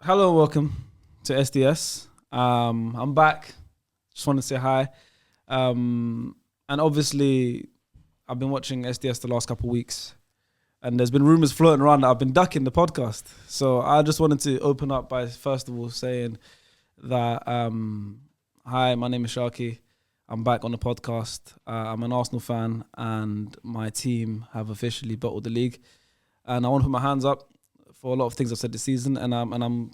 Hello and welcome to SDS. I'm back. Just want to say hi. And obviously, I've been watching SDS the last couple of weeks, and there's been rumors floating around that I've been ducking the podcast. So I just wanted to open up by first of all saying that hi, my name is Sharky. I'm back on the podcast. I'm an Arsenal fan, and my team have officially bottled the league. And I want to put my hands up for a lot of things I've said this season, and I'm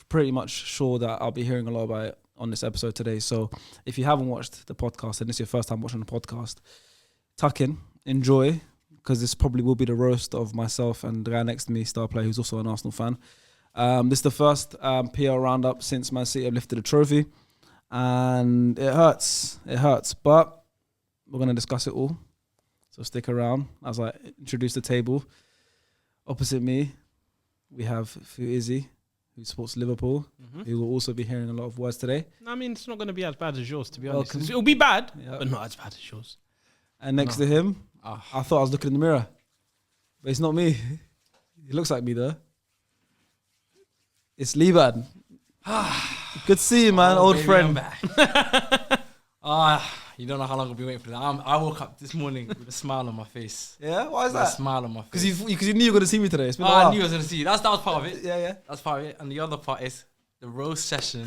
pretty much sure that I'll be hearing a lot about it on this episode today. So if you haven't watched the podcast and this is your first time watching the podcast, tuck in, enjoy, because this probably will be the roast of myself and the guy next to me, star player, who's also an Arsenal fan. This is the first PL roundup since Man City have lifted the trophy, and it hurts, but we're going to discuss it all. So stick around as I introduce the table. Opposite me, we have Fuizzi, who supports Liverpool, who will also be hearing a lot of words today. I mean, it's not going to be as bad as yours, to be honest. It'll be bad, but not as bad as yours. And next to him, I thought I was looking in the mirror, but it's not me. He looks like me, though. It's Liban. Good to see you, man, old baby, friend. You don't know how long I've been waiting for that. I woke up this morning with a smile on my face. Yeah? Why is With that? a smile on my face. Because you knew you were going to see me today. It's been a while. I knew I was going to see you. That was part of it. Yeah. That's part of it. And the other part is the roast session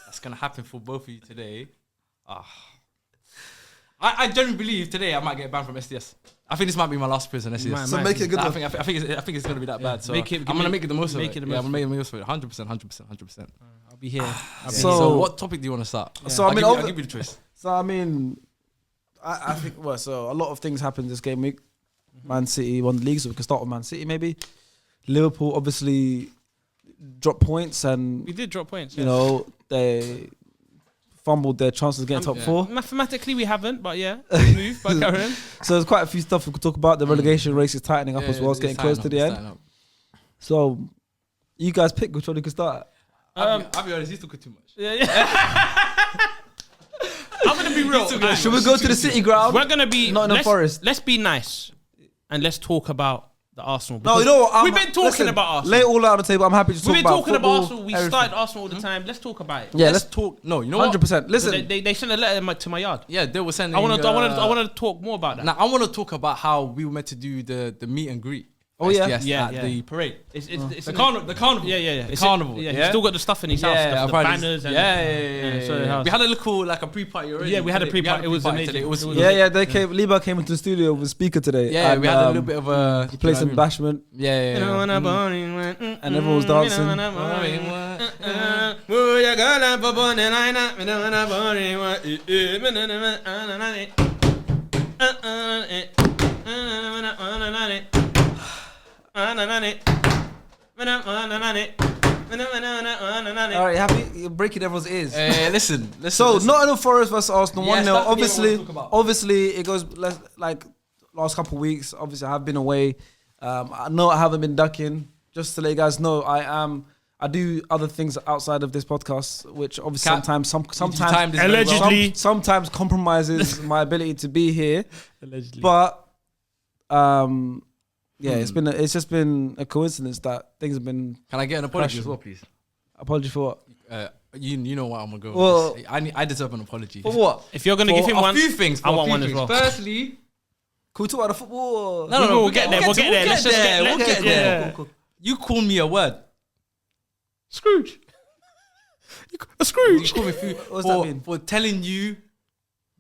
that's going to happen for both of you today. I genuinely believe today I might get banned from SDS. I think this might be my last appearance on SDS. So make it a good one. I think it's going to be that bad. So I'm going to make it the most of it. I'm going to make the most of it. 100%. I'll be here. So what topic do you want to start? So I'll give you the choice. So I mean, I think so a lot of things happened this game week. Man City won the league, so we can start with Man City maybe. Liverpool obviously dropped points, and We did drop points. you know they fumbled their chances of getting top four. Mathematically, we haven't, but yeah, we move by Karen. So there's quite a few stuff we could talk about. The relegation race is tightening up as well. It's getting close to the end. So you guys pick which one you can start. I'll be honest, he's talking too much. I'm going to be real. Should we go to the City ground? We're going to be... Nottingham Forest. Let's be nice and let's talk about the Arsenal. No, you know what? We've been talking about Arsenal. Lay it all out on the table. I'm happy to talk We've been about talking football, about Arsenal. We everything. started Arsenal all the time. Let's talk about it. Yeah, Let's talk. No, you know what? 100%. Listen. They sent a letter to my yard. Yeah, they were sending. I want to talk more about that. Now I want to talk about how we were meant to do the meet and greet. Oh, yeah? at the parade. It's The carnival. Yeah. The carnival. Yeah, he's still got the stuff in his house. The banners. And Yeah. We had a little pre-party already. Yeah, we had a pre-party. It was amazing. It was They came. Liba came into the studio with a speaker today. Yeah, and, we had a little bit of a. He played some bashment. Yeah. And everyone was dancing. Alright, happy? You're breaking everyone's ears. Listen. So, Nottingham Forest versus Arsenal, 1-0. That's the game I want to talk about. Obviously, it goes like last couple of weeks. Obviously, I have been away. I know I haven't been ducking. Just to let you guys know, I do other things outside of this podcast, which obviously sometimes allegedly sometimes compromises my ability to be here. Allegedly. But it's just been a coincidence that things have been. Can I get an apology as well, please? Apology for what? You know what I'm gonna go. Well, with. I deserve an apology. For what? If you're gonna give him one, a few things. I want one as well. Firstly, Can we talk about the football? no, we'll get there. We'll get there. Let's just get there. Cool. you call me a word. Scrooge. A Scrooge. You call me What does that mean? for telling you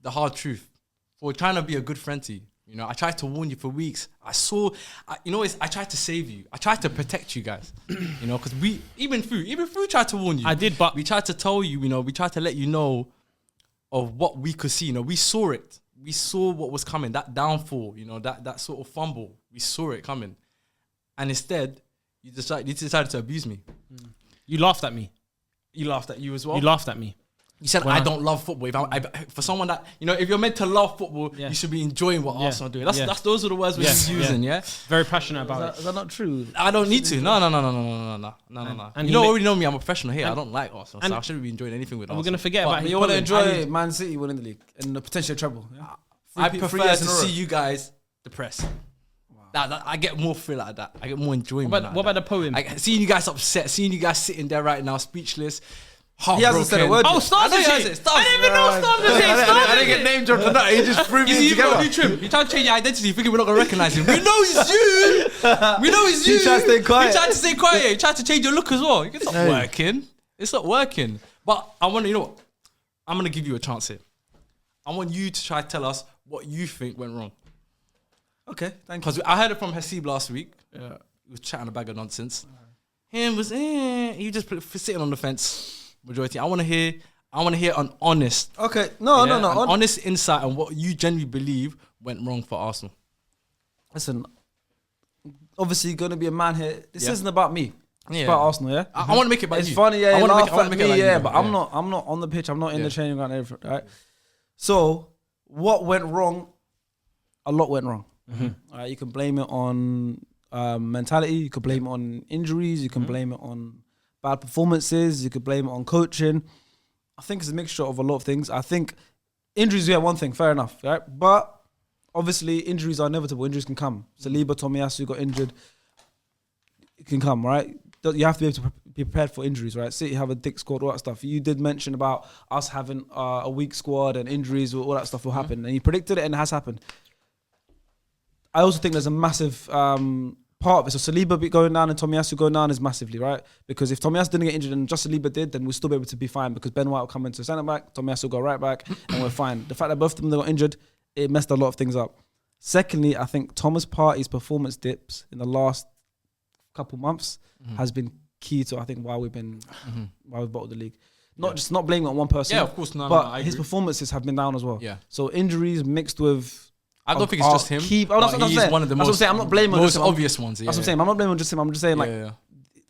the hard truth, for trying to be a good friend to you. You know, I tried to warn you for weeks. I tried to save you. I tried to protect you guys. You know, because even Fu tried to warn you. I did, but we tried to tell you. You know, we tried to let you know of what we could see. You know, we saw it. We saw what was coming. That downfall. You know, that sort of fumble. We saw it coming, and instead, you decided to abuse me. You laughed at me. You laughed at you as well. You laughed at me. You said I don't love football. For someone that, you know, if you're meant to love football, you should be enjoying what Arsenal are doing. Those are the words we're using. Yeah, very passionate about it. Is that not true? I don't need to. No. And You already know me. I'm a professional here. I don't like Arsenal, so I shouldn't be enjoying anything with Arsenal. We're gonna forget about his You want to comment. enjoy Man City winning the league and the potential treble. Yeah? I prefer to see you guys depressed. Wow. I get more thrill out of that. I get more enjoyment. What about the poem? Like, seeing you guys upset, seeing you guys sitting there right now, speechless. He hasn't said a word. Oh, Stars is it? I didn't even know Stars was it. I didn't get name dropped for that. He just threw me together. You trying to change your identity, thinking we're not gonna recognize him. We know it's you. We know it's you. You trying to stay quiet. You trying to stay quiet. You trying to change your look as well. It's not working. It's not working. But I want to, you know what? I'm gonna give you a chance here. I want you to try to tell us what you think went wrong. Okay, thank you. Because I heard it from Hasib last week. Yeah. He was chatting a bag of nonsense. Him was, he just sitting on the fence. Majority. I want to hear an honest. Okay, no. Honest insight on what you genuinely believe went wrong for Arsenal. Listen, obviously going to be a man here. This isn't about me. It's Yeah. about Arsenal, yeah? I want to make it about It's you. funny, yeah. I want Laugh to at make me, it like yeah, you. but I'm not on the pitch. I'm not in the training ground and everything, right? So, what went wrong? A lot went wrong. You can blame it on mentality. You can blame it on injuries. You can blame it on bad performances. You could blame it on coaching. I think it's a mixture of a lot of things. I think injuries, one thing, fair enough, right? But obviously, injuries are inevitable. Injuries can come. Saliba, Tomiyasu got injured. It can come, right? You have to be able to be prepared for injuries, right? City have a thick squad, all that stuff. You did mention about us having a weak squad and injuries, all that stuff will happen. And you predicted it and it has happened. I also think there's a massive part of it. So Saliba going down and Tomiyasu going down is massively, right? Because if Tomiyasu didn't get injured and just Saliba did, then we'll still be able to be fine because Ben White will come into centre back, Tomiyasu will go right back, and we're fine. The fact that both of them got injured, it messed a lot of things up. Secondly, I think Thomas Partey's performance dips in the last couple months has been key to, I think, why we've bottled the league. Not blaming it on one person. Yeah, of course, but his performances have been down as well. Yeah. So injuries mixed with. I don't think it's just him. He's one of the most I'm not blaming most obvious ones. That's what I'm saying. I'm not blaming just him. I'm just saying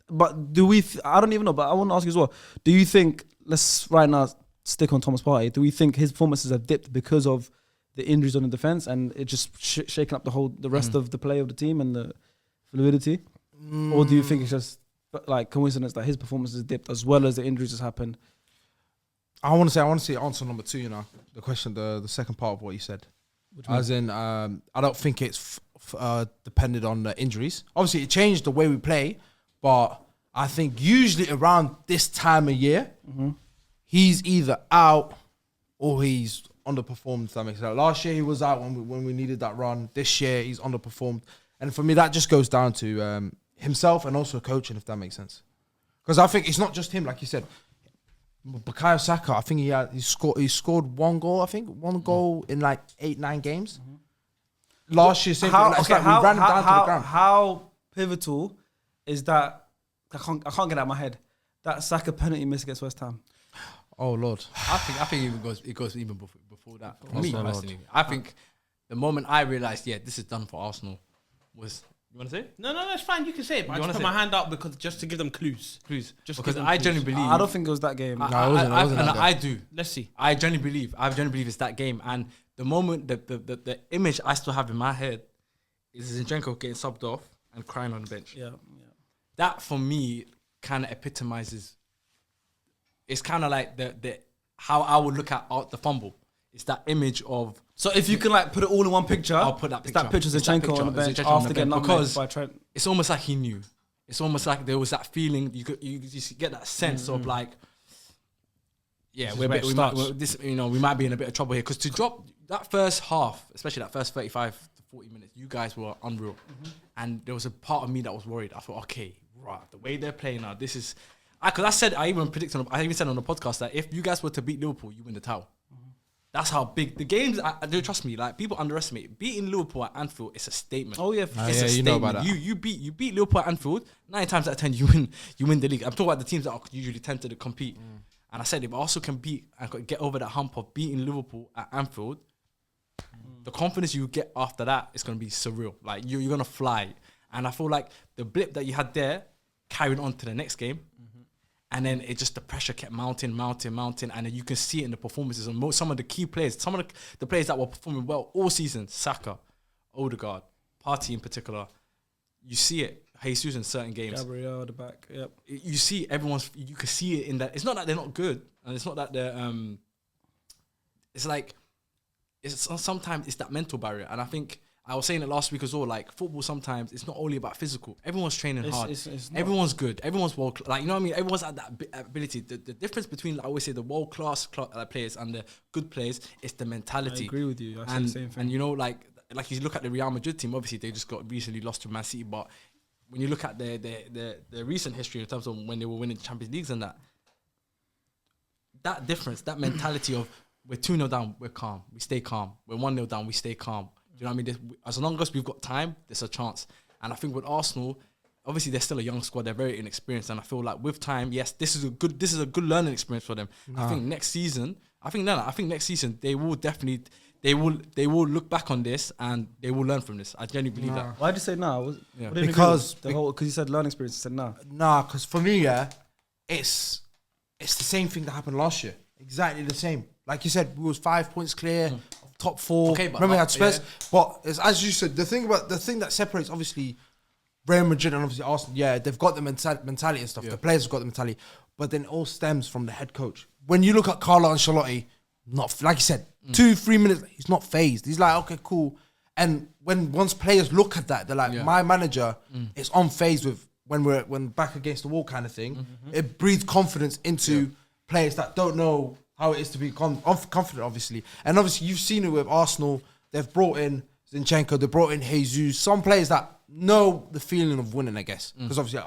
But do we? I don't even know. But I want to ask you as well. Do you think? Let's right now stick on Thomas Partey. Do we think his performances have dipped because of the injuries on the defense and it just shaking up the rest of the play of the team and the fluidity, or do you think it's just like coincidence that his performances dipped as well as the injuries has happened? I want to say answer number 2. You know, the question, the second part of what you said. As in, I don't think it's depended on the injuries. Obviously, it changed the way we play, but I think usually around this time of year, he's either out or he's underperformed. If that makes sense. Last year he was out when we needed that run. This year he's underperformed, and for me that just goes down to himself and also coaching. If that makes sense, because I think it's not just him, like you said. Bukayo Saka, I think he scored one goal. I think one goal in like 8-9 games. Last year, same thing. We ran him down to the ground. How pivotal is that? I can't get out of my head. That Saka penalty miss against West Ham. Oh Lord! I think it goes even before that. For me personally, I think the moment I realised, this is done for Arsenal, was. You want to say it? No, it's fine. You can say it. But I just put my hand up just to give them clues. Just because I genuinely believe. I don't think it was that game. I do. Let's see. I genuinely believe it's that game. And the moment, the image I still have in my head is Zinchenko getting subbed off and crying on the bench. Yeah. That for me kind of epitomizes. It's kind of like the how I would look at the fumble. It's that image of. So if you can like put it all in one picture, I'll put that picture. It's that picture of Zinchenko on the bench after getting knocked by Trent. It's almost like he knew. It's almost like there was that feeling. You get that sense of like, we might be in a bit of trouble here because to drop that first half, especially that first 35 to 40 minutes, you guys were unreal, and there was a part of me that was worried. I thought, okay, right, the way they're playing now, this is. Because I even said on the podcast that if you guys were to beat Liverpool, you win the title. That's how big the games. I do trust me. Like people underestimate it. Beating Liverpool at Anfield. It's a statement. Oh yeah, it's a statement. Know about that. You beat Liverpool at Anfield 9 times out of 10. You win the league. I'm talking about the teams that are usually tempted to compete. And I said if Arsenal can beat and get over that hump of beating Liverpool at Anfield, the confidence you get after that is going to be surreal. Like you're going to fly. And I feel like the blip that you had there carried on to the next game. And then the pressure kept mounting, and then you can see it in the performances of some of the key players, some of the players that were performing well all season. Saka, Odegaard, Partey in particular. You see it, Jesus in certain games. Gabriel at the back, yep. You see you can see it in that. It's not that they're not good, and it's not that they're. It's like, sometimes it's that mental barrier, and I think I was saying it last week as well. Like football, sometimes it's not only about physical. Everyone's training hard. It's not. Everyone's good. Everyone's world. Like you know what I mean. Everyone's at that ability. The difference between like, I always say the world class players and the good players is the mentality. I agree with you. I say the same thing. And you know, like you look at the Real Madrid team. Obviously, they just got recently lost to Man City. But when you look at the recent history in terms of when they were winning Champions Leagues and that difference, that mentality of we're 2-0 down, we're calm, we stay calm. We're 1-0 down, we stay calm. Do you know what I mean? As long as we've got time, there's a chance. And I think with Arsenal, obviously they're still a young squad. They're very inexperienced, and I feel like with time, yes, this is a good learning experience for them. I think next season, they will definitely they will look back on this and they will learn from this. I genuinely believe that. Why did you say no? Because you said learning experience. You said no. Nah, because for me, it's the same thing that happened last year. Exactly the same. Like you said, we was 5 points clear of top 4. Okay, but remember we had Spurs. But as you said, the thing that separates obviously Real Madrid and obviously Arsenal, they've got the mentality and stuff. The players have got the mentality, but then it all stems from the head coach. When you look at Carlo Ancelotti, not like you said, 2-3 minutes, he's not phased. He's like, okay, cool. And once players look at that, they're like, my manager is unfazed with when back against the wall kind of thing. It breeds confidence into players that don't know how it is to be confident, obviously. And obviously, you've seen it with Arsenal. They've brought in Zinchenko, they brought in Jesus, some players that know the feeling of winning, I guess. Because obviously,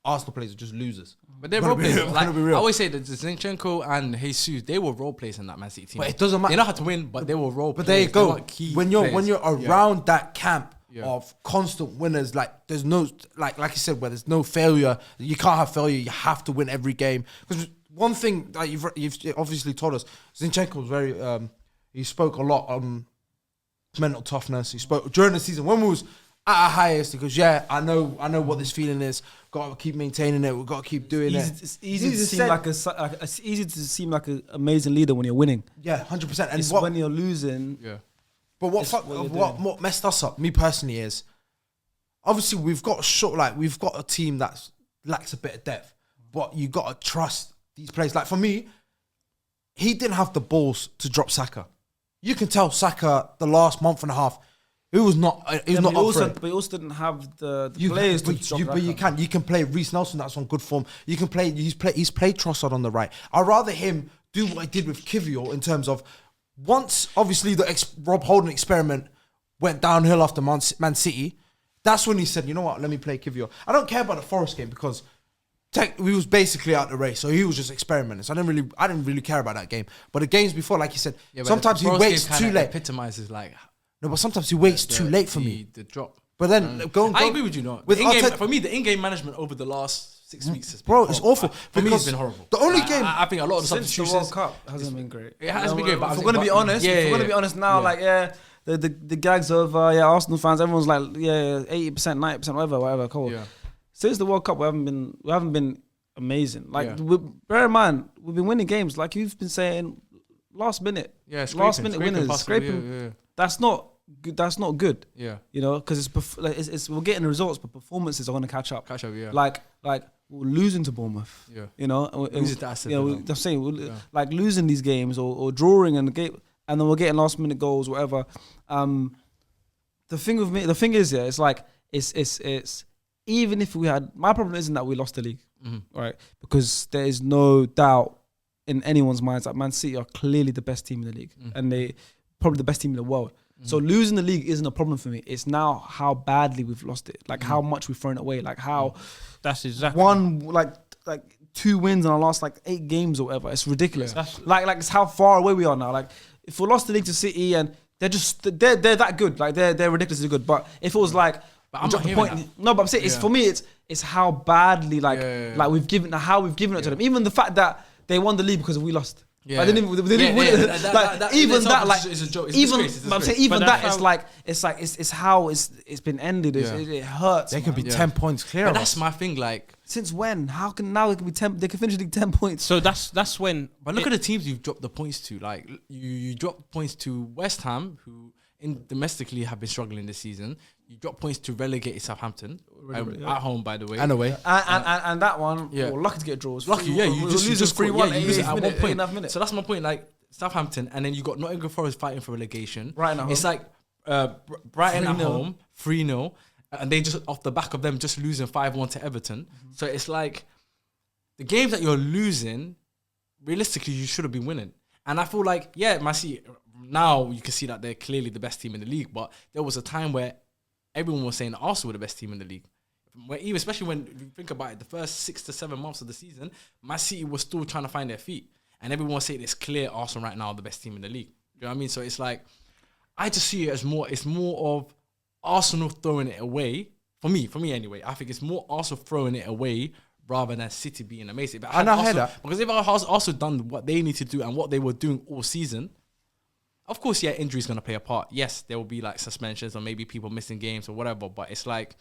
Arsenal players are just losers. But they're role players. Like, I always say that Zinchenko and Jesus, they were role players in that Man City team. But it doesn't matter. They know how to win, but they were role players. But there you go. When you're around that camp of constant winners, like there's no like you said, where there's no failure. You can't have failure. You have to win every game. Because one thing that you've obviously told us, Zinchenko was very. He spoke a lot on mental toughness. He spoke during the season when we was at our highest. He goes, I know what this feeling is. Got to keep maintaining it. We've got to keep doing it. It's easy to seem like an amazing leader when you're winning. Yeah, 100%. And it's when you're losing. Yeah. But what messed us up, me personally, is obviously we've got a team that lacks a bit of depth, but you got to trust these players. Like for me, he didn't have the balls to drop Saka. You can tell Saka the last month and a half, he was not up for it. But he also didn't have the players to drop But you can play Reece Nelson, that's on good form. You can play, he's played Trossard on the right. I'd rather him do what I did with Kivior in terms of once, obviously, the Rob Holding experiment went downhill after Man City, that's when he said, you know what, let me play Kivior. I don't care about the Forest game because we was basically out the race, so he was just experimenting. So I didn't really care about that game. But the games before, like you said, sometimes he waits too late. Epitomizes like no, but sometimes he waits too late for me. The drop. But then I agree with you. No, for me, the in-game management over the last 6 weeks has been horrible. It's awful. For me, it's been horrible. The only game I think a lot of the since the substitutions World Cup hasn't been great. It hasn't been great. But if we're gonna be honest, now, the gags over Arsenal fans, everyone's like 80%, 90%, whatever. Cool. Yeah. Since the World Cup, we haven't been amazing. Like bear in mind, we've been winning games. Like you've been saying, last minute winners, scraping. Yeah. That's not good. Yeah, you know, because it's we're getting the results, but performances are going to catch up. Yeah. Like we're losing to Bournemouth. Yeah, you know, losing to Aston. I'm saying like losing these games or drawing and then we're getting last minute goals, whatever. The thing is, it's like it's even if we had, my problem isn't that we lost the league, right? Because there is no doubt in anyone's minds that Man City are clearly the best team in the league, and they probably the best team in the world. So losing the league isn't a problem for me. It's now how badly we've lost it, like how much we've thrown it away, like how that's exactly like 2 wins in our last 8 games or whatever. It's ridiculous. Yeah. Like it's how far away we are now. Like if we lost the league to City and they're that good, like they're ridiculously good. But if it was like, but I'm not hearing that. No, but I'm saying it's for me. It's how badly like we've given it to them. Even the fact that they won the league because we lost. Yeah, they didn't win it. Even that, like, it's a joke. I'm saying even that, it's how it's been ended. It hurts. They could be 10 points clear. But that's my thing. Like, since when? How can now it can be 10? They can finish the 10 points. So that's when. But look at the teams you've dropped the points to. Like you dropped points to West Ham, who domestically have been struggling this season. You dropped points to relegated Southampton at home, by the way, and away, and that one. Yeah, lucky to get draws. Lucky, you just 3-1. You lose it at 1 point. Minute. So that's my point. Like Southampton, and then you got Nottingham Forest fighting for relegation right now. It's like Brighton at 3-0. home, 3-0, and they just off the back of them just losing 5-1 to Everton. So it's like the games that you're losing, realistically, you should have been winning. And I feel like, Man City, now you can see that they're clearly the best team in the league, but there was a time where everyone was saying Arsenal were the best team in the league. Especially when you think about it, the first 6 to 7 months of the season, Man City was still trying to find their feet. And everyone was saying it's clear Arsenal right now are the best team in the league. You know what I mean? So it's like, I just see it as it's more of Arsenal throwing it away. For me anyway, I think it's more Arsenal throwing it away rather than City being amazing. But I heard that. Because if Arsenal done what they need to do and what they were doing all season, of course, injury is going to play a part. Yes, there will be like suspensions or maybe people missing games or whatever, but it's like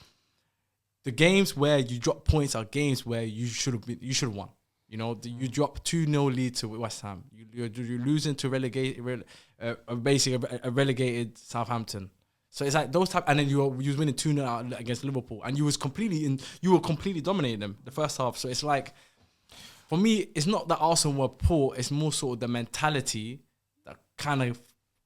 the games where you drop points are games where you should have won. You know, you drop 2-0 lead to West Ham. You're losing to basically a relegated Southampton. So it's like those type, and then you was winning 2-0 against Liverpool, and you were completely dominating them the first half. So it's like, for me, it's not that Arsenal were poor. It's more sort of the mentality that kind of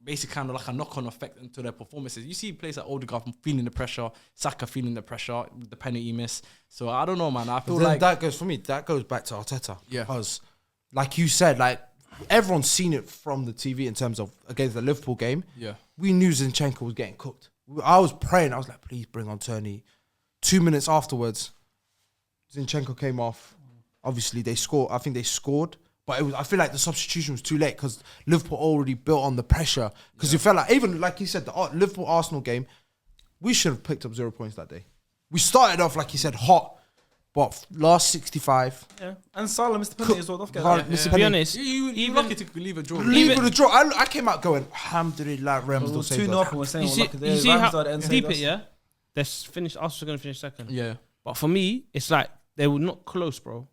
like a knock-on effect into their performances. You see players like Odegaard feeling the pressure, Saka feeling the pressure, the penalty miss. So I don't know, man. I feel like that goes back to Arteta. Yeah. Because, like you said, like everyone's seen it from the TV in terms of against the Liverpool game. Yeah. We knew Zinchenko was getting cooked. I was praying. I was like, please bring on Turney. 2 minutes afterwards, Zinchenko came off. Obviously, they scored. I think they scored. But I feel like the substitution was too late because Liverpool already built on the pressure. Because you felt like, even like you said, the Liverpool-Arsenal game, we should have picked up 0 points that day. We started off, like you said, hot, but last 65. Yeah. And Salah missed the penalty as well. Don't forget Salah that. missed the To be penalty. honest, you're lucky to leave a draw. Leave with a draw. I came out going, alhamdulillah, Rams don't save 2-0 us. up and we're saying you see, lucky. you see how Rams deep it, yeah? Let's finish. Arsenal going to finish second. Yeah. But for me, it's like they were not close, bro.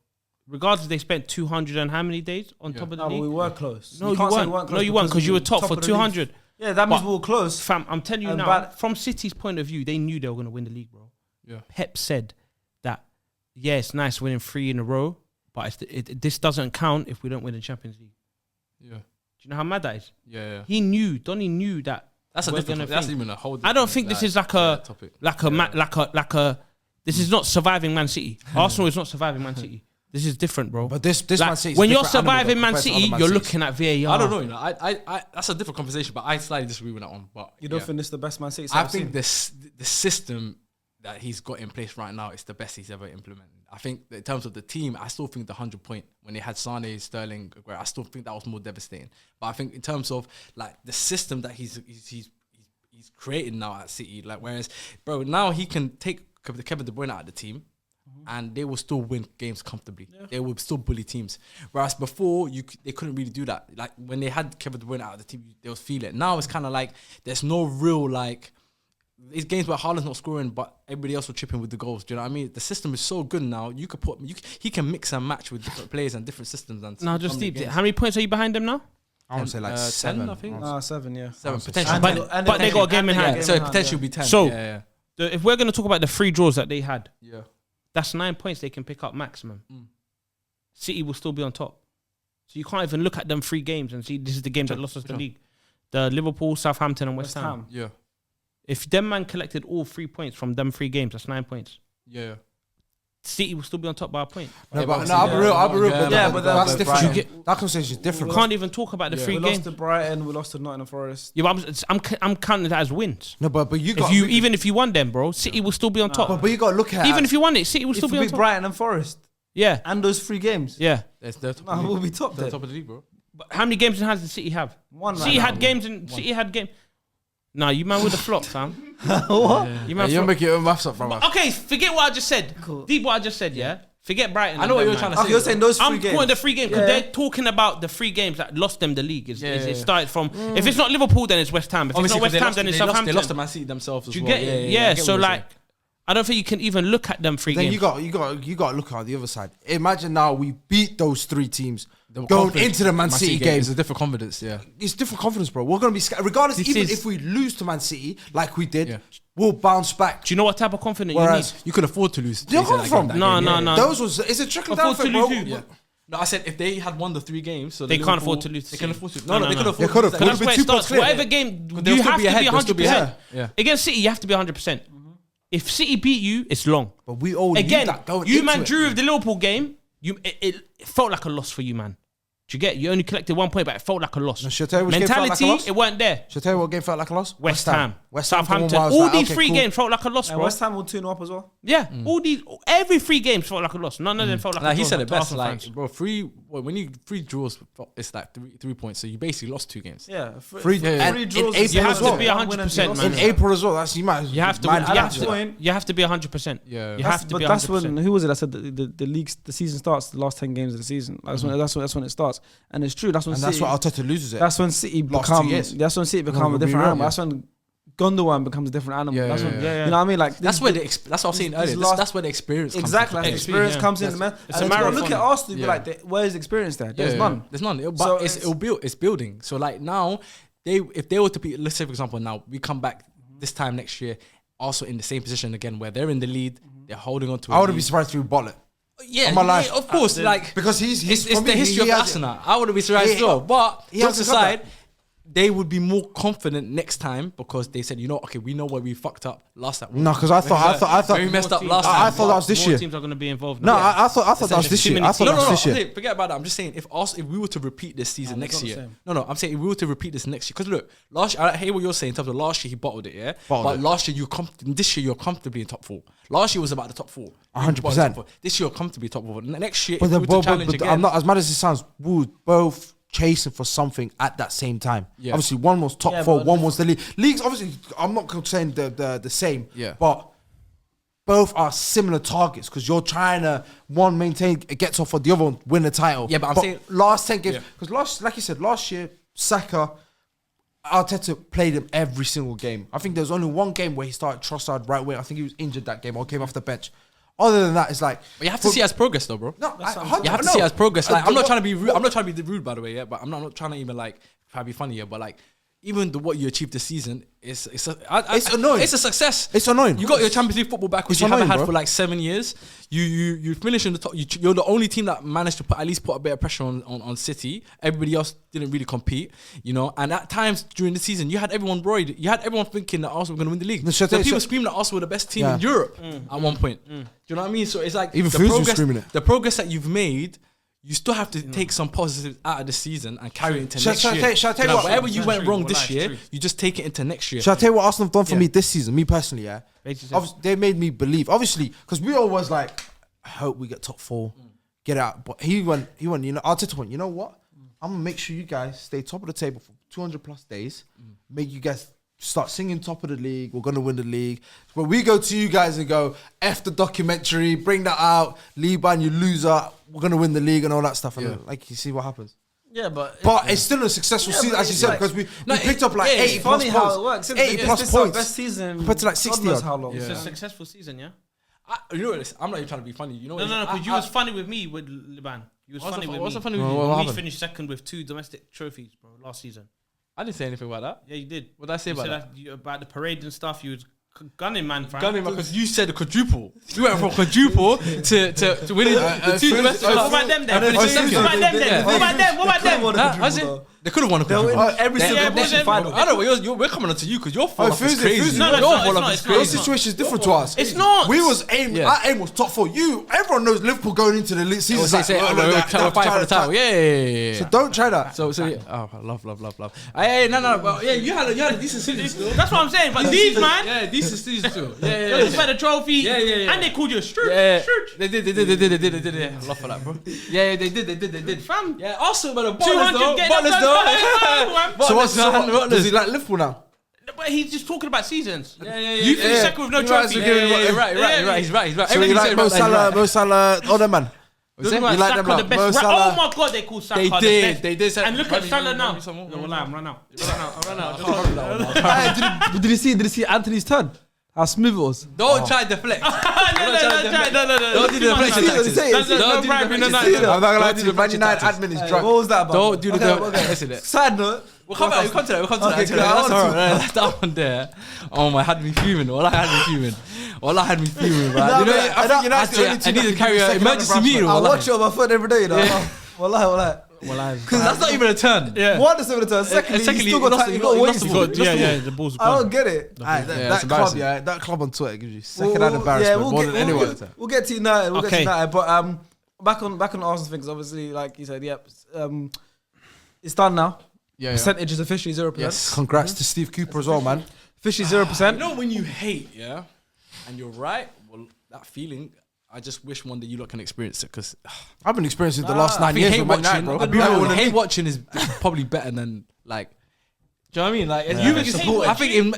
Regardless, they spent 200 and how many days on top of the No, but league? we were close. No, you can't say we weren't. close No, you weren't because you were top for of the 200. league. Yeah, that means But- we were close. Fam, I'm telling you And now, but- from City's point of view, they knew they were going to win the league, bro. Yeah. Pep said that, it's nice winning 3 in a row, but this doesn't count if we don't win the Champions League. Yeah. Do you know how mad that is? Yeah. Donny knew that. That's a we're different. gonna That's think. even a whole. I don't think this is like a topic. This is not surviving Man City. Arsenal is not surviving Man City. This is different, bro. But this Like, Man City. when you're surviving Man City, you're looking at VAR. I don't know. You know, I that's a different conversation, but I slightly disagree with that one. But You don't think this is the best Man City I I've think seen? the system that he's got in place right now is the best he's ever implemented. I think that in terms of the team, I still think the 100 point when they had Sane, Sterling, I still think that was more devastating. But I think in terms of like the system that he's created now at City, like whereas, bro, now he can take Kevin De Bruyne out of the team. And they will still win games comfortably. Yeah. They will still bully teams. Whereas before, they couldn't really do that. Like when they had Kevin De Bruyne out of the team, they would feel it. Now it's kind of like there's no real like these games where Haaland's not scoring, but everybody else will chip in with the goals. Do you know what I mean? The system is so good now. You could he can mix and match with different players and different systems. And No, just deep. How many points are you behind them now? I want to say like 7, 10, I think. 7, yeah. 7 say potentially. But they got a game in hand. Yeah. So it potentially will be 10. So- yeah. If we're going to talk about the 3 draws that they had, Yeah. that's 9 points they can pick up maximum. Mm. City will still be on top. So you can't even look at them 3 games and see this is the game that lost us the league. The Liverpool, Southampton and West Ham. Yeah. If them man collected all 3 points from them 3 games, that's 9 points. Yeah. City will still be on top by a point. No, Yeah, but but no, I'll be real. Yeah, but that's but different. Brighton- That conversation is We different. can't even talk about the Yeah. 3 We games. lost to Brighton, we lost to Nottingham Forest. Yeah, but I'm counting that as wins. No, but you got Even if you won them, bro, City will still be on top. but you got to look at Even if you won it, City will If still we be on beat top. Brighton and Forest Yeah, and those 3 games, yeah. They're top no, of the we'll league. be top They're there. top of the league, bro. But how many games in hand did City have? One right City now. had games and City had game. Nah, you man with the flop, fam. What? You man you're flop. making your maths up, bro. Okay, forget what I just said. Cool. Deep what I just said, yeah? Forget Brighton. I know what you're trying to say. Okay, you're saying those 3 I'm games. calling the 3 games because Yeah. they're talking about the 3 games that lost them the league. It Yeah. started from if it's not Liverpool, then it's West Ham. If Obviously, it's not West 'cause Ham, then it's they Southampton. lost to Man City themselves as Do you well. get it? I Yeah. get So what you're like, I don't think you can even look at them 3 Then games. you got to look at the other side. Imagine now we beat those 3 teams saying. going Confidence- into the Man City game. It's a different confidence, yeah. It's different confidence, bro. We're gonna be scared. Regardless, This even is- if we lose to Man City like we did, Yeah. we'll bounce back. Do you know what type of confidence Whereas you You could afford to lose. You're Jason, from- that No, game, no, yeah. no. those was it's a trickle down Afford to thing, bro. lose who? Yeah. No, I said if they had won the 3 games, so They can't afford to lose. They can afford to. No, They could They afford. could have. to lose. Would That's have where been it 2 points starts. clear. Whatever game, They'll you still have be to ahead, be they'll still be 100%. ahead. Yeah. Against City, you have to be 100%. If City beat you, it's long. But we all knew Again, that going you into man it. drew with the Liverpool game. It felt like a loss for you, man. Do you get? You only collected 1 point, but it felt like a loss. No, should I tell you which game felt like a Mentality, loss? it weren't there. Should I tell you what game felt like a loss? West Ham, West Ham. Southampton. I was All like, these okay, 3 cool. games felt like a loss, bro. West Ham will 2-0 up as well. Yeah, every 3 games felt like a loss. None of them felt like a Like draw. he said it to best. Arsenal Like, fans. bro, when you 3 draws, it's like 3 points. So you basically lost 2 games. Yeah, Three yeah. three in draws. April You have as well. to be 100%, man. In April as well. That's you might. You have to. mind You that. have to. You have to be 100%. Yeah. You have to be But that's 100%. when, who was it that said the leagues, the season starts the last 10 games of the season. That's when it starts, and it's true. That's when And City, that's what Arteta loses it. that's when City Last 2 become. years. That's when City become gonna a be different real, animal. yeah. That's when Gundogan becomes a different animal. Yeah, That's when, yeah, you know what I mean? Like That's where that's what I was saying earlier. That's where the experience comes exactly into like play. experience Yeah. comes in, man. It's And a if you look at marathon. Arsenal, you'd be like, where's the experience there? There's none. There's none. But So it's building. So like now, if they were to be, let's say for example, now we come back this time next year, also in the same position again, where they're in the lead, they're holding on to. I wouldn't be surprised if we bottle it. Yeah, on my life. yeah, of course. Like Because he's it's for the me, history he of has it. Arsenal. I wouldn't be surprised He- as well. But he jokes has to cut aside, they would be more confident next time because they said, okay, we know where we fucked up last time. No, because I thought Where we messed up last I time. thought that was this More year. teams are going to be involved. No, now. I thought that was this too year. many I thought teams. that was this year. Okay, forget about that. I'm just saying, if we were to repeat this season next not the year, same. I'm saying if we were to repeat this next year, because look, last year, I hear what you're saying in terms of last year he bottled it, yeah. Bottled But it. last year this year you're comfortably in top 4. Last year was about the top 4. 100%. This year you're comfortably top 4. Next year, But, if we were to challenge again, I'm not as mad as it sounds. We were both chasing for something at that same time. Yeah. Obviously, one was top Yeah, 4, but one was the league. Leagues, obviously, I'm not saying the same. Yeah. But both are similar targets because you're trying to maintain get off for the other one, win the title. Yeah, but I'm saying- last 10 games Yeah. because like you said, last year Saka. Arteta played him every single game. I think there was only one game where he started Trossard right wing. I think he was injured that game or came off the bench. Other than that, it's like But you have to see as progress though, bro. no. You have to see as progress. Like, I'm not trying to be rude. I'm not trying to be rude, by the way. Yeah, but I'm not trying to even like try to be funny here. But like, even what you achieved this season it's annoying. It's a success. It's annoying. You got your Champions League football back, which It's you haven't annoying, had bro. for like 7 years. You finish in the top. You're the only team that managed to at least put a bit of pressure on City. Everybody else didn't really compete, And at times during the season, you had everyone worried. You had everyone thinking that Arsenal were going to win the league. No, So people screaming that Arsenal were the best team in Europe at one point. Do you know what I mean? So it's like Even the Fuzi was progress, screaming it. the progress that you've made. You still have to take some positives out of the season and carry it into next Shall I year. tell you Like, what? whatever you went wrong this Life, year, true. you just take it into next year. Shall I tell you what Arsenal have done for Yeah. me this season? Me personally, yeah. Basically. Obviously, they made me believe. Obviously, because we always like, I hope we get top 4, get out. But he went. Arteta went. You know what? I'm gonna make sure you guys stay top of the table for 200 plus days. Make you guys start singing top of the league. We're gonna win the league. But we go to you guys and go, F the documentary, bring that out. Liban, you loser. We're gonna win the league and all that stuff. And then, like, you see what happens. Yeah, but It's still a successful Yeah, season, but as you it's said, like- because we No, picked up like yeah, 80 it's plus funny points. how it works. 80 plus This is our points. best season Compared to like God 60 knows odd. how long. It's Yeah. a successful season, yeah. You know what it is? I'm not even trying to be funny. You know what No, it is? because you was funny with me with Liban. You was funny with me. What's so funny with No, you? what We happened? finished second with 2 domestic trophies, bro, last season. I didn't say anything about that. Yeah, you did. What did I say You about said that? about the parade and stuff. You was gunning, man. Fam. Gunning because you said a quadruple. You went from quadruple to winning the 2 domestic. What about them then? And then What second. about them then? What about them? What about them? Has it? They could have won a quadruple. Every They- single they- competition they- final. I don't know. We're coming on to you because your fall off is Fuzi, crazy. No, it's Your not, fall it's off not, is it's not. Your crazy. situation is different to us. It's not. We was aim. Yeah. Our aim was top 4. Everyone knows Liverpool going into the league season. Say, we're trying to fight for the title. Yeah. So don't try that. So yeah. Oh, love. Hey, no. But yeah, you had a decent season still. That's what I'm saying. But these, man, Yeah, decent season still. they just had a trophy. Yeah. And they called you a strip. Yeah, they did. Yeah, love for that, bro. Yeah, they did. Fam. Yeah, also, but the 200 get Butlers that though. So what's Butlers. does he like Liverpool now? But he's just talking about seasons. Yeah. You finished second with no You're trophy. right, Right. He's right. So you like Mo Salah, other man? Was it? You like them Saka the lot? best. Mo Salah. Oh my God, they called Saka They the did. best. They did. And look at Salah now. Run Run out. Did you see Anthony's turn? How smooth it was. Don't try to deflect. No. Don't do the deflection tactics. Don't do the deflection tactics. I'm not gonna lie Don't to do you. the Man deflection United tactics. admin is What drunk. was that about? Don't do the Okay. deflection. Side note. We'll come to that. Okay, That's I all right. That one there. Oh my, had me fuming. All I had me fuming. Well, I had me feeling, bro. No, You know, but I think United's the only I team need that to can carry do an second emergency round of meeting. transfer. I wallahi. watch it on my phone every day, you know. Wallahi. Because that's not even a turn. Yeah. One is over the turn. Secondly, you still got time. You got lost weight. the ball. Yeah, the ball's I gone. don't get it. That it's club, embarrassing. that club on Twitter gives you second-hand embarrassment more than anyone. We'll get to United. We'll get to Okay. United. But back on Arsenal things. Obviously, like you said, yep. It's done now. Yeah, Percentage is officially 0%. Yes. Congrats to Steve Cooper as well, man. Officially 0%. You know when you hate, yeah, and you're right. Well, that feeling, I just wish one day you lot can experience it because I've been experiencing the last 9 I think years hate with Man watching. United, bro. Hate watching is probably better than like. Do you know what I mean? Like you think it's support. supporting.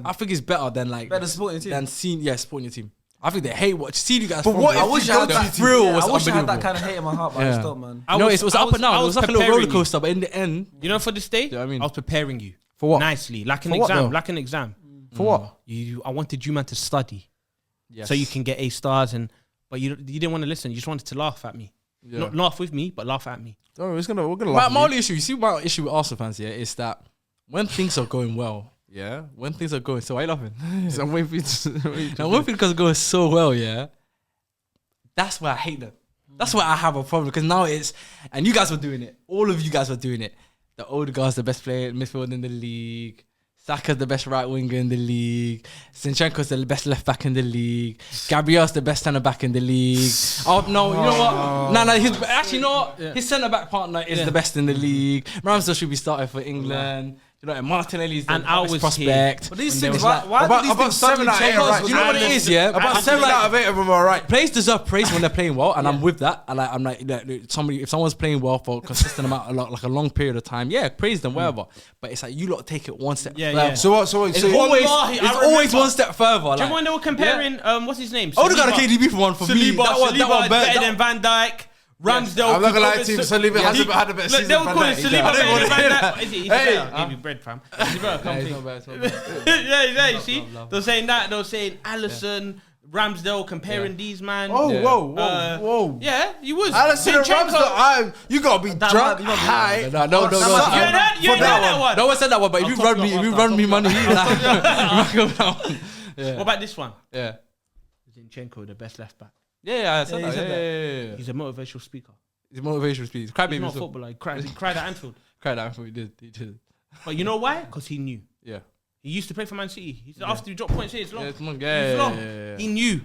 I think it's better than like Better supporting your team. than seeing supporting your team. I think they hate watch. See you guys. But what I if wish you I go had to that your team? thrill. Yeah, Was I wish I had that unbelievable. kind of hate in my heart, but I just don't, man. No, it was up and down. It was like a little preparing roller you. coaster, but in the end, You know, for this day, you know what I mean? I was preparing you For what? nicely, like an For what, exam, though? like an exam. For what? I wanted you, man, to study so you can get A stars, but you didn't want to listen. You just wanted to laugh at me, not laugh with me, but laugh at me. Oh, we're gonna My laugh. only issue, you see, my issue with Arsenal fans, is that when things are going well, when things are going, so why are you laughing? So I'm waiting for you to. Now, when things are going so well, that's why I hate them. That's why I have a problem because now and you guys were doing it. All of you guys were doing it. The Odegaard's the best player midfield in the league. Saka's the best right winger in the league. Zinchenko's the best left back in the league. Gabriel's the best centre back in the league. Oh no, you know what? No, you know what? His centre back partner is the best in the league. Ramsdale should be starting for England. You know, and Martinelli's the And I was prospect. But these And there things, was why do these about things 7 out of 8 are right. Do you know what it is? Yeah, About 7 out of 8 of them are right. Players deserve praise when they're playing well, and I'm with that. And I'm like, if someone's playing well for a consistent amount, like a long period of time, praise them, whatever. But it's like you lot take it one step further. yeah. So what? It's So always, Wallahi, I always remember. one step further. Do you remember when they were comparing, what's his name? Odegaard and Saliba. KDB for one for me. Saliba, That one Saliba is better that- than Van Dijk. Ramsdale. I'm not gonna lie could to you. over- Saliba has had a better Look, season. they were than calling Van Dijk. Saliba I didn't better wanna than hear Van that. Dijk. Is he? He's Hey. better. Give you bread, fam. He's better. Come It's clean. not bad, it's not bad. Yeah, you see? They were saying that. They were saying Alisson, Ramsdale, comparing these, man. Oh, Yeah. whoa. Yeah, you was. Alisson and Zinchenko. Ramsdale, you gotta be That drunk, might be- high. No. You ain't heard that one. No one said that one, but if you run me, money, What about this one? Yeah. Zinchenko, the best left back. Yeah, I said Yeah, he said that. that. Yeah. He's a motivational speaker. He's motivational speech. Cry He's baby. not a footballer. He cried at Anfield. Cry that for he did. But you know why? Because he knew. Yeah. He used to play for Man City. He said after you drop points here, it's long. Yeah, come on, It's long. He knew.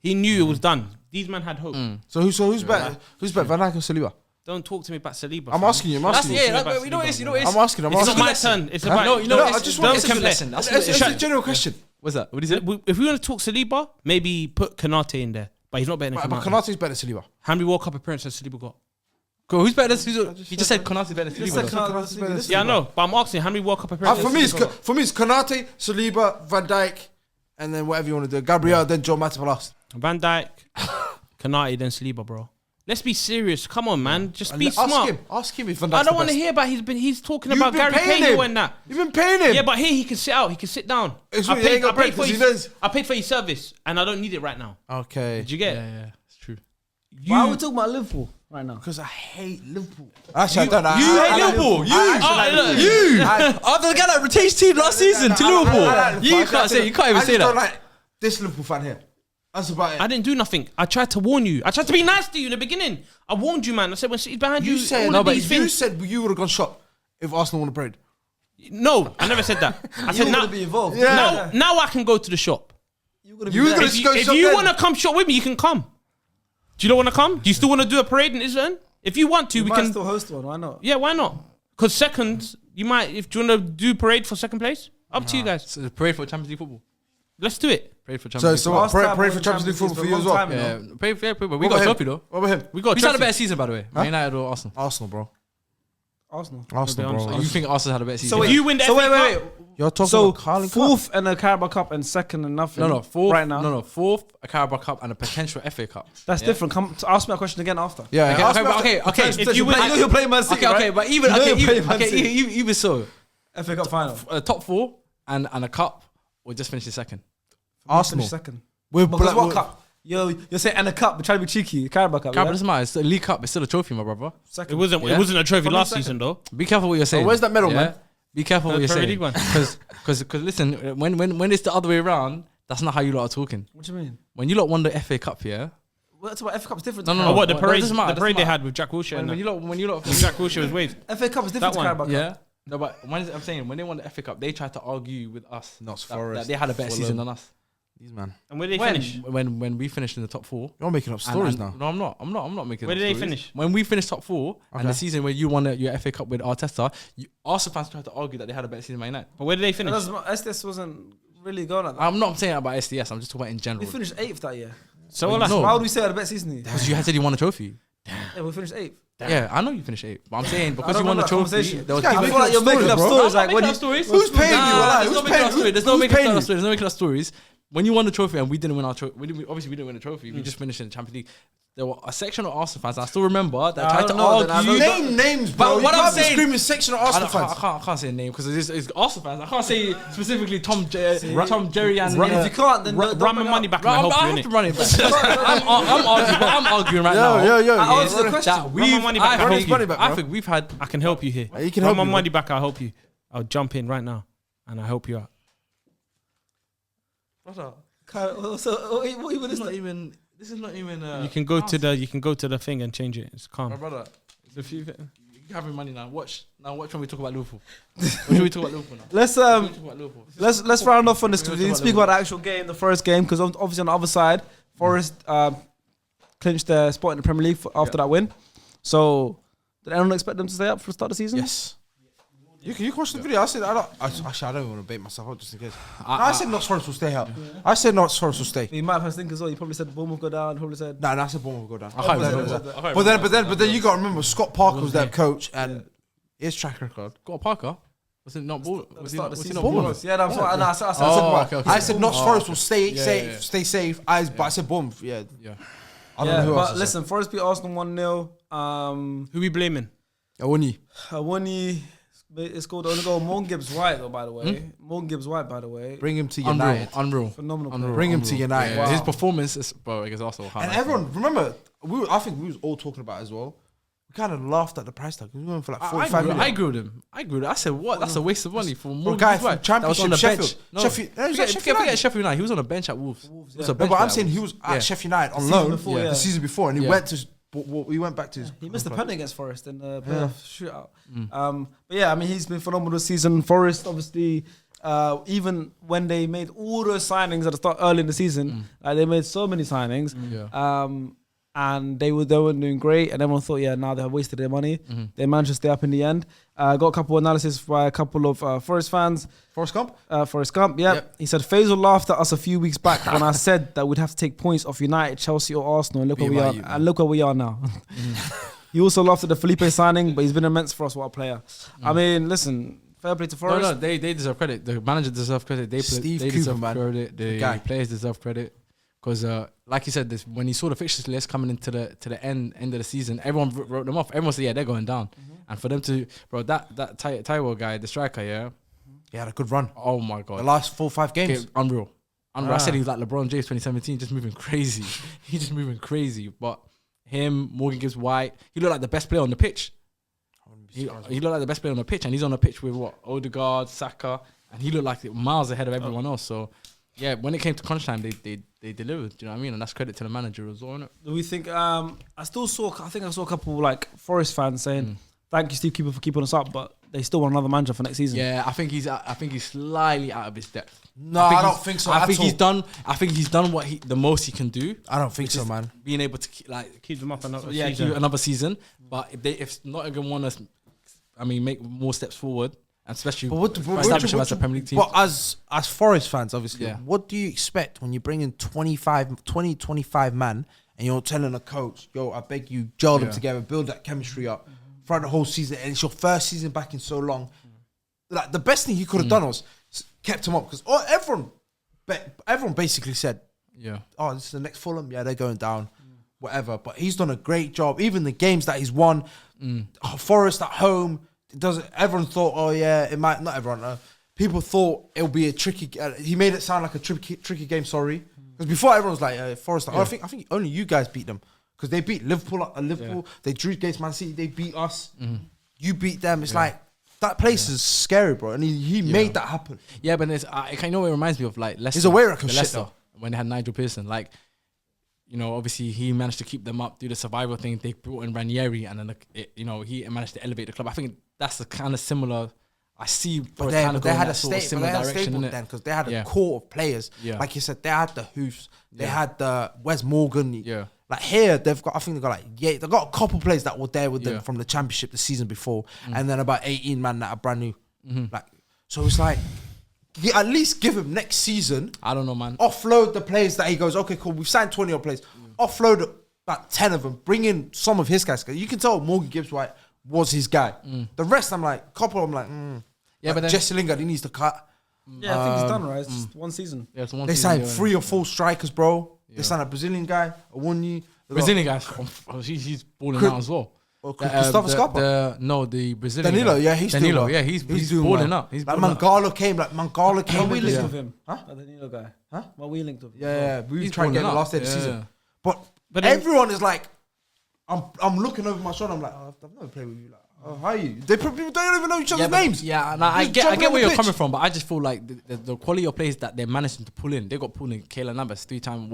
He knew it was done. These men had hope. So who's better? Who's better, Van Dijk or Saliba? Don't talk to me about Saliba. I'm fam. asking you. That's You you know About what it is. You know Saliba, what it is. I'm asking. It's not my lesson. turn. It's about. No, you know No, what I it is. just Don't want It's a compare. lesson. That's It's what a general question. What's that? What is it? If we want to talk Saliba, maybe put Kanate in there. But he's not better than But Kanate. Konate's better than Saliba. How many World Cup appearances has Saliba got? Cool. Who's better? He just said Konate's better than Just Saliba. like though. Konate's better than Yeah, I know. But I'm asking how many World Cup For appearances. me, Saliba got? it's Konate, Saliba, Van Dijk, and then whatever you want to do. Gabriel, then Joe Matip last. Van Dijk, Kanate, then Saliba, bro. Let's be serious. Come on, man. Just be Ask smart. Ask him if Van Dijk's I don't the want to best. hear about he's talking You've about been Gary paying Cahill him. and that. You've been paying him. Yeah, but here he can sit out. He can sit down. It's I what he ain't got bread paid for 'cause he his, knows. I paid for his service, and I don't need it right now. Okay. Did you get it? Yeah, it's true. Why are we talking about Liverpool right now? Because I hate Liverpool. Actually, I don't know. You I hate like Liverpool. You. look. You. After the guy that retained his team last season to Liverpool. You can't say. You can't even say I don't that. like this Liverpool fan here. That's about it. I didn't do nothing. I tried to warn you. I tried to be nice to you in the beginning. I warned you, man. I said when City's behind you, You said all no, of but these you things. said you would have gone shot if Arsenal won the bread. No, I never said that. I said You're now. gonna be involved. Yeah. Now I can go to the shop. You're gonna You be were there. gonna If go you, shop you then. want to come shop with me, you can come. Do you not want to come? Do you still want to do a parade in Israel? If you want to, We we might can. still host one. Why not? Yeah, why not? Because second, you might. If do you want to do parade for second place, up to you guys. So pray for Champions League football. Let's do it. Pray for So, Champions so League. what? Last Pray time for we won Champions League football for you as well. time ago. Yeah, pray, but we What got a about trophy him? though. What about him? We got. Who's had a trophy. better season, by the way? Man United or Arsenal? Arsenal, bro. Arsenal. Arsenal, honest. bro. You think Arsenal had a better season? So If you win the So FA wait. Cup- You're talking So about Carling fourth and a Carabao Cup and second and nothing. No, fourth. right now. No, fourth, a Carabao Cup and a potential FA Cup. That's Yeah. different. Come to ask me that question again after. Yeah, Okay, ask okay, me but after- okay. If You you win, know you're playing Man City, Okay, right? okay, but even You know okay, you're even, playing Man okay, City. even so, FA Cup final. top four and a cup, we'll just finish the second. Arsenal. Finish second. We're Because what we're- cup? You're saying and a cup, but trying to be cheeky. Carabao Cup. Carabao Yeah? doesn't matter. It's a League Cup. It's still a trophy, my brother. Second. It wasn't. Yeah. It wasn't a trophy From last second. season though. Be careful what you're saying. where's that medal, man? Be careful what you're Premier saying. League one. Because listen, when it's the other way around, That's not how you lot are talking. What do you mean? When you lot won the FA Cup, yeah. What's about FA Cup is different. No, to no, Oh, no. what the Well, parade? doesn't matter, The parade doesn't they had with Jack Wilshere. When you lot, Jack Wilshere was waved. FA Cup is different That to one. Carabao Cup. yeah. No, but I'm saying when they won the FA Cup, they tried to argue with us Not that Forest. they had a better season than us. These man. And where did they finish? When we finished in the top 4. You're making up stories now. No, I'm not. I'm not making. Where up did they stories. finish? When we finished top 4, and Okay. the season where you won your FA Cup with Arteta, Arsenal fans tried to argue that they had a better season than Man United. But where did they finish? SDS wasn't really going at that. I'm not saying about SDS. I'm just talking about in general. We finished 8th that year. So all I No. Why would we say we had a better season than you? Because you had said you won a trophy. Yeah, we finished 8th. Yeah, I know you finished 8th, but I'm saying because I you don't won the remember that trophy. conversation. There was Guys, I people- feel like you're making up bro. stories. I'm Like not when making you, up stories. Who's paying you? Wallah? There's Who's no making paying up you? stories. There's no Who's making paying up you? stories. There's no making up stories. When you won the trophy and we didn't win our trophy, obviously we didn't win the trophy. We just finished in the Champions League. There were a section of Arsenal fans. I still remember that I tried to don't know, then I argue. don't- Name names, But bro. what You I'm can't be saying- screaming section of Arsenal fans. I can't say a name because it's Arsenal fans. I can't say specifically Tom, Jerry, and if you can't, then don't Run my bring money up. back and I I help you have in to it. run it back. I'm arguing right now. I answered the That question. we've, money back, I run think- his money back, I bro. think we've had. I can help you here. You can Run help my me, money back. I'll help you. I'll jump in right now, and I'll help you out. So, what even This is is not that? even. This is not even. You can go to the thing and change it. It's My calm. brother. You have your money now. Watch when we talk about Liverpool. What should we talk about Liverpool now? Let's What should we talk about Liverpool? let's round off on this. We're We gonna didn't talk speak about about the actual game, the Forest game, because obviously on the other side, Forest clinched their spot in the Premier League after that win. So, did anyone expect them to stay up for the start of the season? Yes. You can watch the video. I said I don't even want to bait myself up just in case. I said Notts Forest will stay up. I said Notts Forest will stay. You might have think as well. You probably said Bournemouth go down. Probably said No, I said Bournemouth will go down. I can't remember But that. I can't remember then you got to remember Scott Parker was their coach and his track record. Got Parker. Was it not Ball? Was he not? Was he not Bournemouth? Ball? Yeah, no, I said okay. I said Notts Forest will stay Yeah, safe, yeah. stay safe. But I said Bournemouth. Yeah, Yeah. I don't know who else. But listen, Forest beat Arsenal 1-0. Who we blaming? Awoni scored on the goal. Morgan Gibbs White, though, by the way. Morgan Gibbs White, by the way. Bring him to United. Unreal. Phenomenal. Unreal. player. Bring him to United. Yeah. Wow. His performance is, bro, against Arsenal. And everyone, remember, I think we was all talking about it as well. We kind of laughed at the price tag. We were going for like 45 million. I grilled him. I said, what? That's a waste of money for Bro, Morgan guy Gibbs from White. That was on the Championship, bench. Sheffield. No, Sheffield. No, he was at Sheffield forget United. Sheffield United. He was on the bench at Wolves. He was a No, bench but I'm player saying at he Wolves. was at Sheffield United on season loan before, yeah. the season before, and he went to. We went back to his. He missed the penalty against Forest in the playoff shootout. But yeah, I mean, he's been phenomenal this season. Forest, obviously, even when they made all those signings at the start early in the season, they made so many signings, and they weren't doing great, and everyone thought, yeah, now they have wasted their money. They managed to stay up in the end. Got a couple of analysis by a couple of Forest fans. Forrest Gump? Forrest Gump, yeah. Yep. He said, Faisal laughed at us a few weeks back when I said that we'd have to take points off United, Chelsea or Arsenal, and look where we are. And look where we are now. He also laughed at the Felipe signing, but he's been immense for us. What a player. I mean, listen, fair play to Forest. No, they deserve credit. The manager deserves credit. They deserve credit. The players deserve credit. Because, like you said, when you saw the fixtures list coming into the end of the season, everyone wrote them off. Everyone said, yeah, they're going down. And for them to, bro, that Taiwo guy, the striker, yeah, He had a good run. oh my god, The last 4-5 games. okay, unreal. I said he was like LeBron James 2017, just moving crazy. He's just moving crazy. But him, Morgan Gibbs White, he looked like the best player on the pitch. He looked like the best player on the pitch, and he's on the pitch with what, Odegaard, Saka, and he looked like miles ahead of everyone else. So yeah, when it came to crunch time, they delivered. Do you know what I mean? And that's credit to the manager as well. Innit? Do we think? I think I saw a couple like Forest fans saying, "Thank you, Steve Cooper, for keeping us up," but they still want another manager for next season. Yeah, I think he's slightly out of his depth. No, I don't think so. I think he's done what the most he can do. I don't think so, man. Being able to Keep them up another keep season. another season. But if Nottingham want to, make more steps forward, and especially establish him as a Premier League team. But as Forest fans, obviously, Yeah. what do you expect when you bring in 25 man and you're telling a coach, yo, I beg you, gel them together, build that chemistry up throughout the whole season, and it's your first season back in so long. Like, the best thing he could have done was kept him up, because everyone basically said, oh, this is the next Fulham, yeah, they're going down, whatever. But he's done a great job. Even the games that he's won, Forest at home, everyone thought, oh yeah, it might, not everyone, people thought it'll be a tricky, he made it sound like a tricky game, sorry. Because before everyone was like, Forest, I think only you guys beat them. Because they beat Liverpool, they drew against Man City, they beat us, you beat them. It's like, That place is scary, bro, and he made that happen. Yeah, but it's it kind of what it reminds me of, like Leicester. He's a way record shit Leicester though. when they had Nigel Pearson. Like, you know, obviously he managed to keep them up, do the survival thing. They brought in Ranieri, and then you know, he managed to elevate the club. I think that's the kind of similar. I see, But they had a stable then because they had a core of players. Yeah. Like you said, they had the Hoofs, they had the Wes Morgan. Yeah. Like here, I think they've got they've got a couple players that were there with them from the Championship the season before, and then about 18 man that are brand new. Like, so it's like, at least give him next season. I don't know, man. Offload the players that he goes, okay, cool, we've signed 20 odd players. Offload about 10 of them. Bring in some of his guys. You can tell Morgan Gibbs-White was his guy. The rest, I'm like, Yeah, but then Jesse Lingard, he needs to cut. Yeah, I think it's done, right? It's just one season. Yeah, it's one They season, signed 3 or 4 strikers, bro. They signed a Brazilian guy, a Wunyi. Brazilian guy. He's balling out as well. Gustavo Scarpa? No, the Brazilian Danilo, guy. yeah, he's Danilo, doing well. yeah, he's doing balling well. up. He's Like balling up. Mangala came, When we linked with with him, Huh? the Danilo guy. Huh? When we linked with him. Yeah, we He's tried to get balling the up. last day of the Yeah. season. But But then- everyone is like, I'm looking over my shoulder, I'm like, I've never played with you. Like, oh, how are you? People don't even know each other's names. Yeah, and I Just get jumping on where the you're coming pitch. from, but I just feel like the quality of players that they're managing to pull in. They got pulled in Keylor Navas, 3-time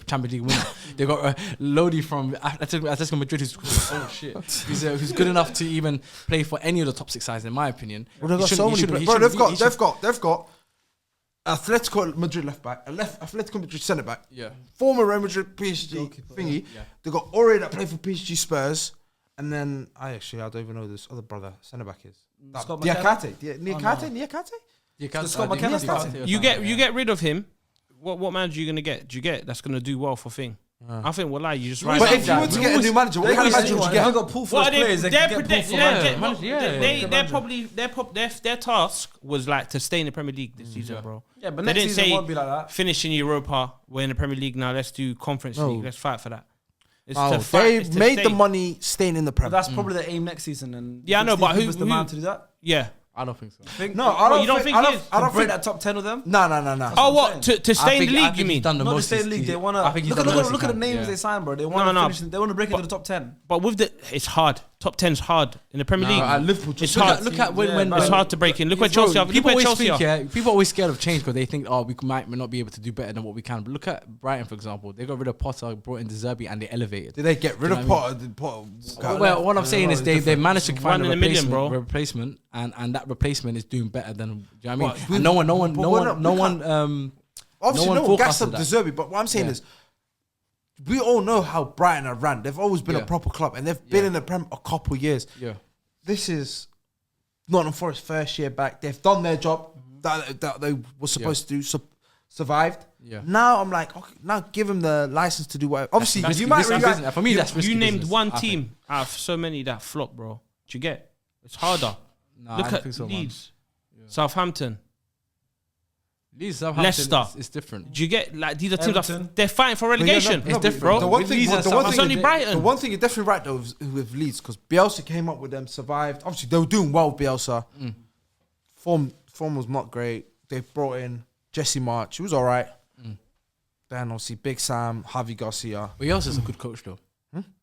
Champions League winner. They got Lodi from Atletico Madrid, who's good enough to even play for any of the top 6 sides, in my opinion. Well, they've got so many players. Bro, they've got Atletico Madrid left back, Atletico Madrid centre back, former Real Madrid PSG thingy. Yeah. They got Ori that played for PSG Spurs, and then I don't even know who this other brother centre back is. Scott Niakate. Scott McKenna started. You get rid of him. What manager are you gonna get? Do you get that's gonna do well for thing? I think well, you just. But if you were to get a new manager, what kind of manager would you They get? got pull for Well, players. They can get pull for manager. their task was like to stay in the Premier League this season, bro. Yeah, but They next didn't season say won't be like that. finish in Europa. We're in the Premier League now. Let's do Conference League. Let's fight for that. It's Oh, to fight, they it's to made stay. the money staying in the But Premier. that's probably the aim next season. And Yeah, I know, but was the man to do that? Yeah. I don't think so. No, I don't. you don't think I he don't. is? I don't break think that top 10 of them? No. Oh, what to stay in the league? You mean? He's done the Not to most stay in the this league. They season. want to I think he's look done the most at the he can. names they signed, bro. They want to finish. They want to break into the top 10. But with it's hard. Top 10's hard in the Premier League. Liverpool It's just hard. Look at when It's hard to break in. Look where Chelsea are. Look People where always Chelsea think, are. people are always scared of change because they think, we might not be able to do better than what we can. But look at Brighton, for example. They got rid of Potter, brought in De Zerbi, and they elevated. Did they get rid of Potter? Well, what I'm saying is they managed to find One a in a million, bro. replacement, and that replacement is doing better than. Do you know what I mean? What? And no one Obviously, no one gassed up forecasted De Zerbi, but what I'm saying is, we all know how Brighton are ran. They've always been a proper club, and they've been in the Prem a couple years. Yeah. This is Nottingham Forest's first year back. They've done their job that they were supposed to do. Survived. Yeah. Now I'm like, okay, now give him the license to do whatever. Obviously, Risky you might business. react. For me, that's risky You named business, one I think. team out of so many that flop, bro. Do you get? It's harder. Nah, I Look don't at think so, man. Leeds, Southampton. Leeds, Southampton, Leicester. it's different. Do you get like these are teams Everton. they're fighting for relegation? It's different. bro. The one With thing, Leeds and the one It's thing, only Brighton. the one thing you're definitely right though with Leeds because Bielsa came up with them, survived. Obviously, they were doing well with Bielsa. Form was not great. They brought in Jesse March. He was all right. Then obviously Big Sam, Javi Garcia. But Bielsa's a good coach, though.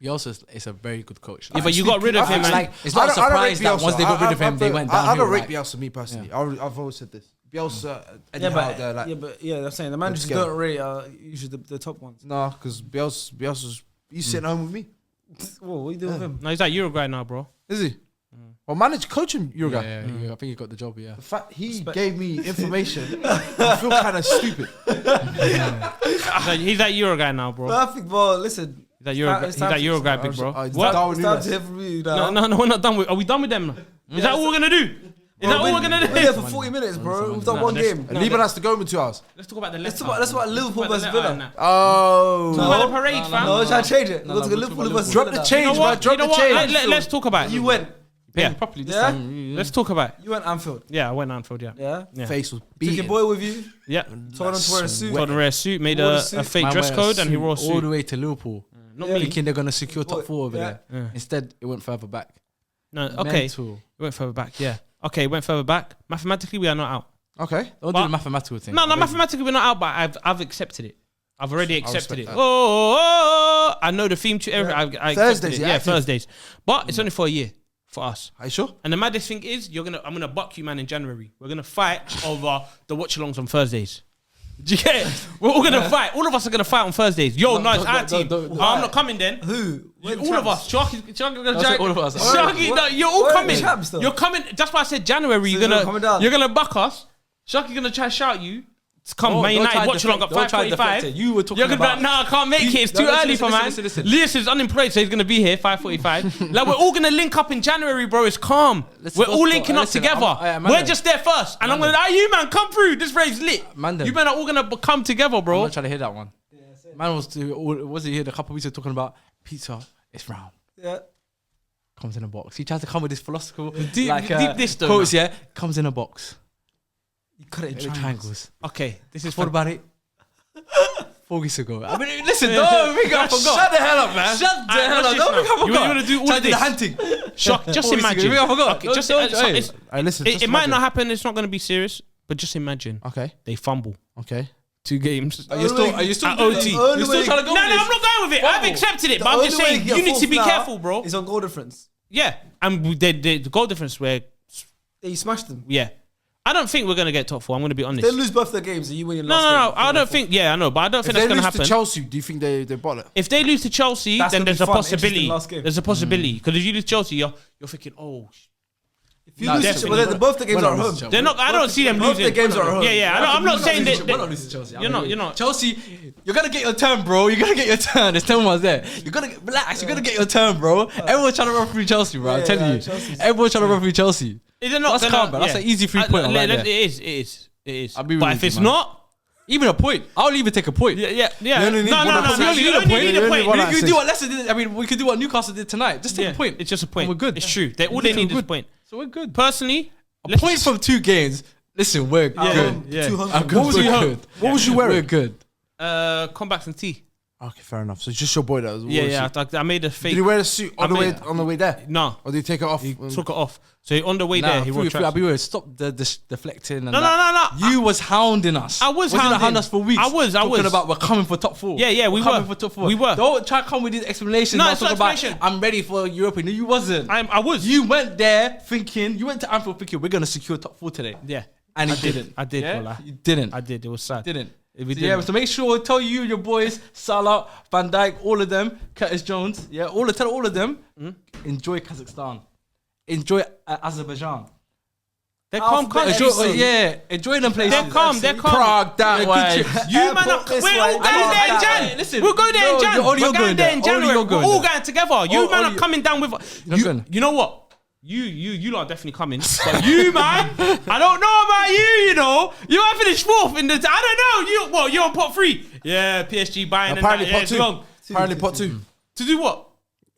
Bielsa is a very good coach. Yeah, but you got rid of him, It's man. like it's not a surprise that once they got rid of him, they went downhill. I don't rate like- Bielsa, me personally. I've always said this. Bielsa, Yeah, anyhow, but I'm saying the managers together. don't rate usually the top ones. no, because Bielsa's he's sitting home with me. Whoa, what are you doing with him? No, he's at Uruguay now, bro. Is he? Well, coaching Uruguay. Yeah, I think he got the job. Yeah. The fact he gave me information, I feel kind of stupid. He's at Uruguay now, bro. But I think, well, listen. He's at Uruguay, big, bro. It's What? Darwin It's time Nunes. to hear from you No, now. we're not done with. Are we done with them? Is that all we're gonna do? Is that all we're gonna We're here do? for 40 minutes, bro. We've done No, one let's- game. no, Liban has to go in 2 hours. Let's talk about the. Let's talk about Liverpool versus Villa. Oh. Talk about the parade, fam. No, shall I change it? We're going to we'll Liverpool talk versus Drop Villa the now. change, You know man. what? Drop You know the what? change. Let's talk about it. You went. Yeah. Properly this Yeah? time. Let's talk about it. You went Anfield. Yeah, I went Anfield. Yeah. Yeah? Yeah. Face was Took your beaten. boy with you. Yeah. Told him to wear a suit. Got a rare suit, made Wore a the suit. fake Man dress went a code, and he suit wore a all suit. the way to Liverpool, Not Yeah. me. thinking they're gonna secure top 4 over Yeah. there. Instead, it went further back. No, okay. Mental. It went further back. Yeah. Okay, it went further back. Mathematically, we are not out. Okay. Don't But- do the mathematical thing. No, mathematically, we're not out, but I've accepted it. I've already accepted respect it. that. Oh, I know the theme to every. I accepted Thursdays, it. yeah, Yeah, active. Thursdays. But it's only for a year. for us. Are you sure? And the maddest thing is, I'm gonna buck you, man, in January. We're gonna fight over the watch-alongs on Thursdays. Do you get it? We're all gonna fight. All of us are gonna fight on Thursdays. Yo, nice, our team. I'm not coming then. Who? All of us. Sharky's gonna say all of us. Sharky, no, you're all coming. Champs, though. You're coming. That's why I said January. So You're gonna buck us. Sharky's gonna try to shout you. Come, Man United, watch along at 5:45. You were talking You're gonna about. be like, nah, I can't make it. It's too early for man. Listen. Lias is unemployed, so he's gonna be here 5:45. Like we're all gonna link up in January, bro. It's calm. We're all linking up together. We're just there first, and I'm gonna, you man, come through. This rave's lit. You men are all gonna come together, bro. I'm not trying to hear that one. Man was he here a couple of weeks ago talking about pizza? It's round. Yeah. Comes in a box. He tries to come with this philosophical Deep this though, quotes. Yeah, comes in a box. You cut it in Triangles. Okay, this is What about it? 4 weeks ago. I mean, listen, don't think I forgot. Shut the hell up, man. Shut the hell up. Don't think I forgot. You want to do all of this? The hunting. Shock. Just imagine. I forgot. Okay, Listen. It might not happen. It's not going to be serious. But just imagine. Okay. They fumble. Okay. 2 games. Are you still at OT? You're still trying to go? No, I'm not going with it. I've accepted it, but I'm just saying you need to be careful, bro. It's on goal difference. Yeah, and the goal difference where You smashed them. yeah. I don't think we're going to get top 4. I'm going to be honest. They lose both their games and you win your last No. game. I don't think. Yeah, I know, but I don't think that's going to happen. If they lose to Chelsea, do you think they bottle it? If they lose to Chelsea, That's then gonna there's be a fun, possibility. interesting last game. There's a possibility because if you lose Chelsea, you're thinking, oh. If you lose to both the games are at home. They're not. I don't see them Both losing. the games are at home. Yeah. I'm not saying that. We're not losing to Chelsea. You're not. Chelsea, you're gonna get your turn, bro. You're gonna get your turn. There's 10 ones there. You're gonna relax. You're gonna get your turn, bro. Everyone's trying to run through Chelsea, bro. I'm telling you. Everyone's trying to run through Chelsea. That's calm, bro. That's an easy 3 point. It is. I'll be But with if you, it's man. not, even a point, I'll even take a point. yeah. You only need one point. You only need a point. We could do what Leicester did. I mean, we could do what Newcastle did tonight. Just take a point. It's just a point. And we're good. It's true. All they need is a point. So we're good. Personally, A point from 2 games. Listen, we're good. Yeah. What was you wearing? What was you wearing? We're good. Combats and tea. Okay, fair enough. So it's just your boy that was. Yeah. I made a fake. Did he wear the suit on the way there? No. Or did he take it off? He took it off. So on the way Nah, there, he wore I'll be tracks. real. Stop the deflecting. And No. You was hounding us. I was Wasn't hounding. hounding us for weeks. I was. Talking about we're coming for top 4. Yeah, we We're coming were. for top 4. We were. Don't try to come with these explanations. No, Now it's talk not about explanation. I'm ready for Europe. No, you wasn't. I was. You went there thinking. You went to Anfield thinking we're gonna secure top 4 today. Yeah. And you didn't. I did. Yeah? Wallah. You didn't. I did. It was sad. Didn't. We So, didn't. so make sure tell you and your boys Salah, Van Dijk, all of them, Curtis Jones, tell all of them, enjoy Kazakhstan, enjoy Azerbaijan. They're calm countries. Enjoy them places. They're calm. Prague that way. You man, we're all going there in Jan. Listen, We'll go there in Jan. We're going there in January. We're going all there. going together. You man are coming down with. going. You know what? You lot are definitely coming. But you man, I don't know about you. You know, you might finish 4th in the. I don't know. You're on pot 3. Yeah, PSG buying. Apparently pot it's 2. long. Apparently pot 2. To do what?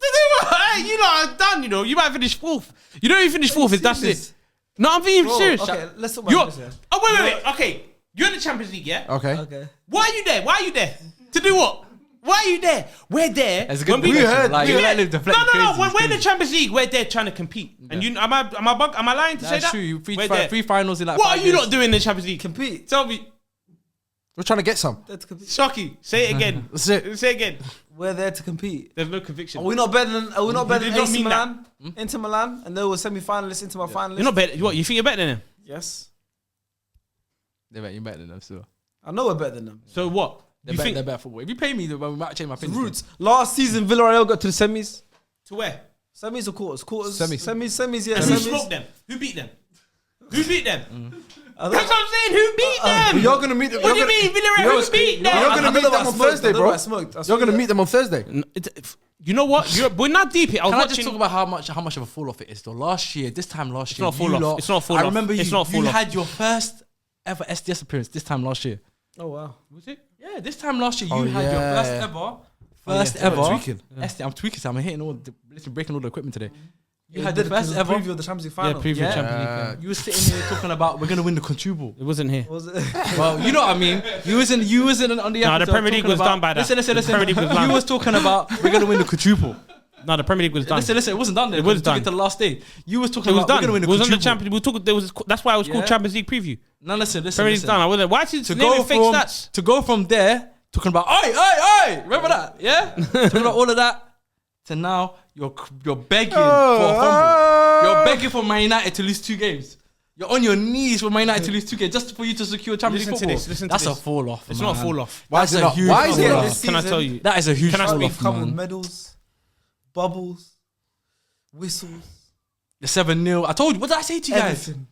Hey, you lot are done. You know, you might finish 4th. You don't even finish 4th. If that's it. No, I'm being serious. Okay, let's talk about this. Wait. Okay, you're in the Champions League, yeah? Okay. Why are you there? To do what? Why are you there? We're there. It's a good when we heard. No. Crazy, When we're in the Champions League, we're there trying to compete. Yeah. And am I lying to say that? That's true. You We're there. 3 finals in like What 5 are you years. not doing in the Champions League? Compete. Tell me. We're trying to get some. Shocky. Say it again. That's it. Say it again. We're there to compete. There's no conviction. Are we not better than did not AC mean Milan? Inter Milan? And they were semi-finalists, Inter finalists. You're not better. What, you think you're better than them? Yes. You're better than them still. I know we're better than them. So what? They're better football. If you pay me, then we might change my opinion. Roots. Last season, Villarreal got to the semis. To where? Semis or quarters? Semis. Semis, yeah. And who Semis. smoked them? Who beat them? Who beat them? I That's don't- what I'm saying. Who beat them? You're gonna meet them. What do you mean, Villarreal? Who beat them? You're gonna meet them on Thursday, bro. You're gonna meet them on Thursday. You know what? We're not deep here. Can I just talk about how much of a fall off it is though? This time last year, not a fall off. It's not a fall I off. remember It's not a fall you off. had your first ever SDS appearance this time last year. Oh, wow. Was it? Yeah, this time last year you Oh, had your yeah. first ever. Tweaking. SD, I'm tweaking. So I'm hitting breaking all the equipment today. You You had did the first ever. preview of the Champions League final. Preview Yeah. Champions League. You were sitting here talking about we're gonna win the quadruple. It wasn't here. Was it? Well, you know what I mean. You wasn't on the No, episode the Premier League talking was about- done by that. Listen. The Premier League was done. You was talking about we're gonna win the quadruple. No, the Premier League was done. Listen, it wasn't done there. It was We took done. it to the last day. You was talking It was about done. we're gonna win It the was on the quadruple. Champions. That's why it was called Yeah. Champions League preview. No, listen. Premier League's done. I wasn't. Why did you name it fake stats? To go from there talking about oi, remember that? Yeah, talking about all of that to now you're begging for a fumble. You're begging for Man United to lose 2 games. You're on your knees for Man United to lose 2 games just for you to secure Champions League football. That's a fall off. It's not a fall off. Why is it not? Why is it not? Can I tell you? That is a huge fall off, Couple man. medals, bubbles, whistles. The 7-0. I told you. What did I say to you guys? Everything.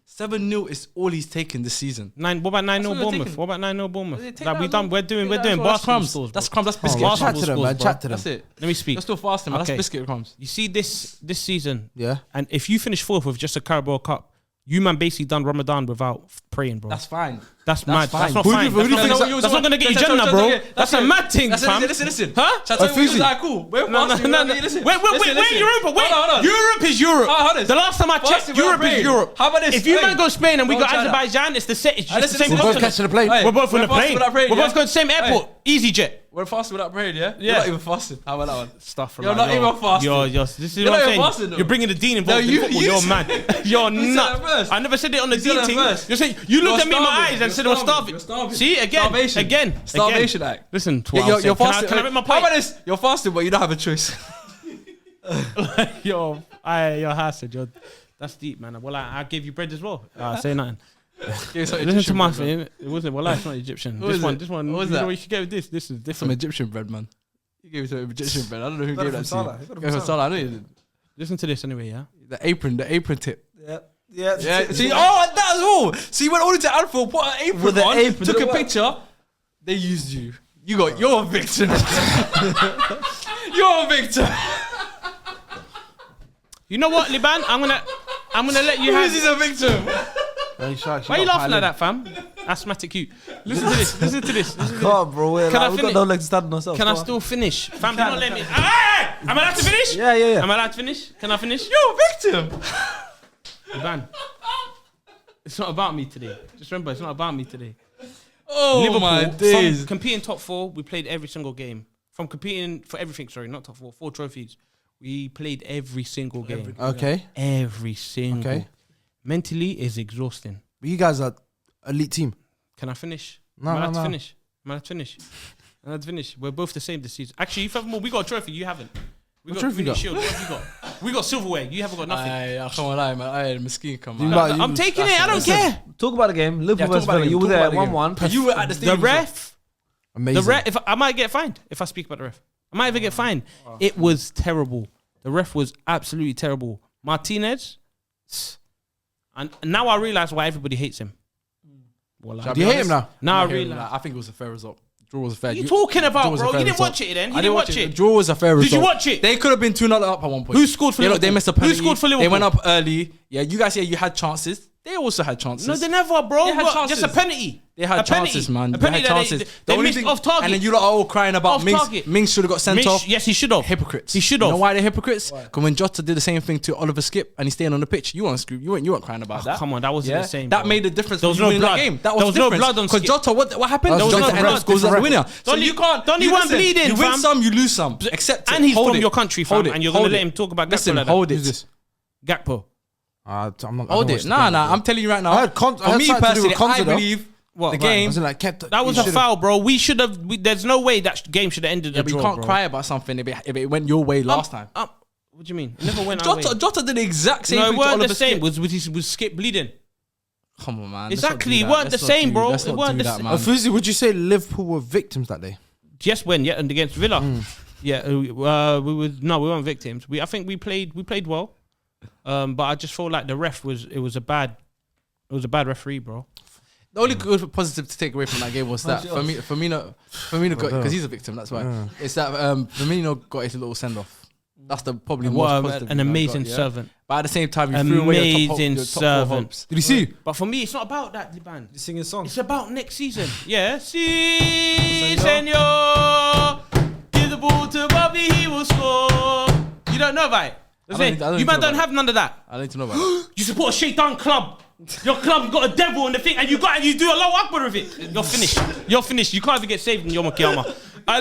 7-0 is all he's taken this season. What about 9-0 Bournemouth? What about 9-0 Bournemouth? Like we're doing basketball scores. That's crumbs. That's biscuit. Chat to them, man. Chat to them. That's it. Let me speak. You're still fasting, man. Okay. That's biscuit crumbs. You see this season, Yeah. and if you finish 4th with just a Carabao Cup, you man basically done Ramadan without praying, bro. That's fine. That's mad. fine. That's not Who fine. do you That's think not gonna get you Jannah, bro. That's a mad thing, fam. Listen. Huh? Shall I tell you what cool? We're fasting. No. Listen. Wait, Europa. Wait. Hold on. Europe is Europe. Hold on. The last time I checked, Fasting Europe without is praying. Europe. How about this? If you man go Spain and we Go go China. Azerbaijan, it's the same Listen, We're both continent. catching the plane. Hey. We're both on the We're fasting plane. without praying, We're yeah? both going to the same airport. EasyJet. We're fasting without praying, yeah? Yeah. You're not even fasting. How about that one? Stuff. You're not even fasting. This is You're what not I'm even saying. fasting, though. You're bringing the dean involved No, in you- football. you You're said- mad. You're You said nuts. that first. I never said it on the You said dean that thing. first. You're saying you looked at me in my starving. eyes and said I was starving. You're starving. See again. Starvation act. Listen, You're fasting. Can I make my How point? about this? You're fasting, but you don't have a choice. Yo, Hassan, that's deep, man. Well, I gave you bread as well. Say nothing. Listen to my thing. It wasn't. Well, it's not Egyptian. What This is one. it? This one. What was You know that? what you should get with this. This is Some different. Egyptian bread, man. You gave me some Egyptian bread. I don't know who Got gave it that from to Salah. you. Got it from Gave it from Salah. Salah. I know you did. Listen to this anyway, yeah. The apron tip. Yeah. Yeah. See, that as well. So you went all into Anfield, put an apron With the on, apron, took did a it work? picture. They used you. You're a victim. You're a victim. You know what, Liban? I'm gonna let you have. Who's a victim? Why are you laughing like that, fam? Asthmatic you. Listen to this. God, bro. We've Can I got finish? no legs to stand on ourselves. Can I Go on. still finish? Fam, do not let me. Hey! Am I allowed to finish? Yeah. Am I allowed to finish? Can I finish? You're a victim. Liban. It's not about me today. Just remember, it's not about me today. Oh Liverpool, my days. from competing top 4, we played every single game. From competing for everything, sorry, not top 4 trophies. We played every single game. Okay. Every single. Okay. Mentally is exhausting. But you guys are elite team. Can I finish? No, Am I allowed no. to finish? Am I allowed to finish? I'm allowed to finish. We're both the same this season. Actually, furthermore, we got a trophy. You haven't. We got trophy you got? Shield. What have you got? We got silverware. You haven't got nothing. I can't lie, man. I Mesquite come You on. might- I'm taking it. I don't care. Talk about the game. Liverpool versus talk about Villa. the You game, were talk there about the 1-1. You were at the The stadium. ref. Amazing. The ref. I might get fined if I speak about the ref. I might even get fined. It was terrible. The ref was absolutely terrible. Martinez. And now I realize why everybody hates him. Well, Shall I Do be you hate honest? him now? now I I'm hearing realize. that. I think it was a fair result. Draw was a fair. What are you talking about, draw was a bro? fair You didn't result. watch it then. I He didn't watch The it. draw was a fair result. Did you watch it? They could have been 2-0 up at one point. Who scored for Liverpool? They missed a Who penalty. scored for Liverpool? They went up early. Yeah, you guys you had chances. They also had chances. No, they never, bro. They had What? chances. Just a penalty. They had A penalty. chances, man. A They penalty had that chances. they The only missed off target. And then you lot are all crying about Off Mings. target. Mings should have got sent Mitch, off. yes, he should have. Hypocrites. He should You have. know why they're hypocrites? Because when Jota did the same thing to Oliver Skip and he's staying on the pitch, you weren't screwed. You weren't crying about that. Come on, that wasn't Yeah? the same. That bro. made a difference. There was for no you winning blood. that game. That was There was no difference. blood on Because Skip. Jota, what happened? There was Jota no ended blood. up scores as the winner. So Donny- you can't. Donny you weren't listen, bleeding, You win fam. some, you lose some. Accept it. And he's Hold from it. your country, fam. Hold it. And you're going to Hold let it. him talk about Gakpo Listen, like that. hold Who's it. this? Gakpo. I'm not. Hold it. Nah. I'm telling you right now. I heard For me something to do personally, with Konza, I though. believe What, the man? game. Wasn't like kept. That was he a should've- foul, bro. We should have. There's no way that game should have ended the Yeah, but draw, you can't bro. cry about something if it went your way last time. What do you mean? It never went our way. Jota did the exact same No, thing it to weren't Oliver the same. Skip. Was Skip bleeding? Come on, man. Exactly, it weren't the same, bro. Let's It not weren't do the that, same. man. Fuzi, would you say Liverpool were victims that day? Yes, and against Villa. Yeah, we weren't victims. I think we played well, but I just felt like the ref was a bad referee, bro. The only good positive to take away from that game was that Firmino got, because he's a victim. That's why it's that Firmino got his little send off. That's the probably most What positive. an thing I amazing got, yeah. servant. But at the same time, you threw away your top, Amazing your top four servant. hopes. Did you see you? But for me, it's not about that, Liban. You singing songs. It's about next season. Yeah. Si, senor. Give the ball to Bobby, he will score. You don't know about it? You man don't have none of that. I need to know about it. You support a shaitan club. Your club's got a devil on the thing, and you do a low akbar with it. You're finished. You're finished. You can't even get saved in Yom Kiyama.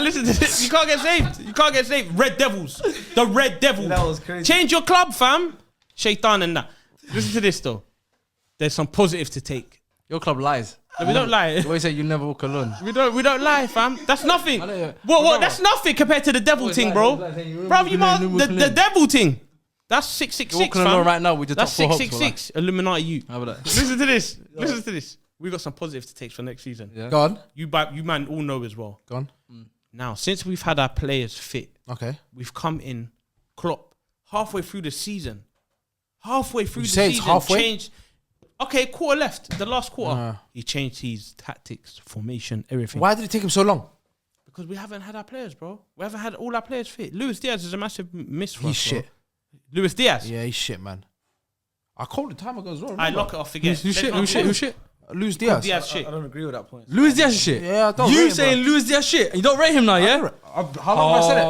Listen to this. You can't get saved. You can't get saved. Red Devils. The Red Devils. That was crazy. Change your club, fam. Shaitan and that. Listen to this though. There's some positive to take. Your club lies. No, we don't lie. The way you say you never walk alone. We don't lie, fam. That's nothing. What? That's nothing compared to the devil thing, bro. Bro, you the devil thing. That's 666, You're walking fam. alone right now with your top That's four hopes. 666. Illuminati you. How about that? Listen to this. Listen to this. We got some positive to take for next season. Yeah. Go on. You man all know as well. Go on. Now, since we've had our players fit, Okay. we've come in Klopp halfway through the season. Halfway through You the say it's season, halfway? changed. Okay, quarter left. The last quarter, he changed his tactics, formation, everything. Why did it take him so long? Because we haven't had our players, bro. We haven't had all our players fit. Luis Diaz is a massive miss for He's us, bro. shit. Luis Diaz. Yeah, he's shit, man. I called it time ago as well. I remember? lock it off. Forget. Who's shit? Luis Diaz. Diaz shit. I don't agree with that point. Luis Diaz is shit. Yeah, I don't You rate him, saying Luis Diaz shit? And you don't rate him now, yeah? How long have I said it?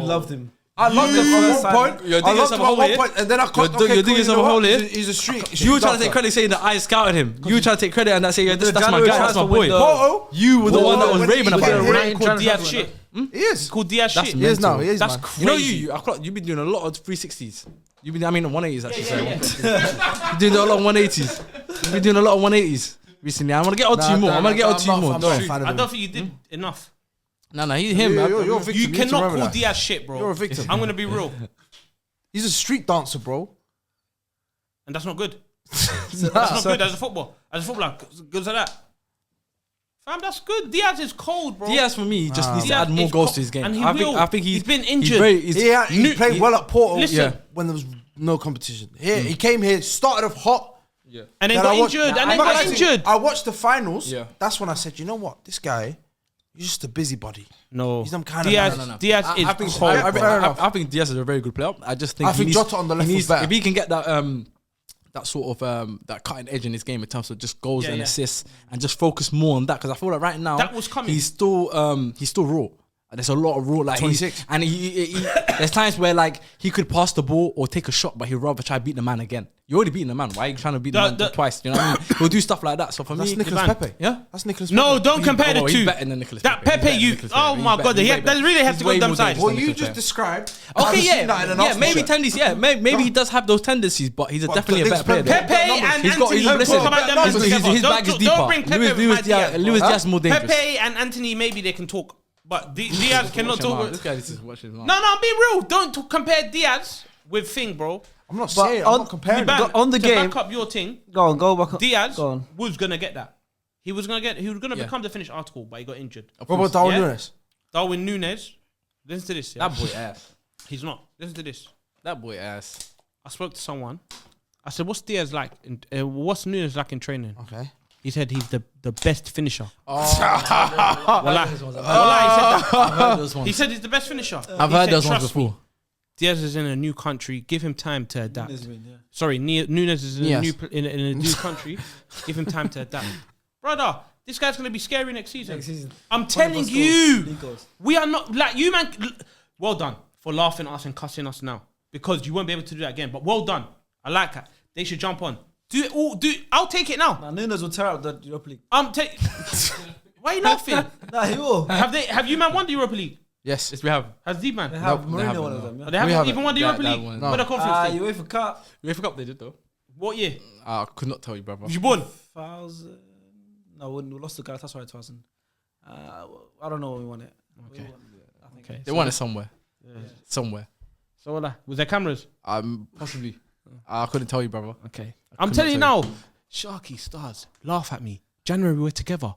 You loved him. I loved him at one point. You're digging I loved yourself him a at hole one here. point, and then I cut. You're digging yourself a hole here. He's a street. You were trying to take credit saying that I scouted him. You were trying to take credit and that saying that's my January guy, that's my transfer boy. window. You were the one that was When raving he about came him. here, Called Diaz shit. He is. Called Diaz That's shit. He is now. mental. He is, That's man. crazy. You know you've been doing a lot of 360s. You've been, 180s actually. Sorry. You've been doing a lot of 180s. You've been doing a lot of 180s recently. I'm gonna get on to you more. I'm gonna get on to you more. Don't worry. I don't think you did enough. No, he's him. You're a victim. You need to cannot remember call that. Diaz shit, bro. You're a victim. I'm gonna be real, He's a street dancer, bro. and that's not good. That's not good as a footballer. As a footballer, good at that. Fam, that's good. Diaz is cold, bro. Diaz for me just needs to Diaz add more is goals co- to his game. and he I will. think He's been injured. He played well at Porto Listen. when there was no competition. He came here, started off hot. And then Then got I watched- injured. And I'm then not got gonna lie to you, injured. I watched the finals. Yeah. That's when I said, you know what? This guy, he's just a busybody. No, He's some kind of Diaz. man. Diaz is I think, cold. fair enough. I think Diaz is a very good player. I just think I think he needs, Jota on the left he was needs, better. if he can get that sort of that cutting edge in his game in terms of just goals and assists and just focus more on that, because I feel like right now That was coming. he's still raw. There's a lot of raw, like 26. and he there's times where like he could pass the ball or take a shot, but he'd rather try to beat the man again. You already beaten the man. Why are you trying to beat the man twice? You know what I mean? He'll do stuff like that. So for That's me, Nicolas man. Pepe. yeah. That's Nicolas No, Pepe. don't compare the he's two. better than Nicolas That Pepe. Pepe, He's you. better than Nicolas Oh Pepe. my He's God, better. that really has He's to go way them more sides. dangerous What than you Nicolas just Pepe. described. Okay, Manchester yeah, United and yeah, Arsenal maybe shirt. tendencies, yeah, maybe he does have those tendencies, but he's definitely a better player. Pepe and He's got- Anthony. he's Don't listen, talk about them his- together. his bag is deeper. Don't bring Pepe with Luis my Diaz. Diaz is more dangerous. Pepe and Anthony, maybe they can talk, but Diaz cannot talk. This guy needs to watch his mouth. No, I'm being real. Don't compare Diaz with Thing, bro. I'm not But saying. I'm on- not comparing. Ban, on the to game- back up your thing, Go back. Diaz Go on. was gonna get that. He was gonna Yeah. become the finished article, but he got injured. What about Darwin Yeah? Nunes? Darwin Nunes, listen to this. Yeah? That boy ass. He's not. Listen to this. That boy ass. I spoke to someone. I said, "What's Diaz like? What's Nunes like in training?" Okay. He said he's the best finisher. Wallah. He said that. I've heard those He ones. said he's the best finisher. I've He heard said, those ones "Trust me, before. Diaz is in a new country. Give him time to adapt." Sorry, Nunes is in a new in a new country. Give him time to adapt, brother. This guy's gonna be scary next season. I'm telling you, we are not like you, man. Well done for laughing at us and cussing us now, because you won't be able to do that again. But well done. I like that. They should jump on. Do it all. I'll take it now. Nah, Nunes will tear up the Europa League. Why are you laughing? Nah, he will. Have you man won the Europa League? Yes. Yes, we have. Has the man? They have they Mourinho haven't, one of no. them. Yeah? They haven't haven't. even won the That- Europa that League. one. What the conference You league? UEFA Cup. We forgot they did though. What year? I could not tell you, brother. You won. 2000. No, we lost to Galatasaray 2000. I don't know when we won it. Okay. Okay. They won it somewhere. Somewhere. So was there cameras? Possibly. I couldn't tell you, brother. Okay. I'm could telling you not now, Sharky stars, laugh at me. January we're together.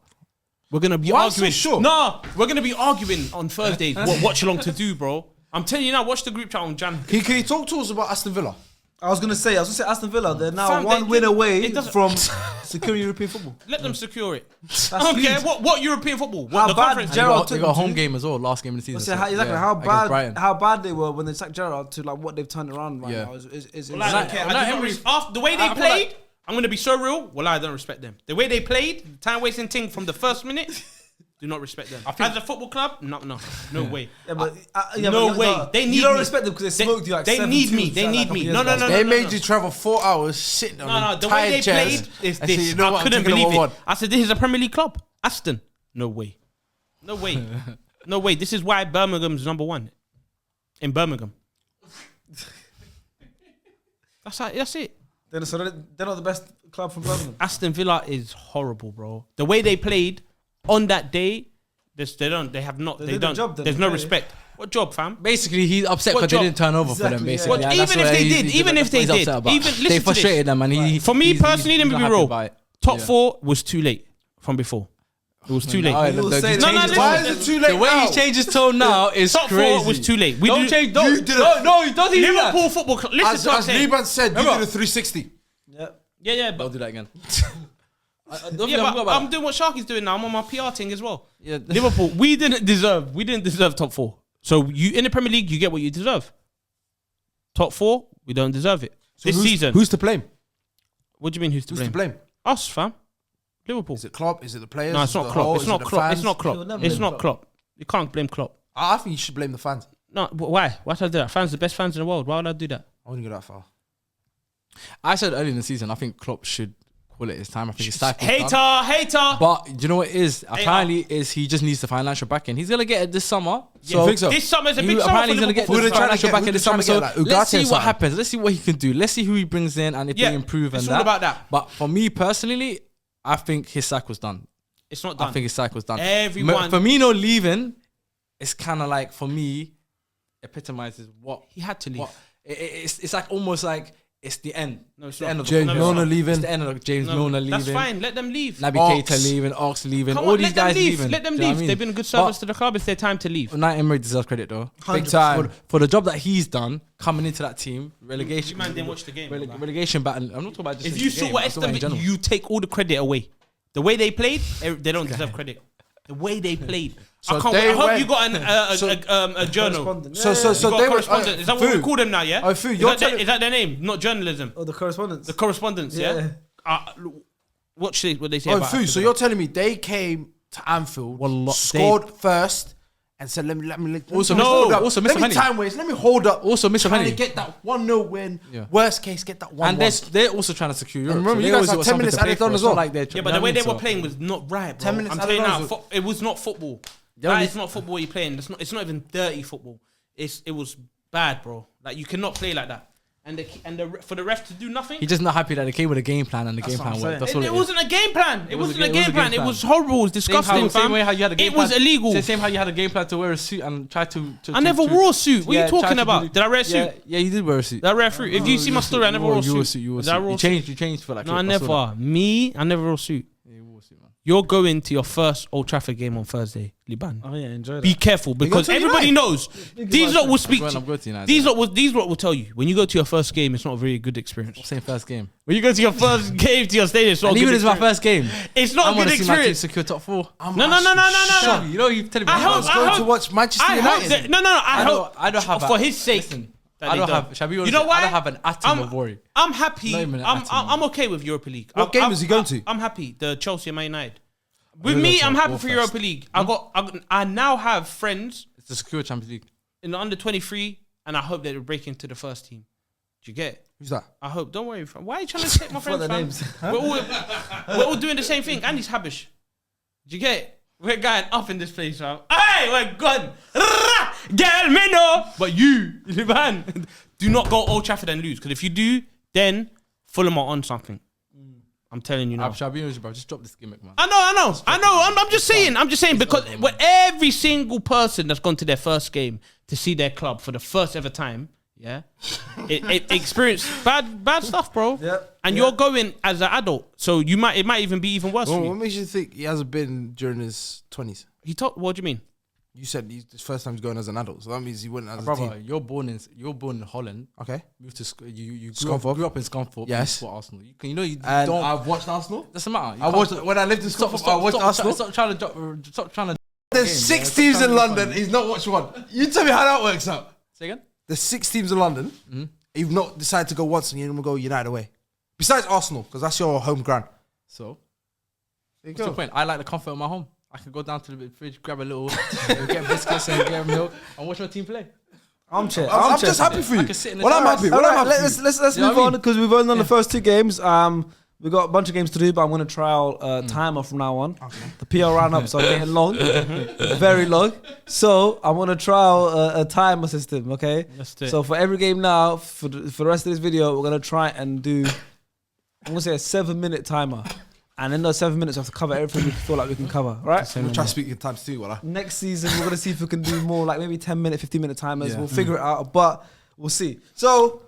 We're gonna be Why so arguing. sure? No, we're gonna be arguing on Thursdays. What watch along to do, bro? I'm telling you now. Watch the group chat on Jan. Can you talk to us about Aston Villa? I was gonna say Aston Villa. They're now Fam, one win away it doesn't- from securing European football. Let them secure it. That's I don't care. huge. What European football? How What the bad conference? They Gerrard got, took they got a them home to- game as well, last game of the season. Exactly yeah, how against Brighton. bad they were when they sacked Gerrard to like what they've turned around right Yeah. now is Well, I don't care. I do not after the way they played, I'm gonna be so real. Well, I don't respect them. The way they played, time wasting thing from the first minute. Do not respect them. As a football club, no way. No way. They need you don't me. respect them because they smoked you like They 7-2 need me. like They a need couple me. years No, ago. no. They made you travel 4 hours sitting on No, the way tired they chairs. played is and say, this. you know I what, I'm couldn't taking believe number it. one. I said, this is a Premier League club. Aston. No way. No way. No way. This is why Birmingham's number 1. In Birmingham. That's it. They're not the best club from Birmingham. Aston Villa is horrible, bro. The way they played on that day, there's no respect. What job, fam? Basically, he's upset because they didn't turn over for them. Basically, yeah. Even if they did, they frustrated them, and for me personally, let me be real. Top 4 was too late from before. It was too late. Why is it too late? The way he changed his tone now is top crazy. 4 was too late. Don't change. No, don't do that. Liverpool Football Club. Listen As Liban said, you did a 360. Yeah. Don't do that again. But I'm doing what Sharky's doing now. I'm on my PR thing as well. Yeah. Liverpool, we didn't deserve top 4. So you in the Premier League, you get what you deserve. Top 4, we don't deserve it. So this season. Who's to blame? What do you mean who's to blame? Us, fam. Liverpool. Is it Klopp? Is it the players? No, it's not Klopp. It's not Klopp. It's not Klopp. You can't blame Klopp. I think you should blame the fans. No, why? Why should I do that? Fans are the best fans in the world. Why would I do that? I wouldn't go that far. I said early in the season, I think Klopp should call it his time. I think his cycle hater. But do you know what it is? Apparently, he just needs the financial backing. He's gonna get it this summer. Yeah, I think so. This summer is a big summer. Apparently, he's gonna get the financial backing this summer. So let's see what happens. Let's see what he can do. Let's see who he brings in and if they improve. It's all about that. But for me personally, I think his cycle's done. It's not done. I think his cycle's done. Everyone. Firmino leaving, it's kind of like, for me, epitomizes what he had to leave. It's like almost like it's the end. No, it's the end of James Milner leaving. It's the end of James Milner leaving. That's fine. Let them leave. Naby Keita leaving. Ox leaving. All these guys leaving. Let them leave. They've been a good service to the club. It's their time to leave. Unai Emery deserves credit though. Big time. For the job that he's done, coming into that team, relegation. You man didn't watch the game. Relegation battle. I'm not talking about just if you saw what Aston, you take all the credit away. The way they played, they don't deserve credit. The way they played. So I hope you got a journal. So they correspondent. Is that what we call them now? Yeah. Oh, Fu, is that their name? Not journalism. Oh, the correspondence. The correspondence. Yeah. Watch what they say. Oh, about Fu. So you're telling me they came to Anfield, scored first, and said, "Let me time waste. Let me hold up. Also, Mr. Trying Penny to get that 1-0 win. Yeah. Worst case, get that 1-1. And they're also trying to secure Europe. Remember, you guys had 10 minutes added on as well. But the way they were playing was not right, bro. 10 minutes I'm telling you now, it was not football. It's not football you're playing. It's not even dirty football. It was bad, bro. Like, you cannot play like that. And for the ref to do nothing. He's just not happy that they came with a game plan and the game plan worked. That's all it wasn't a game plan. It wasn't a game plan. It was horrible. It was disgusting, fam. It was illegal. Same how you had a game plan to wear a suit and try to I never wore a suit. What are you talking about? Did I wear a suit? Yeah, you did wear a suit. Did I wear a suit? If you see my story, I never wore a suit. You wore a suit. You changed for like. No, I never. I never wore a suit. You're going to your first Old Trafford game on Thursday, Liban. Oh yeah, enjoy that. Be careful because everybody knows. These lot will speak to you. These lot will tell you when you go to your first game, it's not a very good experience. Same first game. When you go to your first game to your stadium, it's not and a good even experience. It's my first game. It's not a good experience. My team secure top 4. No. You know, you're telling me I was going to watch Manchester United. I don't have for his sake. I don't have. You know why? I don't have an atom of worry. I'm happy. I'm okay with Europa League. What game is he going to? I'm happy. The Chelsea and Man United. With me, I'm happy for Europa League. I now have friends. It's the secure Champions League in the under 23, and I hope they will break into the first team. Do you get it? Who's that? I hope. Don't worry. Why are you trying to take my friends' names? We're all doing the same thing. And he's Habish. Do you get it? We're going up in this place, fam. Hey, we're gone. Girl, me no. But you, man, do not go Old Trafford and lose. Because if you do, then Fulham are on something. I'm telling you now. Just drop this gimmick, man. I know. I'm just saying because every single person that's gone to their first game to see their club for the first ever time, yeah, it experienced bad stuff, bro. Yeah. And you're going as an adult, so it might even be even worse. What makes you think he hasn't been during his 20s? What do you mean? You said his first time going as an adult, so that means he wouldn't as a brother. teen. You're born in Holland. Okay. Moved to you Scunthorpe. Grew up in Scunthorpe. Yes. For Arsenal. You know you and don't. I've watched Arsenal. Doesn't matter. When I lived in Scunthorpe. I watched Arsenal. Stop trying to. There's 6 teams in London. He's not watched one. You tell me how that works out. Say again. There's 6 teams in London. Mm-hmm. You've not decided to go once, and you're gonna go United away. Besides Arsenal, because that's your home ground. So. What's the point? I like the comfort of my home. I can go down to the fridge, grab a little, get biscuits and get milk, and watch my team play. I'm just happy for you. I'm happy. Let's move on because we've only done the first 2 games. We've got a bunch of games to do, but I'm going to trial timer from now on. Okay. The PR roundups are getting long, very long. So I'm going to trial a timer system. Okay. Let's do it. So for every game now, for the rest of this video, we're going to try and do I'm gonna say a 7-minute timer, and in those 7 minutes, we have to cover everything we feel like we can cover. Right? We'll try to speak in times too, Next season, we're gonna see if we can do more, like maybe 10-minute, 15-minute timers. Yeah. We'll figure it out, but we'll see. So.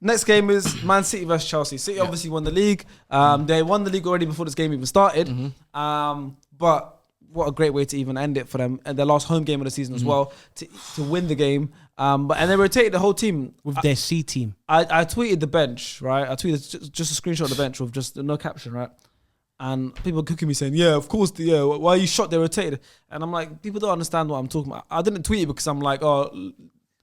Next game is Man City versus Chelsea. City obviously won the league. They won the league already before this game even started. But what a great way to even end it for them. And their last home game of the season as well to win the game. And they rotated the whole team. With their C team. I tweeted the bench, right? I tweeted just a screenshot of the bench with just no caption, right? And people cooking me saying, yeah, of course, why you shot, they rotated. And I'm like, people don't understand what I'm talking about. I didn't tweet it because I'm like, like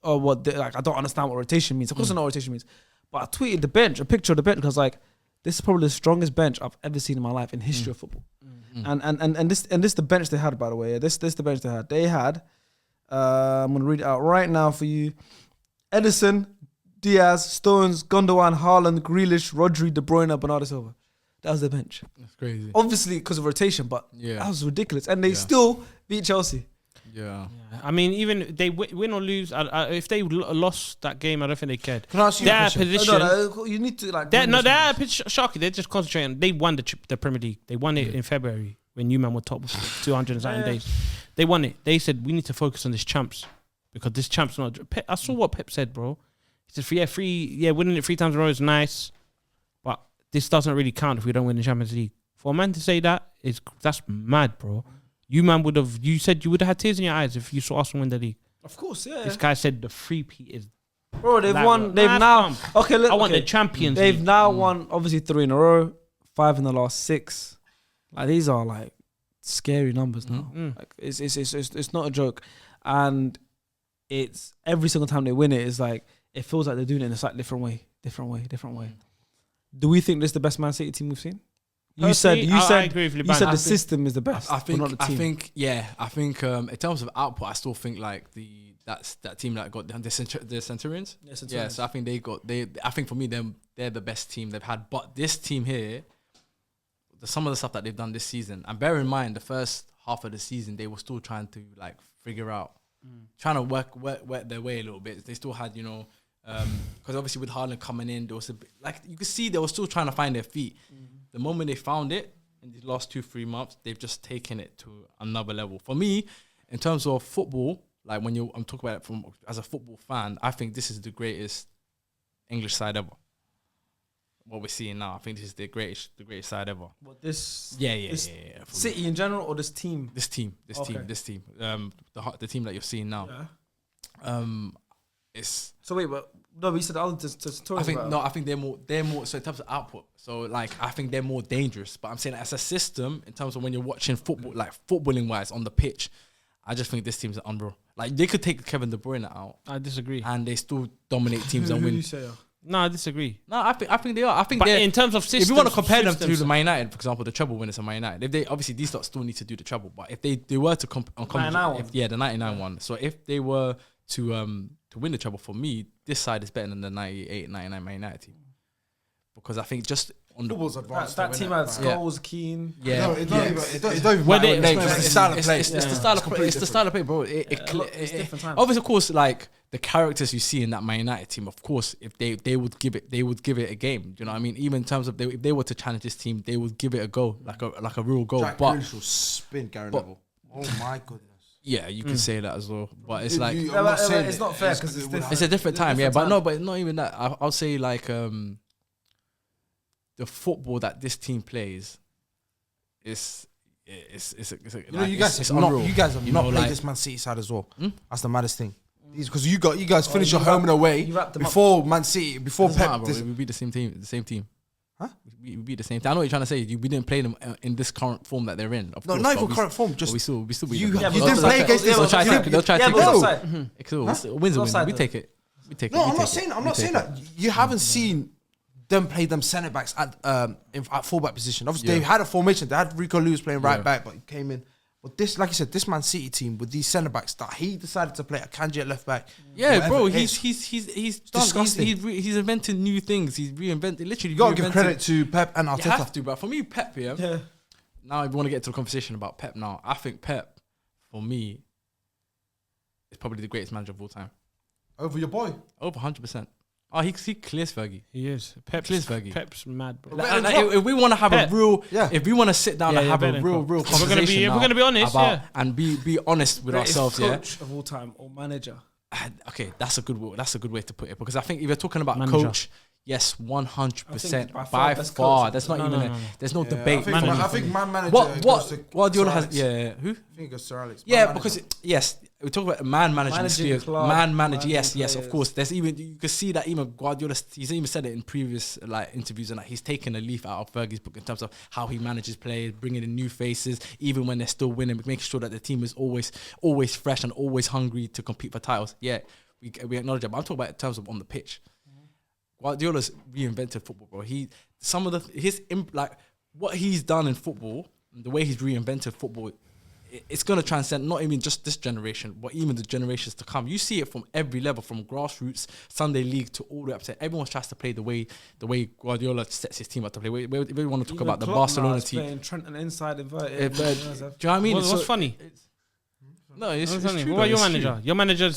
I don't understand what rotation means. Of course I know what rotation means. But I tweeted the bench, a picture of the bench, because like this is probably the strongest bench I've ever seen in my life in history of football. And this the bench they had, by the way. Yeah, this the bench they had. They had I'm gonna read it out right now for you. Edison, Diaz, Stones, Gundogan, Haaland, Grealish, Rodri, De Bruyne, Bernardo Silva. That was their bench. That's crazy. Obviously because of rotation, but that was ridiculous. And they still beat Chelsea. Yeah. I mean, even they win or lose. If they lost that game, I don't think they cared. Can I ask you a question? Position. No, you need to like. They're Sharky. They're just concentrating. They won the Premier League. They won it in February when Newman were top 200 and something days. They won it. They said we need to focus on this champs because this champs not. I saw what Pep said, bro. He said, winning it 3 times in a row is nice, but this doesn't really count if we don't win the Champions League. For a man to say that's mad, bro. You said you would have had tears in your eyes if you saw Arsenal win the league. Of course, yeah. This guy said the 3-peat is. Bro, they've won. They've now. Okay, look. I want the Champions They've League. now won obviously 3 in a row, 5 in the last 6. Like these are like scary numbers now. Like it's not a joke, and it's every single time they win it, it's like it feels like they're doing it in a slightly different way. Do we think this is the best Man City team we've seen? You said I agree with you said the system is the best. I think not the team. I think in terms of output, I still think like that team that got the Centurions. Yeah, so I think I think for me they're the best team they've had. But this team here, some of the stuff that they've done this season, and bear in mind the first half of the season they were still trying to like figure out, trying to work their way a little bit. They still had because obviously with Haaland coming in, there was a bit, like you could see they were still trying to find their feet. The moment they found it in the last 2-3 months, they've just taken it to another level. For me, in terms of football, like I'm talking about it as a football fan, I think this is the greatest English side ever. What we're seeing now, I think this is the greatest side ever. What this? Yeah. City in general or this team? This team. The team that you're seeing now. Yeah. It's. So wait, but no, you said the other to I think they're more. So in terms of output, so like I think they're more dangerous. But I'm saying as a system, in terms of when you're watching football, like footballing wise on the pitch, I just think this team's unreal. Like they could take Kevin De Bruyne out. I disagree. And they still dominate teams and Who win. do you say? No, I disagree. No, I think they are. I think but they're, in terms of systems, if you want to compare them to the Man United, for example, the treble winners of Man United, if they obviously these lot still need to do the treble, but if they were to the 99 one. So if they were to win the treble, for me, this side is better than the 98, 99 Man United team. Because I think just on football's advanced. That team had Scholes, Keane. Yeah, it don't even matter names. It's the style of play. It's the style of play. It's the style of play, bro. It's different times. Obviously, of course, like the characters you see in that Man United team, of course, if they would give it a game. Do you know what I mean? Even in terms of if they were to challenge this team, they would give it a go, like a real go. Jack Grealish will spin Gary Neville. Oh my goodness. Yeah, you can say that as well, but it's like it's not fair because it's a different time. Yeah, but not even that. I'll say like the football that this team plays is you guys have not played this Man City side as well. That's the maddest thing. Because you guys finished your home and away before Man City, before Pep. We beat the same team. Huh? We beat the same team. I know what you're trying to say. We didn't play them in this current form that they're in. No, not even current form. Just we still beat them. You didn't play against this. They'll try to take it. Cool. Wins a win. We take it. No, I'm not saying that. You haven't seen them play them centre backs at fullback position. Obviously, they had a formation. They had Rico Lewis playing right back, but he came in. But this, like you said, this Man City team with these centre backs that he decided to play Akanji at left back. Yeah, bro, he's disgusting. He's inventing new things. He's reinvented. Literally, you got to give credit to Pep and Arteta. You have to, bro. For me, Pep. Yeah. Now, if you want to get into a conversation about Pep, now I think Pep, for me, is probably the greatest manager of all time. Over your boy. Over 100%. Oh, he clears Fergie. He is. Pep's mad, bro. If we want to have a real, if we want to sit down and have a real conversation, if we're gonna be honest, and be honest with ourselves, coach of all time or manager. Okay, that's a good way to put it, because I think if you're talking about coach, yes, 100% by far. There's not even there's no debate. I think man manager. What Guardiola has? Who? I think it's Sir Alex. Yeah, because we talk about man management. Man manager. Yes, of course. There's even you can see that even Guardiola. He's even said it in previous interviews, and he's taken a leaf out of Fergie's book in terms of how he manages players, bringing in new faces, even when they're still winning, making sure that the team is always fresh and always hungry to compete for titles. Yeah, we acknowledge that, but I'm talking about in terms of on the pitch. Guardiola's reinvented football, bro. What he's done in football, the way he's reinvented football, it's gonna transcend not even just this generation, but even the generations to come. You see it from every level, from grassroots, Sunday league to all the way up to everyone tries to play the way Guardiola sets his team up to play. We want to talk about the Barcelona team. Playing Trent and inside inverted. Do you know what I mean? What's funny? No, it's funny. true. What about your manager? Your manager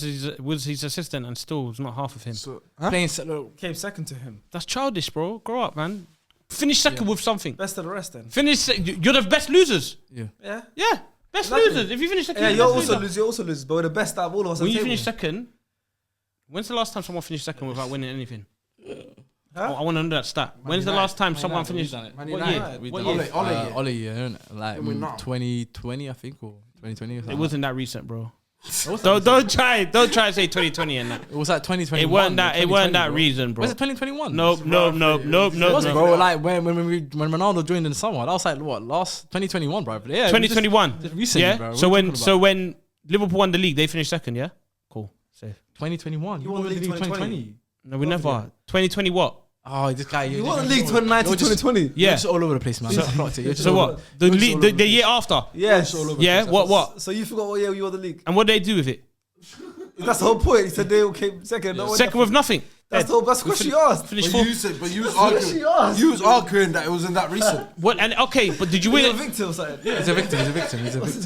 was his assistant and still was not half of him. So, Came second to him. That's childish, bro. Grow up, man. Finish second with something. Best of the rest then. You're the best losers. Yeah. Best losers. If you finish second, you also lose. But we're the best out of all of us. When you finish second, when's the last time someone finished second without winning anything? Huh? I want to know that stat. When's the last time someone finised? What year? Ole, like 2020, I think, or 2020. It wasn't that recent, bro. Don't try to say 2020 and that. It was like 2021. It weren't that reason, bro. Was it 2021? No. Bro, like when Ronaldo joined in the summer, that was like what, last 2021, bro. Yeah, 2021. Just recently, yeah. Bro. So when Liverpool won the league, they finished second. Yeah. Cool. Safe. 2021. You won the league 2020. No, we never. 2020 what? Oh, this guy. You won the league 2019, 2020. Yeah. You're just all over the place, man. So what? The year after? Yes. Yeah. What? So you forgot what year you won the league? And what did they do with it? That's the whole point. He said they all came second. Yeah. Second with nothing. That's the question you asked. Finished But you was arguing that it wasn't that recent. What? And okay, but did you win it? He's a victim or something. He's a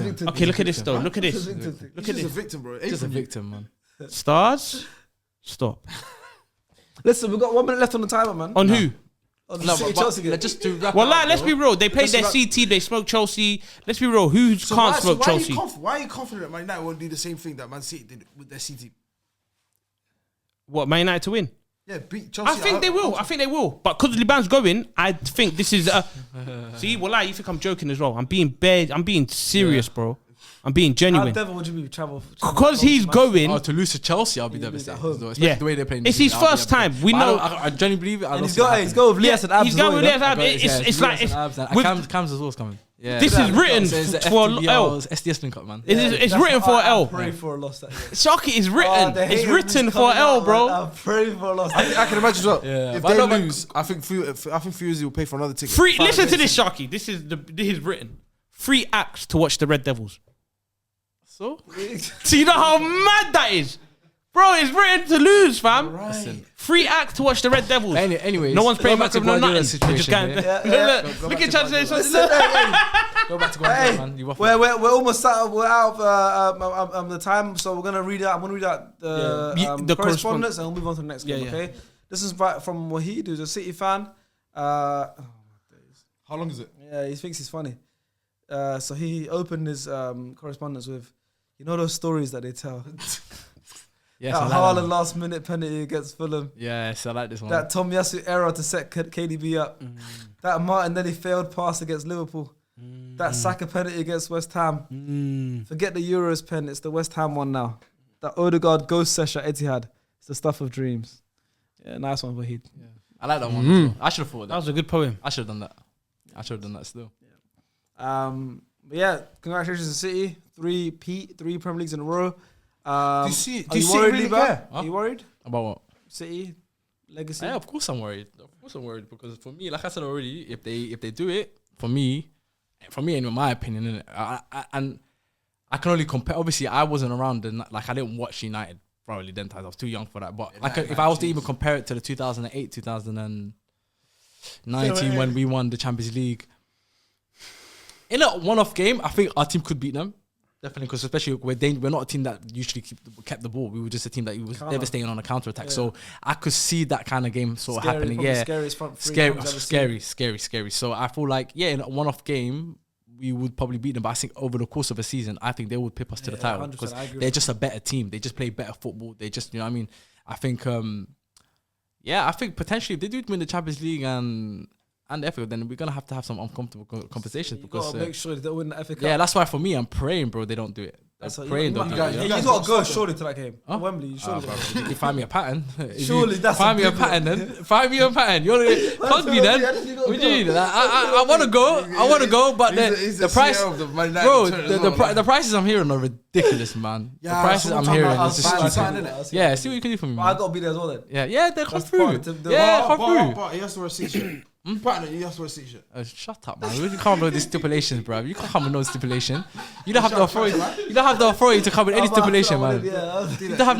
victim. Okay, look at this though. Look at this. Look at this. He's a victim, bro. He's just a victim, man. Stars. Stop. Listen, we've got 1 minute left on the timer, man. On who? No, but just to wrap well, let's be real. They played their CT. They smoked Chelsea. Let's be real. Who can't smoke Chelsea? Why are you confident that Man United won't do the same thing that Man City did with their CT? What, Man United to win? Yeah, beat Chelsea. I think they will. But because Liban's going, I think this is. See, well, you think I'm joking as well? I'm being serious, bro. I'm being genuine. How devil would you be travel? Because he's going. To lose to Chelsea, I'll be devastated. Yeah, the way they're playing. It's his first time. We know. I genuinely believe it. He's going with Lias and Abs. He's going with Lias and Abs. It's like Cam's as well is coming. Yeah. This is written for L. SDS link up, man. It's written for L. Pray for a loss that year. Sharky is written. It's written for L, bro. I'm praying for a loss. I can imagine as well. Yeah, if they lose, I think Fuzi will pay for another ticket. Listen to this, Sharky. This is written. 3 acts to watch the Red Devils. So you know how mad that is, bro. It's written to lose, fam. Right. 3 acts to watch the Red Devils. Anyways, no one's playing back to no nothing. Situation. Look at Chance. Go back to Guardiola, man. We're almost out. We're out of the time, so we're gonna read out. I'm gonna read out the correspondence, and we'll move on to the next game. Okay. This is from Wahid, who's a City fan. How long is it? Yeah, he thinks he's funny. So he opened his correspondence with, you know, those stories that they tell. Yes, that Haaland last minute penalty against Fulham. Yes, I like this one. That Tomiyasu error to set KDB up. That Martinelli failed pass against Liverpool. That Saka penalty against West Ham. Forget the Euros pen. It's the West Ham one now. That Odegaard ghost session at Etihad. It's the stuff of dreams. Yeah, nice one, Wahid. Yeah. I like that one as well. I should have thought that was a good poem. I should have done that. I should have done that still. But yeah, congratulations to City. 3 Premier Leagues in a row. Do you see worried, really Liba? care? Are you worried? About what? City legacy? Yeah, of course I'm worried. Because for me, like I said already, if they do it, for me, in my opinion, and I can only compare. Obviously, I wasn't around and like I didn't watch United probably then times. I was too young for that. But if I was to even compare it to the 2008, 2019 when we won the Champions League, in a one-off game, I think our team could beat them. Definitely, because especially we're not a team that usually kept the ball. We were just a team that was devastating on a counter attack. So I could see that kind of game sort of happening. Yeah, scary. So I feel like in a one-off game we would probably beat them. But I think over the course of a season, I think they would pip us to the title because they're just a better team. They just play better football. They just, you know what I mean? I think, I think potentially if they do win the Champions League and the FA Cup, then we're gonna have to have some uncomfortable conversations because gotta make sure they don't win the FA Cup. Yeah, that's why for me, I'm praying, bro, they don't do it. I'm praying you gotta go surely to that game. Wembley, you surely. You find me a pattern. Surely that's find me a pattern then. Find me a pattern. You're can't be then. What do you mean? I want to go. But the price, bro. The prices I'm hearing are ridiculous, man. The prices I'm hearing is just stupid. Yeah, see what you can do for me. I gotta be there as well then. Yeah, they come through. Yeah, come through. But he has to wear a C-shirt. Partner, you have to wear a C-shirt. Shut up, man. You can't come with these stipulations, bro. You can't come with no stipulation. You don't have the authority. You don't have the authority to come with any stipulation, man. You don't have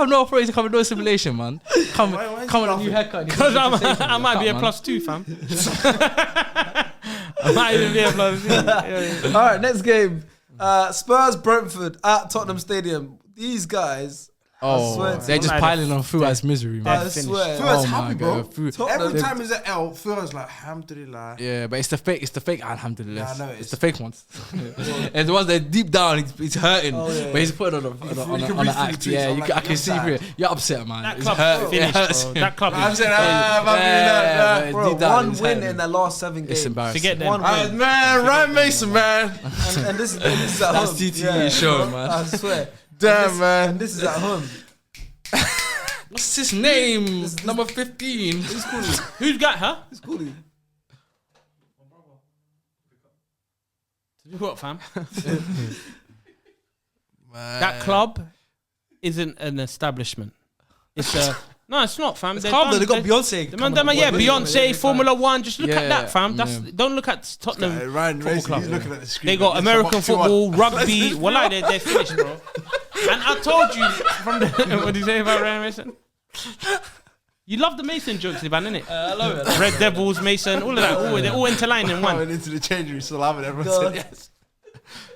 no authority to come with no stipulation, man. Come with a new haircut. Because I might be a +2, fam. I might even be a +2. All right, next game. Spurs Brentford at Tottenham Stadium. These guys. They're just piling on Fuad's misery, man. I swear. Fuad's happy, bro. Every Every time he's at L, Fuad's like, alhamdulillah. Yeah, but it's the fake alhamdulillah. Yeah, I know it's the fake ones. And the ones that deep down, he's hurting. But he's putting on an act. Yeah, I can see through it. You're upset, man. That club finished, bro. That club I'm saying, bro, one win in the last 7 games. It's embarrassing. Forget them. Man, Ryan Mason, man. And this is at That's home. TTE show, man. I swear. Damn, man. And this is at home. What's his name? Number 15. Who's got her? It's cool. What, fam? That club isn't an establishment. It's a... No, it's not, fam. They got Beyonce. Beyonce, Formula One. Just look at that, fam. Don't look at Tottenham. Ryan Football Mason, club. he's looking at the screen. They got American football, rugby. Well, they're finished, bro. And I told you from the... What did you say about Ryan Mason? You love the Mason jokes, Ivan, innit? I love it. Red Devils, Mason, all of that. They're all interlined in one. Coming into the change room, still having everyone said yes.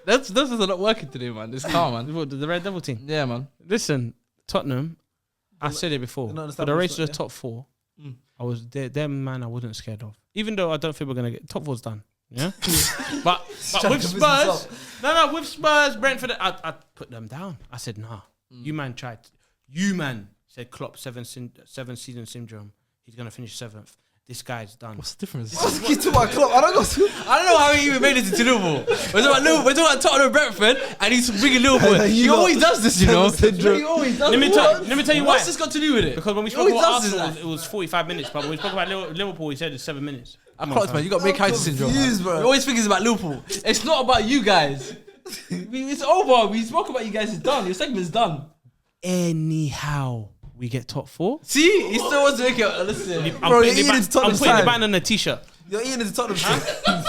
This is not working today, man. It's calm, man. What, the Red Devil team? Yeah, man. Listen, Tottenham... I said it before. For the race to the top 4, I was them man I wasn't scared of. Even though I don't think we're gonna get top 4's done. Yeah. but with Spurs, with Spurs, Brentford, I put them down. I said, nah. You man tried. You man said Klopp 7 season syndrome. He's gonna finish 7th. This guy's done. What's the difference? Get to my club. I don't know how he even made it to Liverpool. We're talking about Tottenham Brentford, and he's bringing Liverpool. He always does this, you know. He always does. Let me tell you why. What's this got to do with it? Because when we spoke about Arsenal, it was 45 minutes, but when we spoke about Liverpool, he said it's 7 minutes. I'm clocked, man. You got big character syndrome. Bro. You always think it's about Liverpool. It's not about you guys. It's over. We spoke about you guys. It's done. Your segment's done. Anyhow. We get top 4. See, he still wants to make it. Listen, I'm putting Leban on a t-shirt. You're eating the Tottenham shirt.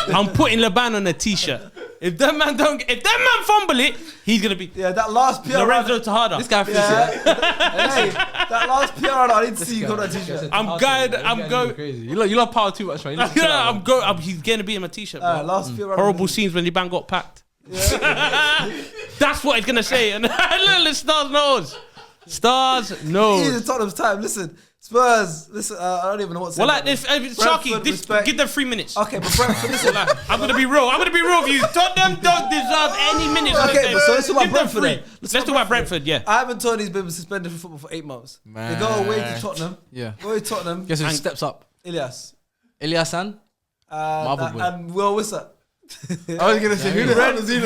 I'm putting Leban on a t-shirt. If that man fumble it, he's gonna be. Yeah, that last PR. Lorenzo Tejada. This guy. Hey, that last PR. I need to see you got that t-shirt. I'm going. Crazy. You love power too much, right? He's gonna be in my t-shirt. Bro. Last PR. Horrible scenes when Leban got packed. Yeah. That's what he's gonna say. And little Stars knows. Stars knows. It's Tottenham's time. Listen, Spurs. Listen, I don't even know what's. Well, like this, Sharky, give them 3 minutes. Okay, but Brentford. Listen, I'm gonna be real. with you. Tottenham don't deserve any minutes. Okay, but so let's talk about Brentford. Let's talk about Brentford. Yeah. Ivan Toney's been suspended from football for 8 months. Man. They go away to Tottenham. Yeah. Go away to Tottenham. Guess who steps up? Elias and Will Wissa. I was gonna say who the hell is he?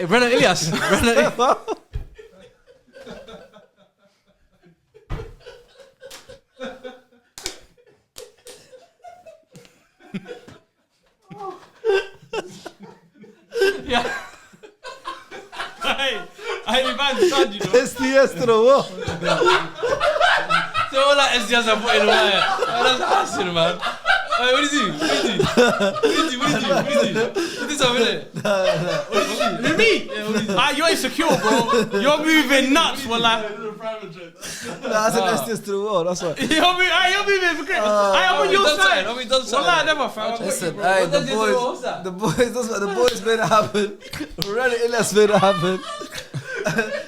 Brennan Elias. Yeah. Hey, Leban's son, you know. SDS to the wall. So all that SDS I put in the wire. That's awesome, man. What is he? What is over there? Me? You're insecure, bro. You're moving nuts, wallah. I said SDS to the world. That's why. You're moving for great. I'm on your side. Wallah, never, fam. Listen, the boys made it happen. Reddit, let's made it happen.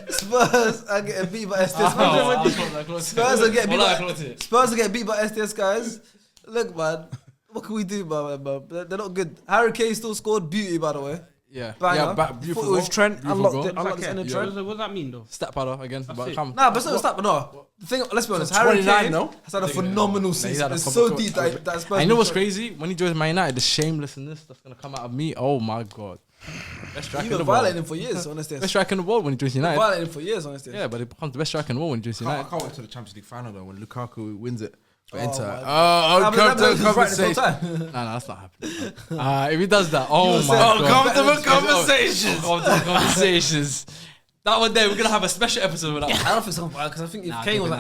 Spurs are getting beat by SDS. Spurs are getting beat by SDS, guys. Look, man, what can we do, man? They're not good. Harry Kane still scored beauty, by the way. Yeah, beautiful. It was Trent. Unlocked this end of Trent. What does that mean, though? Stat powder again. But it's not a stat, but no. The thing, let's be honest. Harry Kane has had a phenomenal season. It's so deep that Spurs. I know what's crazy when he joins Man United. The shamelessness that's gonna come out of me. Oh my god. Best striker in the world. Violating him for years, honestly. Best striker in the world when he joins United. Violating him for years, honestly. Yeah, but it becomes the best striker in the world when he joins United. I can't wait to the Champions League final though when Lukaku wins it. Enter. Conversation. No, that's not happening. If he does that, oh my god. Comfortable conversations. Conversations. That one day we're gonna have a special episode with that. I don't think so, because I think if Kane was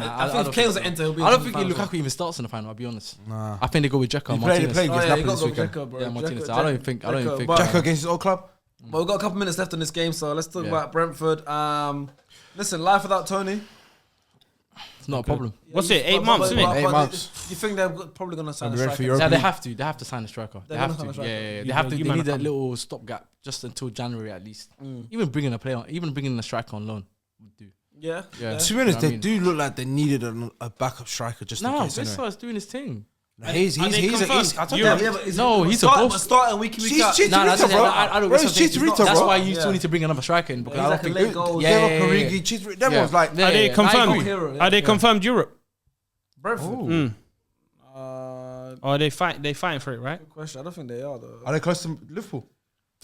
an enter, he'll be. I don't think Lukaku even starts in the final. I'll be honest. Nah. I think they go with Dzeko and He Martinez. played against Napoli this weekend. Yeah, Martinez. I don't even think. Dzeko against his old club. But we've got a couple minutes left in this game, so let's talk about Brentford. Listen, life without Tony. It's not a problem. What's it? 8 months, isn't it? 8 months. You think they're probably going to sign a ready for striker? Europe? Yeah, they have to. They have to sign a striker. They have to. sign a striker. Yeah. They have to. They need a little stopgap just until January at least. Even bringing a player on, even bringing a striker on loan would do. Yeah. To be honest, they do look like they needed a backup striker just in case. No, this guy's doing his thing. He's a ball. Starting week in, I don't. That's why you still need to bring another striker in because I don't think. Are they confirmed? Are they confirmed Europe? Brentford. Or they fighting for it, right? Good question. I don't think they are though. Are they close to Liverpool?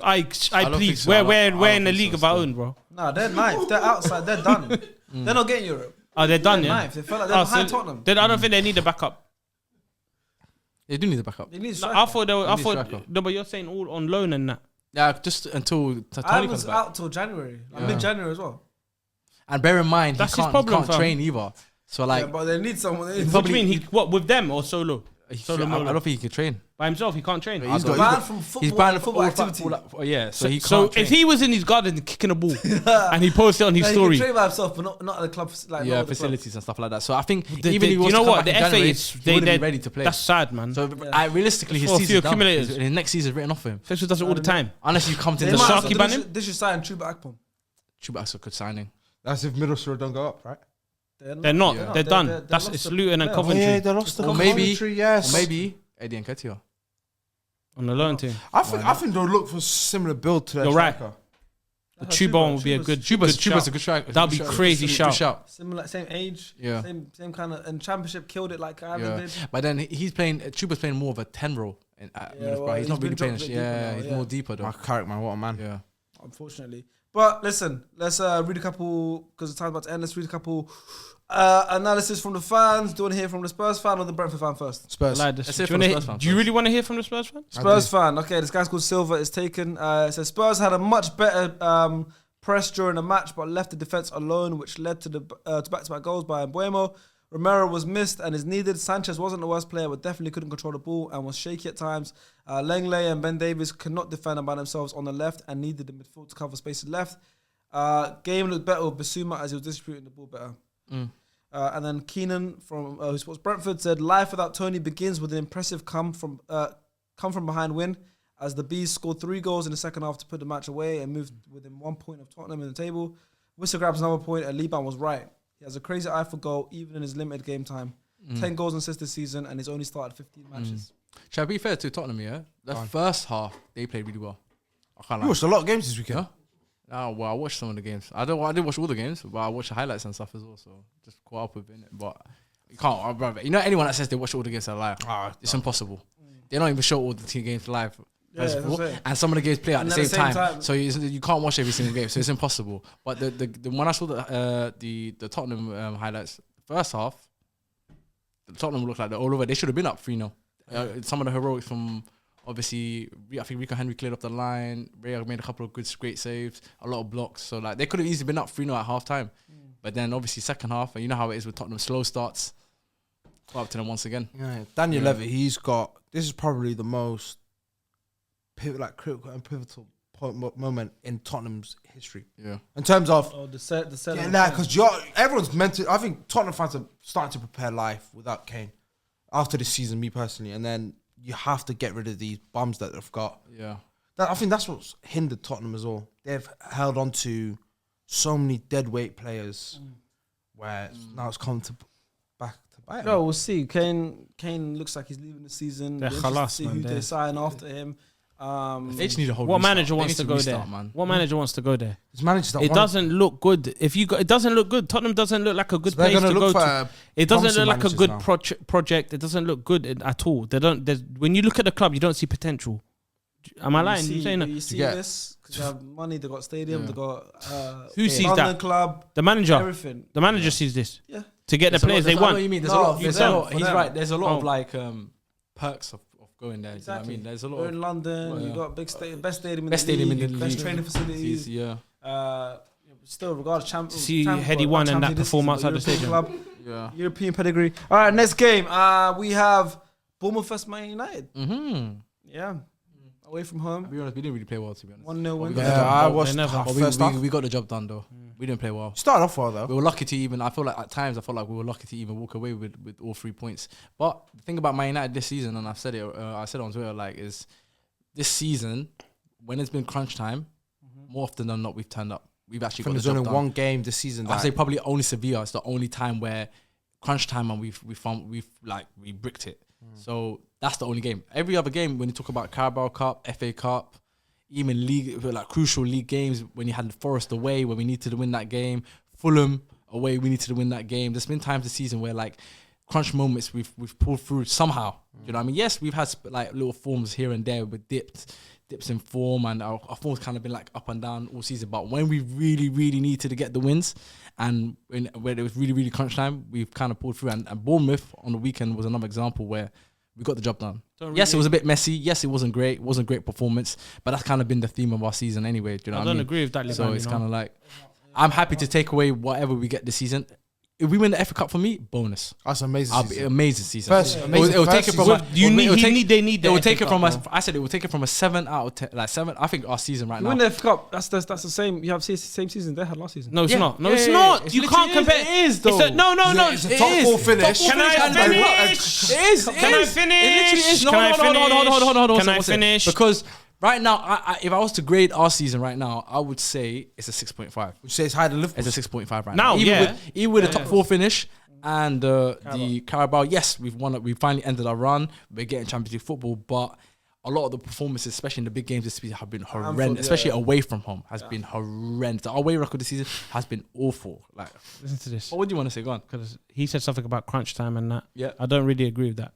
I please. So. We're in the league of our own, bro. Nah, they're ninth. They're outside. They're done. They're not getting Europe. Oh, they're done, yeah. Ninth. They felt like they're behind Tottenham. Then I don't think they need a backup. They do need a backup. They need I thought. No, but you're saying all on loan and that. Yeah, just until Tony comes back. out till January, mid-January as well. And bear in mind, that's he his problem. Can't train either. So like, but they need someone. What do you mean? What with them or solo? I don't think he can train By himself, he can't train. He's banned from football. He's banned from activity. Yeah, so he can't. So if he was in his garden kicking a ball and he posted it on his story, he can train by himself, but not at the club. Like facilities and stuff like that. So I think even if you know what, the FA is they're ready to play. That's sad, man. So realistically, his season his next season is written off for him. Fixtures does it all the time. Unless you come to the Sharky ban him. They should sign Chuba Akpom. Chuba's a good signing. That's if Middlesbrough don't go up, right? They're not. They're done. That's it's Luton and Coventry. Yeah, they lost to Coventry. Yes. Or maybe Eddie Nketiah on the loan team. I think they'll look for similar build to that. You're right. striker. The Chuba would be a good. Chuba's a good striker. That'd be crazy shout. Similar, same age. Yeah. Same kind of. And Championship killed it like Ivan did. But then Chuba's playing more of a 10 role. He's not really playing. He's more deeper though. Mark Carrick, man, what a man. Yeah. Unfortunately. But listen, let's read a couple, because the time's about to end. Let's read a couple analysis from the fans. Do you want to hear from the Spurs fan or the Brentford fan first? Spurs. Do you really want to hear from the Spurs fan? Spurs fan. Okay, this guy's called Silva is taken. It says Spurs had a much better press during the match, but left the defence alone, which led to back-to-back goals by Mbuemo. Romero was missed and is needed. Sanchez wasn't the worst player, but definitely couldn't control the ball and was shaky at times. Langley and Ben Davies could not defend by themselves on the left and needed the midfield to cover spaces left. Game looked better with Basuma as he was distributing the ball better. And then Keenan from who supports Brentford said, "Life without Tony begins with an impressive come from behind win, as the Bees scored 3 goals in the second half to put the match away and moved within 1 point of Tottenham in the table. Whistle grabs another point, and Liban was right. He has a crazy eye for goal, even in his limited game time. 10 goals and assists this season, and he's only started 15 matches." Shall I be fair to Tottenham, yeah? The first half, they played really well. You watched a lot of games this weekend. Well, I watched some of the games. I didn't watch all the games, but I watched the highlights and stuff as well, so just caught up with it. But you can't, brother. You know, anyone that says they watch all the games are live. It's impossible. They don't even show all the 2 games live. And some of the games play at the same time. So you can't watch every single game, so it's impossible. But the when I saw the Tottenham highlights, first half, the Tottenham looked like they're all over. They should have been up 3-0. Some of the heroics from, obviously, I think Rico Henry cleared up the line. Ray made a couple of great saves, a lot of blocks. So like they could have easily been up 3-0 at half time. But then obviously second half, and you know how it is with Tottenham, slow starts. Go up to them once again. Daniel Levy, he's got this is probably the most critical and pivotal moment in Tottenham's history. Yeah. In terms of because everyone's meant to. I think Tottenham fans are starting to prepare life without Kane after this season. Me personally, and then you have to get rid of these bums that they've got. Yeah. I think that's what's hindered Tottenham as well. They've held on to so many deadweight players, where now it's come back to bite. No, we'll see. Kane looks like he's leaving the season. They're khalas, see man. who they sign after him. They just need a whole what restart. manager wants to go there? Man. What manager wants to go there? His managers It doesn't look good. It doesn't look good. Tottenham doesn't look like a good place to go to. It doesn't look like a good project. It doesn't look good at all. They don't. When you look at the club, you don't see potential. Am I lying? You saying that? You see this because they have money. They got stadium. They got who sees London that? Club. The manager. Everything. The manager sees this. Yeah. To get the players they want. I know what you mean. There's he's right. There's a lot of like perks of going there. Exactly. You know what I mean, there's a lot. We're in London. Well, you got best stadium in best the stadium league, in the best league. training facilities. Yeah. Still, regardless, champions. See Heady won and that perform outside the stadium. Club, Yeah. European pedigree. All right, next game. We have Bournemouth vs Man United. Mm-hmm. Yeah, away from home. To be honest, we didn't really play well. To be honest, 1-0 win. I watched first half. We got the job done though. We didn't play well. Started off well though. We were lucky to even. I feel like at times we were lucky to even walk away with all 3 points. But the thing about Man United this season, and I've said it. I said it on Twitter, like, is this season when it's been crunch time, more often than not we've turned up. We've actually got the job done. There's only one game this season. I say probably only Sevilla. It's the only time where crunch time and we bricked it. So that's the only game. Every other game, when you talk about Carabao Cup, FA Cup, even league, like crucial league games, when you had Forest away, when we needed to win that game, Fulham away, we needed to win that game. There's been times this season where like crunch moments we've pulled through somehow. You know what I mean? Yes, we've had like little forms here and there with dips in form, and our form's kind of been like up and down all season. But when we really, really needed to get the wins, and when it was really, really crunch time, we've kind of pulled through. And Bournemouth on the weekend was another example where we got the job done. Yes, it was a bit messy. Yes, it wasn't great. It wasn't a great performance. But that's kind of been the theme of our season anyway. Do you know what I mean? I don't agree with that. So it's kind of like, I'm happy to take away whatever we get this season. If we win the FA Cup for me, bonus. That's amazing. Amazing season. It will take it from they need. It will take it from us. I said it will take it from a 7 out of 10. Like 7. I think our season right now. Win the FA Cup. That's the same. You have the same season they had last season. No, it's not. No, it's not. You can't compare. It is though. No. It's a top 4 finish. Can I finish? It is. Can I finish? It literally is. Hold on. Can I finish? Because right now, if I was to grade our season right now, I would say it's a 6.5. Would you say it's higher than Liverpool? It's a 6.5 right now. Even with the top 4 finish and the Carabao, yes, we've won it. We finally ended our run. We're getting Champions League football, but a lot of the performances, especially in the big games this season, have been horrendous. Especially away from home, has been horrendous. Our away record this season has been awful. Like, listen to this. What do you want to say? Go on. Because he said something about crunch time and that. Yeah, I don't really agree with that.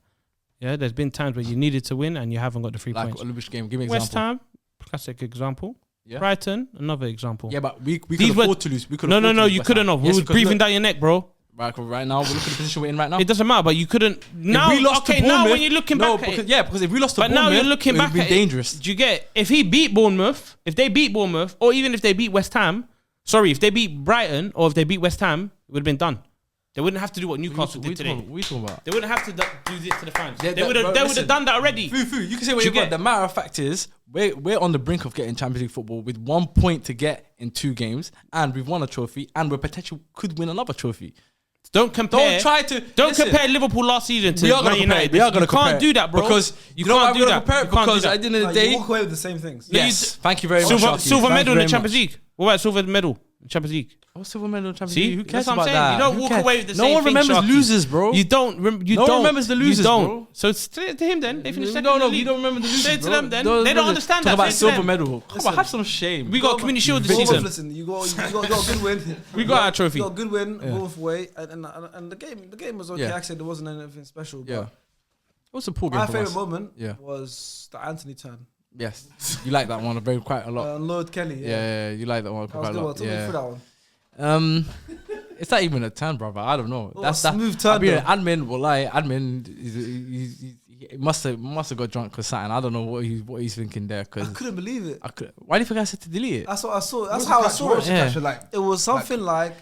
Yeah, there's been times where you needed to win and you haven't got the 3 points. Like which game? Give me an West example. Ham, classic example. Yeah. Brighton, another example. Yeah, but we could afford to lose. No, you couldn't have. We were breathing down your neck, bro. Right now, we're looking at the position we're in right now. It doesn't matter, but you couldn't. Now, now when you're looking back at it. Yeah, because if we lost to Bournemouth, now you're looking back at it. Dangerous. Do you get? If he beat Bournemouth, if they beat Bournemouth, or even if they beat West Ham, if they beat Brighton or if they beat West Ham, it would have been done. They wouldn't have to do what Newcastle did today. What are you talking about? They wouldn't have to do this to the fans. Yeah, they would have done that already. You can say what you want. The matter of fact is, we're on the brink of getting Champions League football with 1 point to get in 2 games, and we've won a trophy, and we potentially could win another trophy. Don't compare. Don't compare Liverpool last season to Man United. We are going to compare. You can't do that, bro. Because you can't do that. Because at the end of the day, you walk away with the same things. Yes. Thank you very much. Silver medal in the Champions League. What about silver medal in the Champions League? Oh, silver medal in the Champions League. Who cares That's what about I'm saying. that? You don't walk away with the same thing. No one remembers Sharky. losers, bro. You don't. No one remembers the losers, bro. So say to him then. They finished second. No, you don't remember the losers. Say to them then. They don't understand that. Talk about silver medal. Come on, have some shame. We got a community shield this season. Listen, you got a good win. We got our trophy. You got a good win both way, and the game was okay. Actually, there wasn't anything special. Yeah. What's the poor game? My favorite moment Yeah. was the Anthony turn. Yes, you like that one quite a lot. Lord Kelly. Yeah, you like that one quite a lot. Talk me through that one. It's not even a turn, brother. I don't know. That's a smooth turn. Admin will lie. Admin, he must have got drunk or something. I don't know what he's thinking there. Cause I couldn't believe it. Why do you think I said to delete it? That's what I saw. That's how I saw it. Yeah. It was something like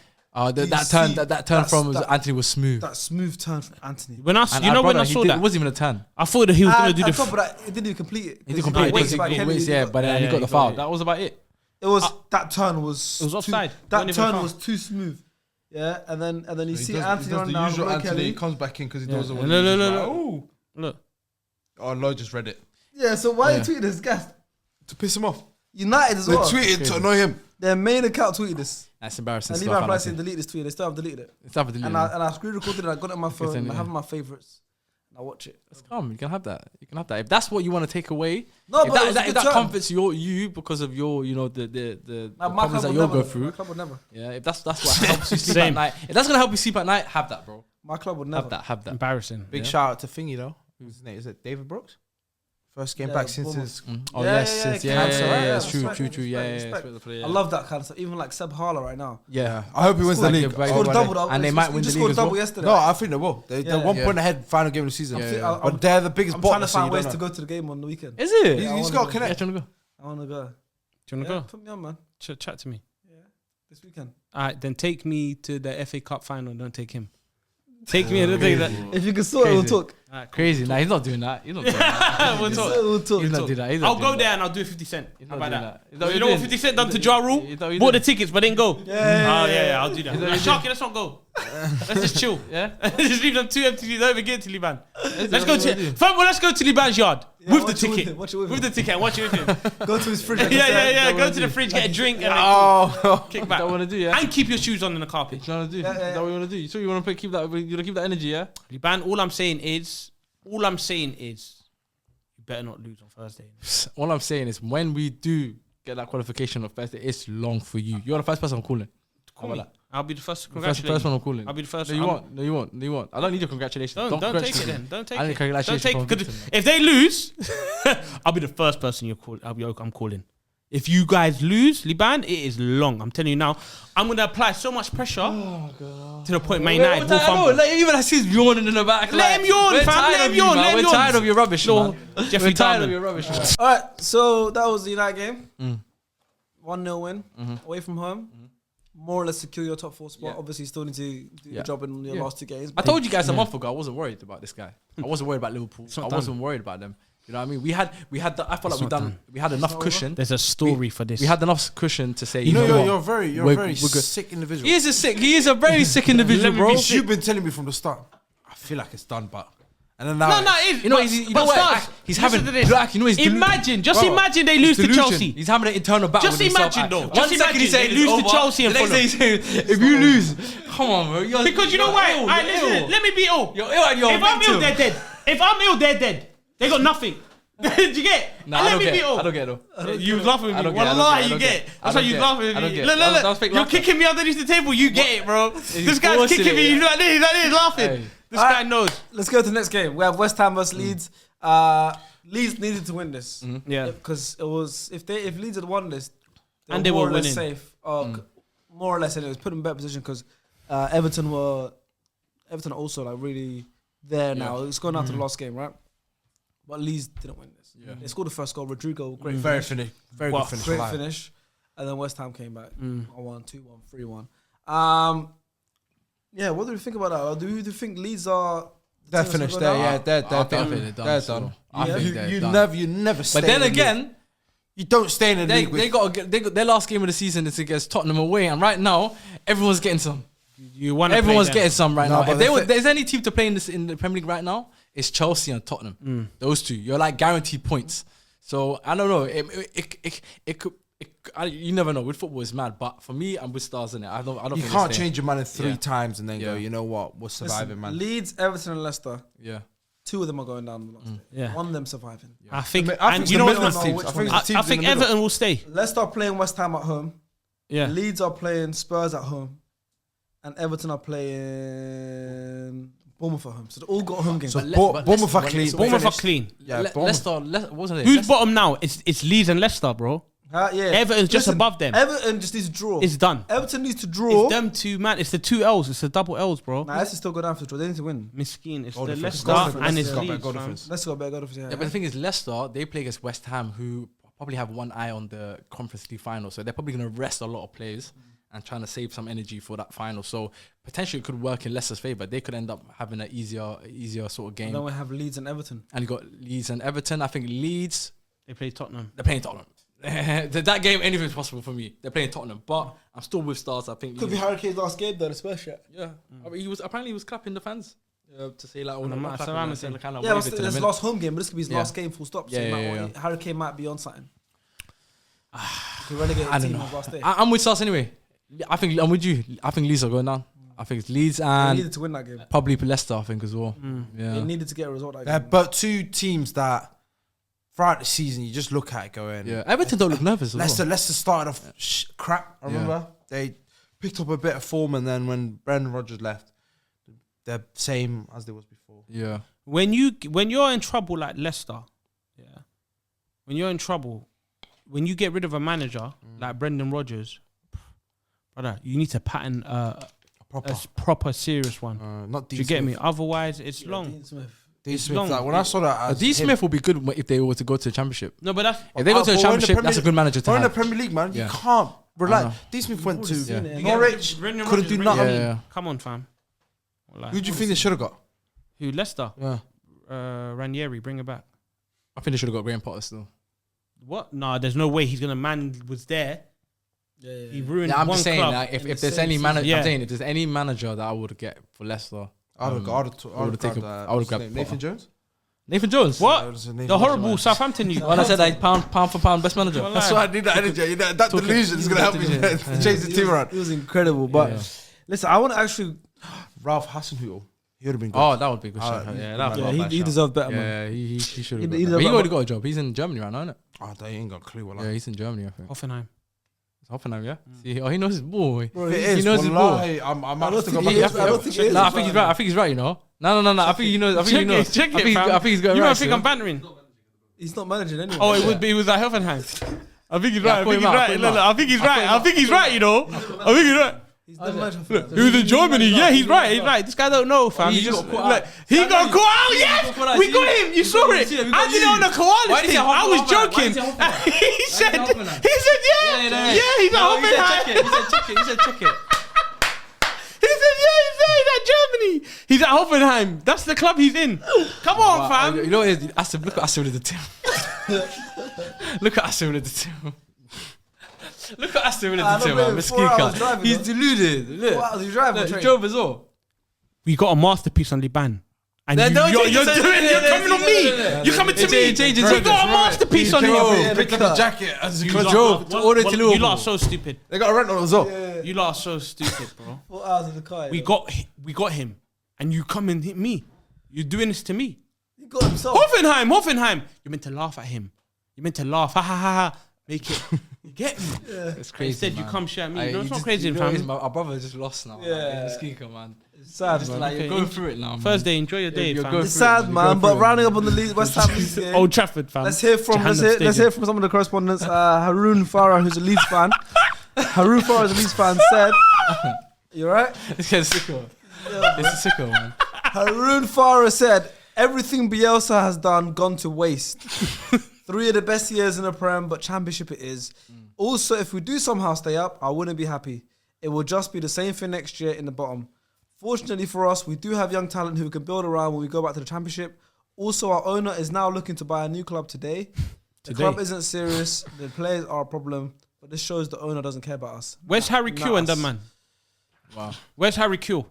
That turn from Anthony was smooth. That smooth turn from Anthony. When I saw that, it wasn't even a turn. I thought that he was going to do the. Top of that, it didn't even complete it. He didn't complete it. But then he got the foul. That was about it. It was that turn was. It was offside. That turn was too smooth. Yeah, and then you see Anthony run down. Usual Anthony comes back in because he does the one. Look. Oh, Lloyd just read it. Yeah, so why are you tweeting this, guys? To piss him off. United as well. They tweeted to annoy him. Their main account tweeted this. That's embarrassing. And Levi Price said delete this tweet. They still have deleted it. And I screen recorded it. I got it on my phone. And I have it on my favourites. And I watch it. It's calm. You can have that. If that's what you want to take away. No, if but that comforts you because of your, the problems that you'll go through. My club would never. Yeah, if that's what helps you sleep at night. If that's gonna help you sleep at night, have that, bro. My club would never. Have that. Embarrassing. Big shout out to Thingy though. Who's his name? Is it David Brooks? First game back since his. Oh yes, yeah. True. Yeah. I love that kind of stuff. Even like Seb Harler right now. Yeah, I hope he wins the league. Scored a double, and they might win the league as well. Yesterday. No, I think they will. They're 1 point ahead, final game of the season. But they're the biggest. I'm trying to find ways to go to the game on the weekend. Is it? He's got to connect. I want to go. Do you want to go? Put me on, man. Chat to me. Yeah, this weekend. All right, then take me to the FA Cup final. Don't take him. Take me and don't take that. If you can sort it, we'll talk. Right, crazy. Nah, he's not doing that. We'll talk. We'll talk. He's not doing that. I'll go there and I'll do 50 Cent. How about that? You know what 50 Cent done to Ja Rule? Bought the tickets but didn't go. Yeah, I'll do that. Sharky, let's not go. Let's just chill. Yeah, just leave them 2 empty. Don't even get to Liban. Let's go to Liban's yard with the ticket. With the ticket. Watch it with him. Go to his fridge. Yeah. Go to the fridge, get a drink, and kick back. What want to do? Yeah. And keep your shoes on in the carpet. What you want to do? Is that what you want to do? So you want to keep that? You want to keep that energy? Yeah. Liban. All I'm saying is, you better not lose on Thursday. All I'm saying is, when we do get that qualification on Thursday, it's long for you. You're the first person I'm calling. Call me. I'll be the first to congratulate you. First one I'm calling. I'll be the first. No, you won't. I don't need your congratulations. Don't take it then. Don't take it. Congratulations. Don't take it. If they lose, I'll be the first person I'm calling. If you guys lose, Liban, it is long. I'm telling you now. I'm going to apply so much pressure to the point Man United will fumble. Even as he's yawning in the back. Let him yawn, fam. Let him yawn. We're tired of your rubbish, man. We're tired of your rubbish. All right, so that was the United game. 1-0 win away from home. More or less secure your top 4 spot. Obviously, you still need to do your job in your last 2 games. I told you guys a month ago I wasn't worried about this guy. I wasn't worried about Liverpool. I wasn't worried about them. You know what I mean? I felt like we had enough cushion. There's a story for this. We had enough cushion to say, you're a very sick individual. He is a very sick individual, bro. You've been telling me from the start. I feel like it's done, but. And then now he's having black. Imagine they lose to Chelsea. He's having an internal battle. Just imagine though. Just imagine they lose to Chelsea and Fulham. If you lose, come on, bro. Because you know why? Alright, listen. Let me be ill. You're ill and you're If I'm ill, they're dead. If I'm ill, they're dead. They got nothing. Did you get? Nah, I don't get it though. You laughing at me. Wallahi, you get it. That's why you laughing at me. Look. You're kicking me underneath the table. You get it, bro. This guy's kicking me. He's like this, laughing. This guy knows. Let's go to the next game. We have West Ham versus Leeds. Leeds needed to win this. Yeah. Because it was if Leeds had won this, they were winning. Safe. More or less, it was put in a better position because Everton are also like really there now. It's gone out to the last game, right? But Leeds didn't win this. Yeah. They scored the first goal. Rodrigo, great finish. Very good finish. Great finish. And then West Ham came back. 1-1, 2-1, 3-1. Yeah, what do we think about that? Do you think Leeds are... They're finished there, yeah. They're done. You never stay. But then again... You don't stay in the league. They got their last game of the season is against Tottenham away, and right now everyone's getting some. Everyone's getting some right now. If there's any team to play in the Premier League right now, it's Chelsea and Tottenham. Those two, you're like guaranteed points. So I don't know. It could. You never know. With football, it's mad. But for me, I'm with Stars in it. I don't. You can't change your man in 3 times and then go. You know what? We're surviving, man. Leeds, Everton, and Leicester. Yeah. 2 of them are going down the last day. Yeah. 1 of them surviving. I think Everton will stay. Leicester are playing West Ham at home. Yeah. Leeds are playing Spurs at home. And Everton are playing Bournemouth at home. So they all got home games. So Bournemouth are clean. Bournemouth are clean. Yeah, Leicester, wasn't it? Who's bottom now? It's Leeds and Leicester, bro. Yeah. Everton's just above them. Everton just needs to draw. It's done. Everton needs to draw. It's them 2, man. It's the 2 L's. It's the double L's, bro. Nah, Leicester still go down for the draw. They need to win. Miskin. It's the difference. Leicester and it's Leeds. Leicester got better goal difference. Yeah, but the thing is, Leicester, they play against West Ham, who probably have one eye on the Conference League final. So they're probably going to rest a lot of players. and trying to save some energy for that final. So potentially it could work in Leicester's favour. They could end up having an easier sort of game. And then we have Leeds and Everton. And you got Leeds and Everton. I think Leeds, They play Tottenham. they're playing Tottenham. That game, anything's possible for me. They're playing Tottenham, but I'm still with Stars. I think Could be Harry Kane's last game though, the Spurs shit. Yeah, I mean, he was clapping the fans to say like, And I'm not clapping, I'm saying, kind of Yeah, that's his last home game, but this could be his Yeah. last game, full stop. So Yeah. Harry Kane might be on something. He relegated I the don't team know. on his last day. I'm with Stars anyway. I think I'm with you. I think Leeds are going down. I think it's Leeds They and needed to win that game. probably Leicester. I think as well. They Yeah, needed to get a result that Yeah, game. but two teams that throughout the season you just look at it going. yeah. Everton don't look nervous as well. Leicester started off crap. I remember they picked up a bit of form, and then when Brendan Rodgers left, they're same as they was before. Yeah, When you're in trouble like Leicester, yeah, when you're in trouble, when you get rid of a manager like Brendan Rodgers, brother, you need to pattern a proper serious one. Not Do Dean you get Smith. me? Otherwise, it's long. Dean Smith. Dean It's Smith. long. Like, when I saw that, as D. him- Smith will be good if they were to go to the Championship. No, but that's If they go to the but we're in the Championship, Premier that's a League. good manager to We're in the have. Premier League, man. Yeah. You can't I relax. know. Dean Smith went to Yeah. Norwich. Brendan Couldn't Rodgers, do bring nothing. him. Yeah. Come on, fam. Wallah. Who do you think they should have got? Who? Leicester? Yeah. Ranieri, bring it back. I think they should have got Graham Potter still. What? No, there's no way he's gonna. Man was there. He ruined Yeah, I'm one just saying club. like, in if the there's same any season. manager, Yeah. I'm saying if there's any manager that I would get for Leicester, I would have taken- I would've grabbed Nathan Potter. Jones. Nathan Jones. What? Nathan The horrible Jones. Southampton you. When I said like pound for pound best manager. Well, That's why I need that energy. You know, that delusion is gonna help me change the team around. It was incredible, but Yeah. listen, I want to actually. Ralph Hasenhüttl. He would have been good. Oh, that would be a good shout. Yeah, that would Yeah, be a bad he shout. deserved better, man. Yeah, he should He have. But deserved he better. already got a job. He's in Germany right now, isn't it? Oh, they ain't got a clue. Yeah, he's in Germany, I think. Hoffenheim. It's Hoffenheim, yeah. See, he knows his boy. Bro, It he- is. he knows his Wallahi, I'm I don't to go think back. he is. I don't think he is. No, I think he's right. I think he's right. You know. No. I think he knows. I think he knows. Check I it, think fam. I think he's got it You right. don't think still. I'm bantering? He's not managing anyway. Oh, it was at Hoffenheim. I think he's Yeah, right. I put think him he's out, right. put him No, out. I think he's right. I think he's right. You know. I think he's right. He's the manager. He was in Germany. Yeah, he's right. He's right. This guy don't know, fam. He He just got caught like out. he got caught out. Yes, we got him. You saw it. I did it on the koala Why did he thing. say I was Hoffenheim? Why joking. did he say Hoffenheim? He said, Hoffenheim? yeah, he's at Hoffenheim. He said check it. He said check it. He said, yeah, he's at Germany. He's at Hoffenheim. That's the club he's in. Come on, fam. You know what it is? Aston, look at Aston with the team. Look at Aston with the team. Look at Aston with the team, man. Mesquita. He's deluded. Look. What you driving? Look, he drove as well. We got a masterpiece on Liban. And Then don't you're change the doing, sentence. you're coming on me. No. You're coming to It me. changes We got a sentence. masterpiece on Drove. here. Picked up the jacket as he You drove. drove all the way to You Liverpool. lot are so stupid. They got a rental as well. You lot are so stupid, bro. 4 hours in the car. We got him. And you come and hit me. You're doing this to me. He got himself. Hoffenheim. You're meant to laugh at him. You're meant to laugh. Ha ha ha ha. Make it. You get me? It's crazy. Instead, you man. come share me. Aye, No, you it's not just- crazy, you know, fam. our brother just lost now. Yeah. Mesquita, man. It's sad, Just man. like Okay. you're going through it now, man. Thursday, enjoy your day, You're fam. going It's through it, sad, man. man. You're But going through it, rounding man. up on the West Ham Leeds game. Old Trafford, fam. Let's hear from some of the correspondents. Haroon Farah, who's a Leeds fan. Haroon Farah, is a Leeds fan, said, "You alright?" This guy's sicko. It's a sicko, man. Haroon Farah said, "Everything Bielsa has done gone to waste. 3 of the best years in the Prem, but Championship it is. Also, if we do somehow stay up, I wouldn't be happy. It will just be the same thing next year in the bottom. Fortunately for us, we do have young talent who we can build around when we go back to the Championship. Also, our owner is now looking to buy a new club today. The club isn't serious. The players are a problem, but this shows the owner doesn't care about us." Where's Harry Q and them, man? Wow. Where's Harry Q?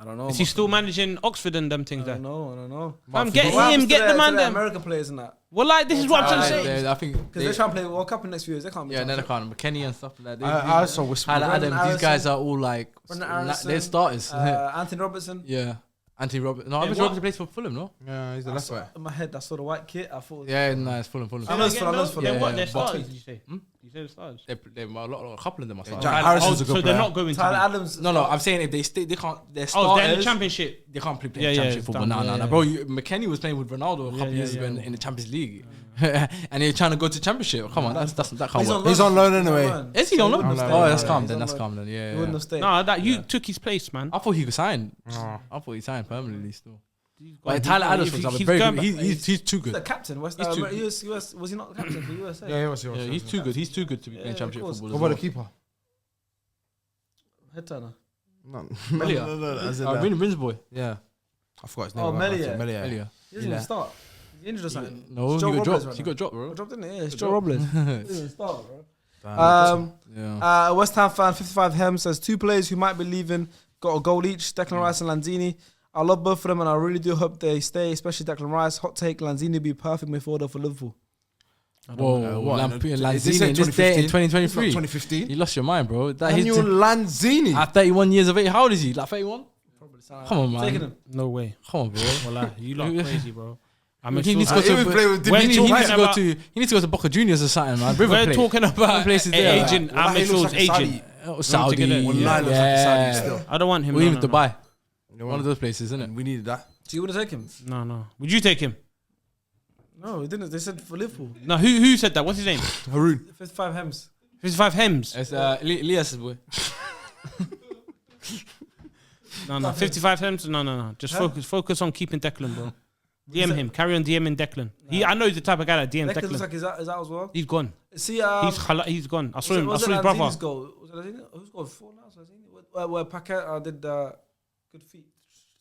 I don't know. Is he still managing Oxford and them things I there? don't know. Fam, get What happens him, to get the man to them. American players and that. Well, like, this is what I'm trying to say. I think Because they're trying to play World Cup in the next few years. They can't be. yeah, then I can't. McKennie and stuff like that. I saw whisper. Tyler Brendan Adams, these guys Aronson. are all like Brendan they're Aronson, starters. Anthony Robertson. Yeah. Anthony Robert. No, Anthony what? Robertson plays for Fulham, no? Yeah, he's the left back. In my head, I saw the white kit. I thought. Yeah, no, it's Fulham. I know it's Again, Fulham, I know no? it's Fulham. Then what? Yeah, They're but- starters, did you say? You said the starters. A couple of them are starters. Jack Harrison's a good So player. they're not going Tyler to Adams. No, I'm saying if they stay, they can't. They're be. starters. Oh, they're in the championship. They can't play Yeah, yeah, championship it's football. done. No, Yeah, bro. McKennie was playing with Ronaldo a couple years ago in the Champions League, and you're trying to go to championship. Come on, that can't work. He's on loan anyway. Is he on loan? wouldn't have Oh, stayed. that's Yeah, calm he's then. on That's loan. calm then. He Yeah. wouldn't yeah. have stayed. No, that you took his place, man. I thought he could sign. I thought he signed permanently still. He's But gone. Tyler He's Adams, gone. for example, He's very going good. back- He's too He's the good. captain. He's too- US, was he not the captain for USA? Yeah, he was. Yeah, he's too good. He's too good to be playing of championship course. football. What as about the well. keeper? Head turner. No. Melia. Rins boy. Yeah. I forgot his name. Oh, Melia. Melia. He doesn't even start. He's injured or something. No, It's he Joe got Robles dropped. right He now. got dropped, bro. Got dropped, didn't he? Yeah, it's Joe Robles. He didn't even start, bro. West Ham fan 55 Hem says 2 players who might be leaving got a goal each, Declan Rice and Lanzini. I love both of them and I really do hope they stay, especially Declan Rice. Hot take, Lanzini would be perfect midfielder for Liverpool. Whoa, Lanzini Is in this day in 2023. 2015. You lost your mind, bro. Daniel Lanzini. At 31 years of age, how old is he? Like 31? Come on, man. Taking him. No way. Come on, bro. Well, you lot crazy, bro. I mean, He needs to go to he needs to go to Boca Juniors or something, man. River we're Plate. talking about places there. agent. I'm Mitchell's agent. Saudi. Yeah. I don't want him. Or even no. Dubai. One of those places, isn't it? We needed that. Do you want to take him? No. Would you take him? No, he didn't. They said for Liverpool. No. Who said that? What's his name? Haroon. 55 Hems. 55 Hems. It's Elias' boy. No. 55 Hems. No. Just focus on keeping Declan, bro. DM him. Carry on DMing Declan. I know he's the type of guy that DM Declan looks Declan. like is out as well. He's gone. See, He's gone. I saw him. I was saw it his brother. Lanzini's goal? Was it Lanzini? Who's got 4 now? Where Paquet did good feet.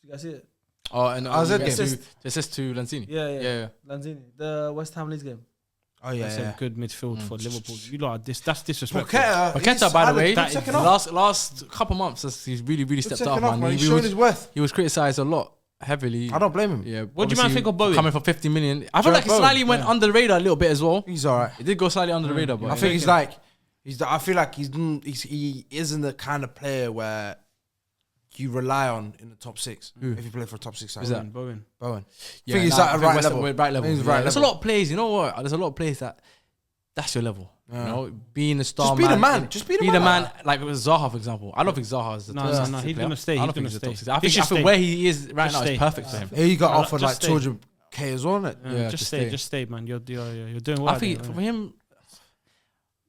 You guys see it? Oh, and assist to Lanzini. Yeah. Lanzini. The West Ham Leeds game. Oh yeah. That's a good midfield for Liverpool. You lot, that's disrespectful. Paqueta, by the way, last couple months, he's really stepped up, man. He's showing his worth. He was criticised a lot, heavily. I don't blame him. Yeah. What do you man think of Bowen? Coming for 50 million. I feel like he slightly went under the radar a little bit as well. He's alright. He did go slightly under the radar, but I think I feel like he isn't the kind of player where you rely on in the top 6 if you play for a top 6 side. Who's that? Bowen. I think he's at the right level. Right level. He's right There's a level. lot of plays. You know what? There's a lot of plays that's your level. Yeah. You know, being a star Just be the man. Just be the man. Like with Zaha, for example. I don't think Zaha is the top 6 No. He's player. gonna stay. I He's don't think gonna he's the top stay. 6. I think where he is right now Stay. is perfect for him. He got offered just like stay. 200k as well, isn't it? Yeah, just stay, man. You're doing well. I think for him,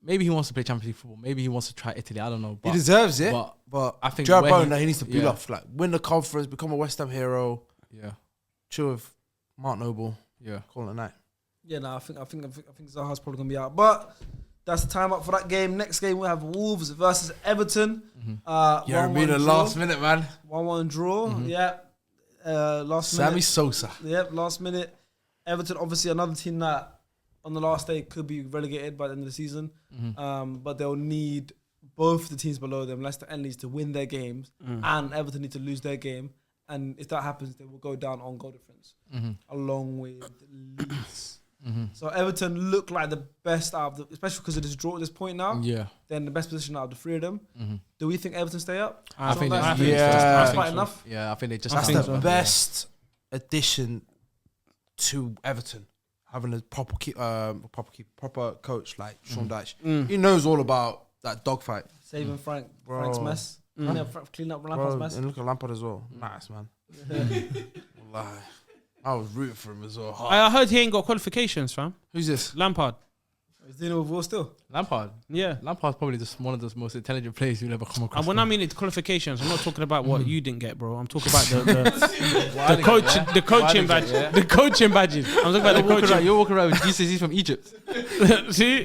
maybe he wants to play Champions League football. Maybe he wants to try Italy. I don't know. He deserves it. But I think Jared Bowen, he needs to build off, like win the conference, become a West Ham hero. Yeah. Chill with Mark Noble. Yeah. Call it a night. Yeah, no, I think Zaha's probably gonna be out, but that's the time up for that game. Next game we have Wolves versus Everton. Yeah, being a last minute, man. 1-1 draw. Yeah. Last minute. Sammy Sosa. Yep, last minute. Everton, obviously another team that on the last day could be relegated by the end of the season. But they'll need both the teams below them, Leicester and Leeds, to win their games, and Everton need to lose their game. And if that happens, they will go down on goal difference, along with Leeds. So Everton look like the best out of the, especially because of this draw at this point now. Yeah. They're in the best position out of the 3 of them. Do we think Everton stay up? I think that's quite enough. Yeah, I think they just. That's the best addition to Everton. Having a proper coach like Sean Dyche. He knows all about that dogfight. Saving Frank's mess. Clean up Lampard's mess. And look at Lampard as well. Nice, man. Wallahi. I was rooting for him as well. I heard he ain't got qualifications, fam. Who's this? Lampard. He's dealing with Will still. Lampard. Yeah. Lampard's probably just one of those most intelligent players you'll ever come across. And when I mean it's qualifications, I'm not talking about what you didn't get, bro. I'm talking about the coaching badge. Yeah. The coaching badges. I'm talking about the coaching. You're walking around with GCSEs from Egypt. See?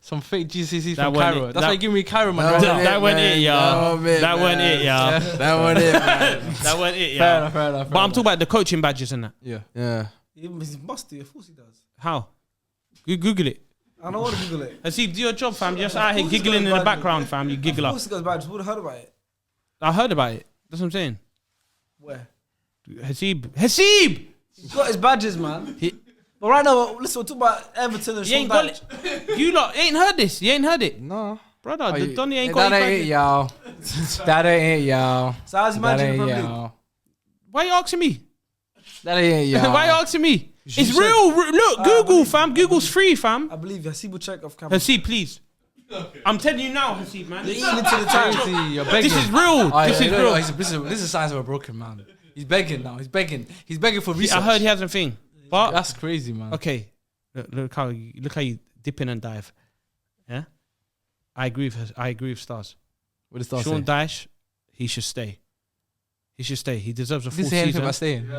Some fake GCSEs That from wasn't Cairo. it. That's why you give me Cairo, man. That wasn't it, y'all. That wasn't it, y'all. That wasn't it, man. That wasn't it, y'all. Fair enough. But I'm talking about the coaching badges and that. Yeah. He must do. Of course he does. How? You Google it. I don't want to Google it. Hasib, do your job, fam. You're just out here giggling in the background, fam. You giggle Of up. course he goes bad. Just would have heard about it. I heard about it. That's what I'm saying. Where? Hasib! He's got his badges, man. But right now, listen, we're talking about Everton and You Sean ain't got Dyche. it. You lot ain't heard this. You ain't heard it. No. Brother, the Donny ain't got That his ain't it, badges. y'all. That ain't it, y'all. So how's he That managing the ain't Premier League? y'all. Why you asking me? That ain't y'all. Why you asking me? You It's said- real. Look, Google, fam. Google's free, fam. I believe you. Hasib will check off camera. Hasib, please. I'm telling you now, Hasib, man. You're eating into the time. You're begging. This is real. This is real. This is signs of a broken man. He's begging now. He's begging for research. I heard he hasn't thing. But That's crazy, man. okay, look how you dip in and dive. Yeah, I agree with Stars. What does that Sean say? Dyche, he should stay. He should stay. He deserves a He full didn't say anything season. about staying.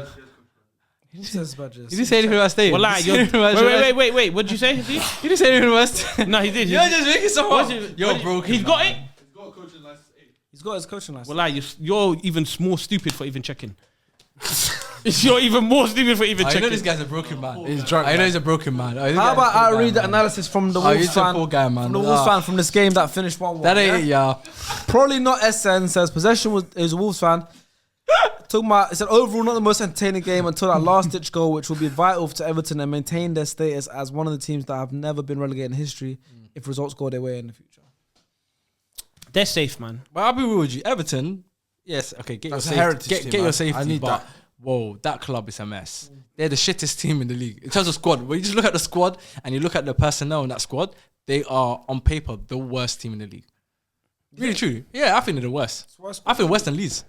He says badges. He didn't say anything about staying. Well, like, wait. What did you say? Hasib? He didn't say anything about staying. No, he did. You're just making some up. You're broken. He's got it. He's got his coaching license. Well, you're even more stupid for even checking. You're even more stupid for even checking. I know this guy's a broken man. He's drunk. I know he's a broken man. How about I read the analysis from the Wolves fan? From the Wolves fan from this game that finished 1-1. That ain't Probably not SN. Says possession is a Wolves fan. Talking about, it said overall not the most entertaining game until that last ditch goal, which will be vital to Everton and maintain their status as one of the teams that have never been relegated in history if results go their way in the future. They're safe, man. But I'll be real with you. Everton, yes, okay, get your safety. I need that. Whoa, that club is a mess. They're the shittest team in the league. In terms of squad, when you just look at the squad and you look at the personnel in that squad, they are, on paper, the worst team in the league. Really, true. Yeah, I think they're the worst. I think worse than Leeds.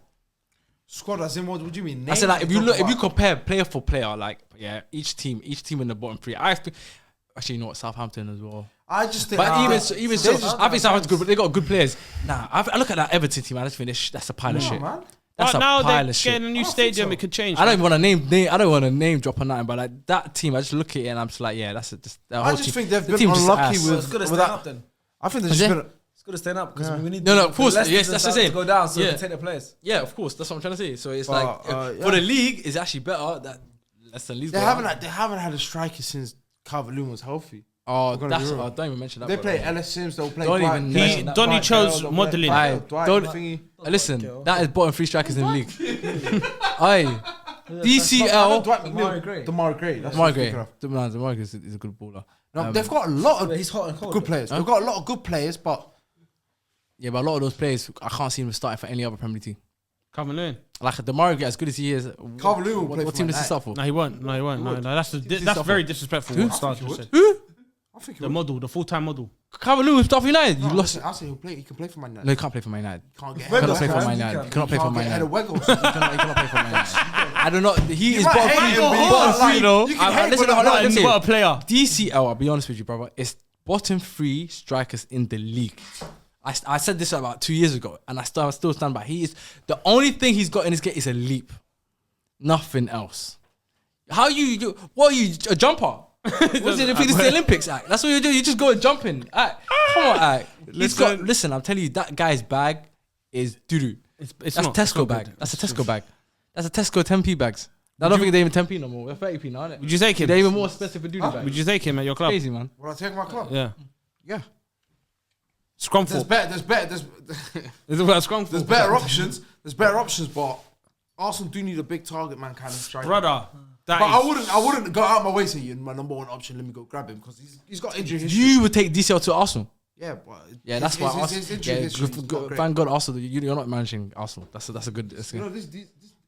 Squad, as in what do you mean? I said, like, if you compare player for player, like, yeah, each team in the bottom three. Actually, you know what, Southampton as well. I just think, but even so, I think Southampton's good, but they got good players. Nah, I look at that Everton team. I just think that's a pile of shit. Man. That's but a now pile they're of shit. getting a new stadium. It could change. I don't want to name. I don't want to name drop or nothing. But like that team, I just look at it and I'm just like, yeah, that's the whole I just team. think they've been unlucky with that. Then I think they've just been. It's good to stay up because we need of course, yes, that's the same. To go down so we can take their place. Yeah, of course, that's what I'm trying to say. So it's like for the league, it's actually better that Leicester Leeds. They haven't had a striker since Calvert-Lewin was healthy. Oh, that's don't even mention that. They play Ellis Sims. They'll play. Don't even mention that. Donny chose modelling. Listen, that is bottom three strikers in the league. DCL. Damari Gray. Damari Gray is a good baller. No, they've got a lot of good players. They've got a lot of good players, but a lot of those players I can't see them starting for any other Premier League team. Calvert-Lewin. Like Damari Gray, as good as he is, Calvert-Lewin will play what team does he start for? No, he won't. No, that's very disrespectful. Who? I think the full-time model. Calvert-Lewin stuff United. You lost. I say he can play for Man United. No, he can't play for Man United. He cannot play for Man United. He cannot play for Man United. He cannot play for Man United. I don't know. He is bottom three. Listen, what a player. DCL, I'll be honest with you, brother. It's bottom three strikers in the league. I said this about 2 years ago, and I still stand by. He is the only thing he's got in his game is a leap, nothing else. What are you, a jumper? What's it? If it's the Olympics, act. That's what you do. You just go and jump in. Act. Come on, act. Listen, I'm telling you, that guy's bag is doo-doo. That's not Tesco bag. That's a Tesco bag. That's a Tesco 10p bags. I don't think they're even 10p no more. They're 30p now, isn't it? Would you take him? They're even more expensive for doo-doo bags. Would you take him at your club? Crazy, man. Would I take my club? Yeah. Yeah. Scrumful. There's better options. There's better options, but Arsenal do need a big target man kind of striker. Brother. I wouldn't go out my way saying you're my number one option. Let me go grab him because he's got injury history. You would take DCL to Arsenal. Yeah, but that's why Arsenal. Thank God, Arsenal. You're not managing Arsenal. That's a good. You know, this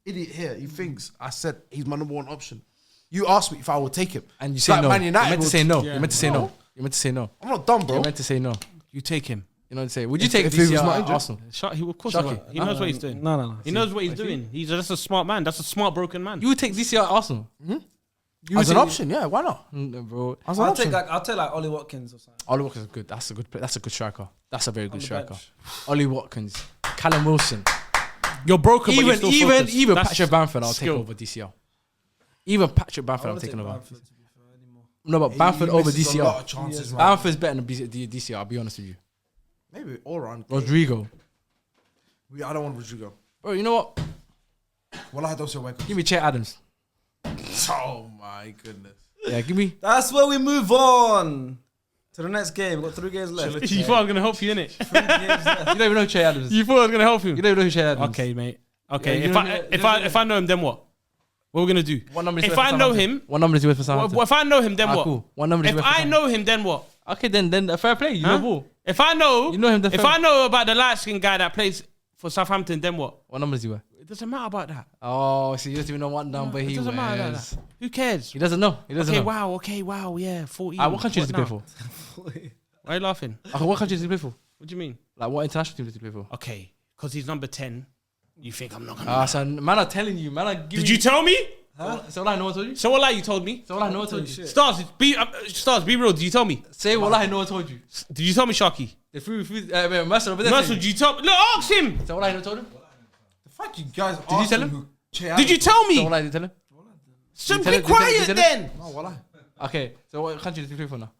idiot here. He thinks I said he's my number one option. You asked me if I would take him, and you say no. You meant to say no. You meant to say no. You meant to say no. I'm not dumb, bro. You meant to say no. You take him. You know what I'm saying? Would you take DCL to Arsenal? Of course he will. He knows what he's doing. No. He knows what he's doing. That's a smart man. That's a smart broken man. You would take DCL to Arsenal? As an option, yeah. Why not? Bro. I'll take like Ollie Watkins or something. Ollie Watkins is good. That's a good striker. That's a very good striker. Ollie Watkins, Callum Wilson. You're broken. Even Patrick Bamford, I'll take over DCL. Even Patrick Bamford, I'm taking over. No, but Bamford over DCL. Bamford's better than DCL. I'll be honest with you. Maybe all around. Rodrigo. I don't want Rodrigo. Bro, you know what? Well, I don't say Watkins. Give me Che Adams. Oh my goodness. Yeah, give me. That's where we move on to the next game. We've got 3 games left. You thought I was gonna help you, innit? 3 games left. You don't even know Che Adams. You thought I was gonna help you. You don't even know who Che Adams. Okay, mate. Okay, if I know him, then what? What are we gonna do? What number is if I know him, what number is he with for Southampton? If I know him, then what? Cool. What number is he if with for I know him, then what? Okay, then fair play. You know ball. If I know, you know him. If I know about the light skinned guy that plays for Southampton, then what? What number is he wear? It doesn't matter about that. Oh, so you don't even know what number he wears. It doesn't matter about that. Who cares? He doesn't know. He doesn't know. Okay, wow, yeah, 14. What country does he play for? Why are you laughing? What country does he play for? What do you mean? Like what international team does he play for? Okay, because he's number 10. You think I'm not gonna? So man, I'm telling you, man. Did you tell me? Huh? So what I know I told you? So what lie you told me? So what I know I told you? Stars, be real. Did you tell me? Say what I know I told you. Did you tell me, Sharky? The Mercer over there. Mercer, did you tell me? Look, ask him. So what I know I told him? The fact you guys did you tell him? Did you tell me? So what I did tell him? So be quiet then. No, what Okay, so what country does he play for now?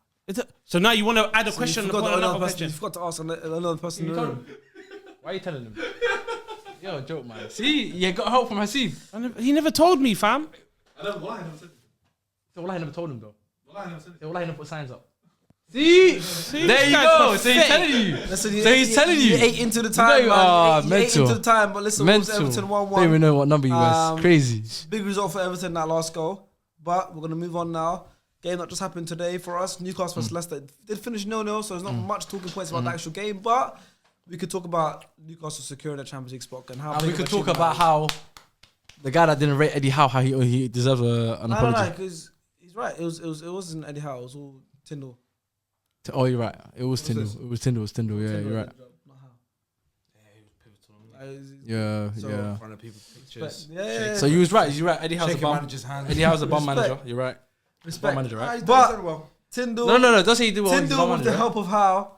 So now you want to add a question? You forgot to ask another person in the room. Why are you telling him? Yo, joke, man. See, you got help from Hasib. He never told me, fam. I never said it. So I never told him though. I never put signs up. See, there you go. So he's telling you. Listen, he's telling you. You ate into the time, man. You ate mental. into the time, but listen, Mental. Everton 1-1. Don't even know what number you was. Crazy. Big result for Everton, that last goal. But we're going to move on now. Game that just happened today for us. Newcastle versus Leicester. Did finish 0-0, so there's not much talking points about the actual game. But we could talk about Newcastle securing the Champions League spot. And we could talk about how the guy that didn't rate Eddie Howe, how he deserves an apology. No, because he's right. It wasn't Eddie Howe. It was all Tyndall. Oh, you're right. It was Tyndall. It was Tyndall. Yeah, you're right. Yeah. Yeah. So you was right. You're right. Eddie Howe's a bum. Eddie Howe's a bum manager. You're right. Respect. Bum manager, right? But Tyndall. No. Don't say he did well. Tyndall, with the help of Howe,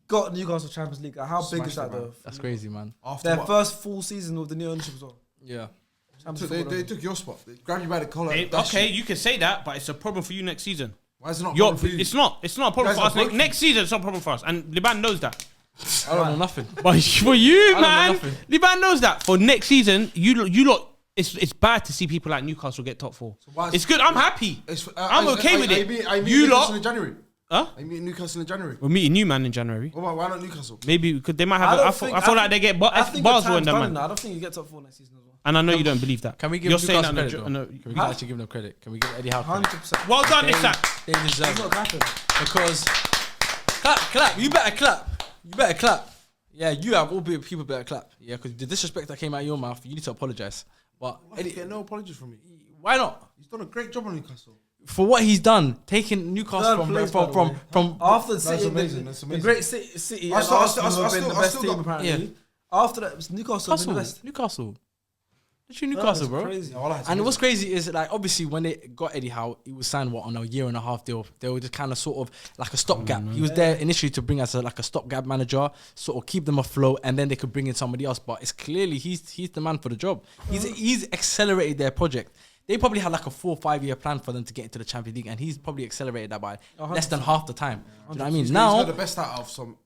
got Newcastle Champions League. How big is that, though? That's crazy, man. Their first full season with the new ownership as well. Yeah. They took your spot. They grabbed you by the collar. Okay, you can say that, but it's a problem for you next season. Why is it not a problem for you? It's not a problem for us. Next season, it's not a problem for us. And Liban knows that. I don't know nothing. But for you, man, Liban knows that. For next season, you lot, it's bad to see people like Newcastle get top 4. So it's good. I'm happy. I'm okay with it. You lot in January. Huh? I meet Newcastle in January. We're meeting new man in January. Why not Newcastle? Maybe because they might have. I feel like they get Basel in them, man. I don't think you get top 4 next season as well. And I know you don't believe that. Can we give Newcastle credit? Can we actually give them credit? Can we give Eddie Howe credit? 100%. Well done, Ishak. They deserve it. Because clap. You better clap. Yeah, you have all people better clap. Yeah, because the disrespect that came out of your mouth, you need to apologise. But Eddie, get no apologies from me. Why not? He's done a great job on Newcastle. For what he's done, taking Newcastle from after City, that's amazing. the great City, Arsenal have been the best team apparently. Yeah. After that, it was Newcastle been the best. Newcastle. Literally Newcastle, bro. Crazy. And what's crazy is like obviously when they got Eddie Howe, he was signed on a 1.5 deal. They were just kind of sort of like a stopgap. He was there initially to bring us like a stopgap manager, sort of keep them afloat, and then they could bring in somebody else. But it's clearly he's the man for the job. He's accelerated their project. They probably had like a 4 or 5 year plan for them to get into the Champions League, and he's probably accelerated that by less than half the time. Do you know what I mean? Now he's got the best out of some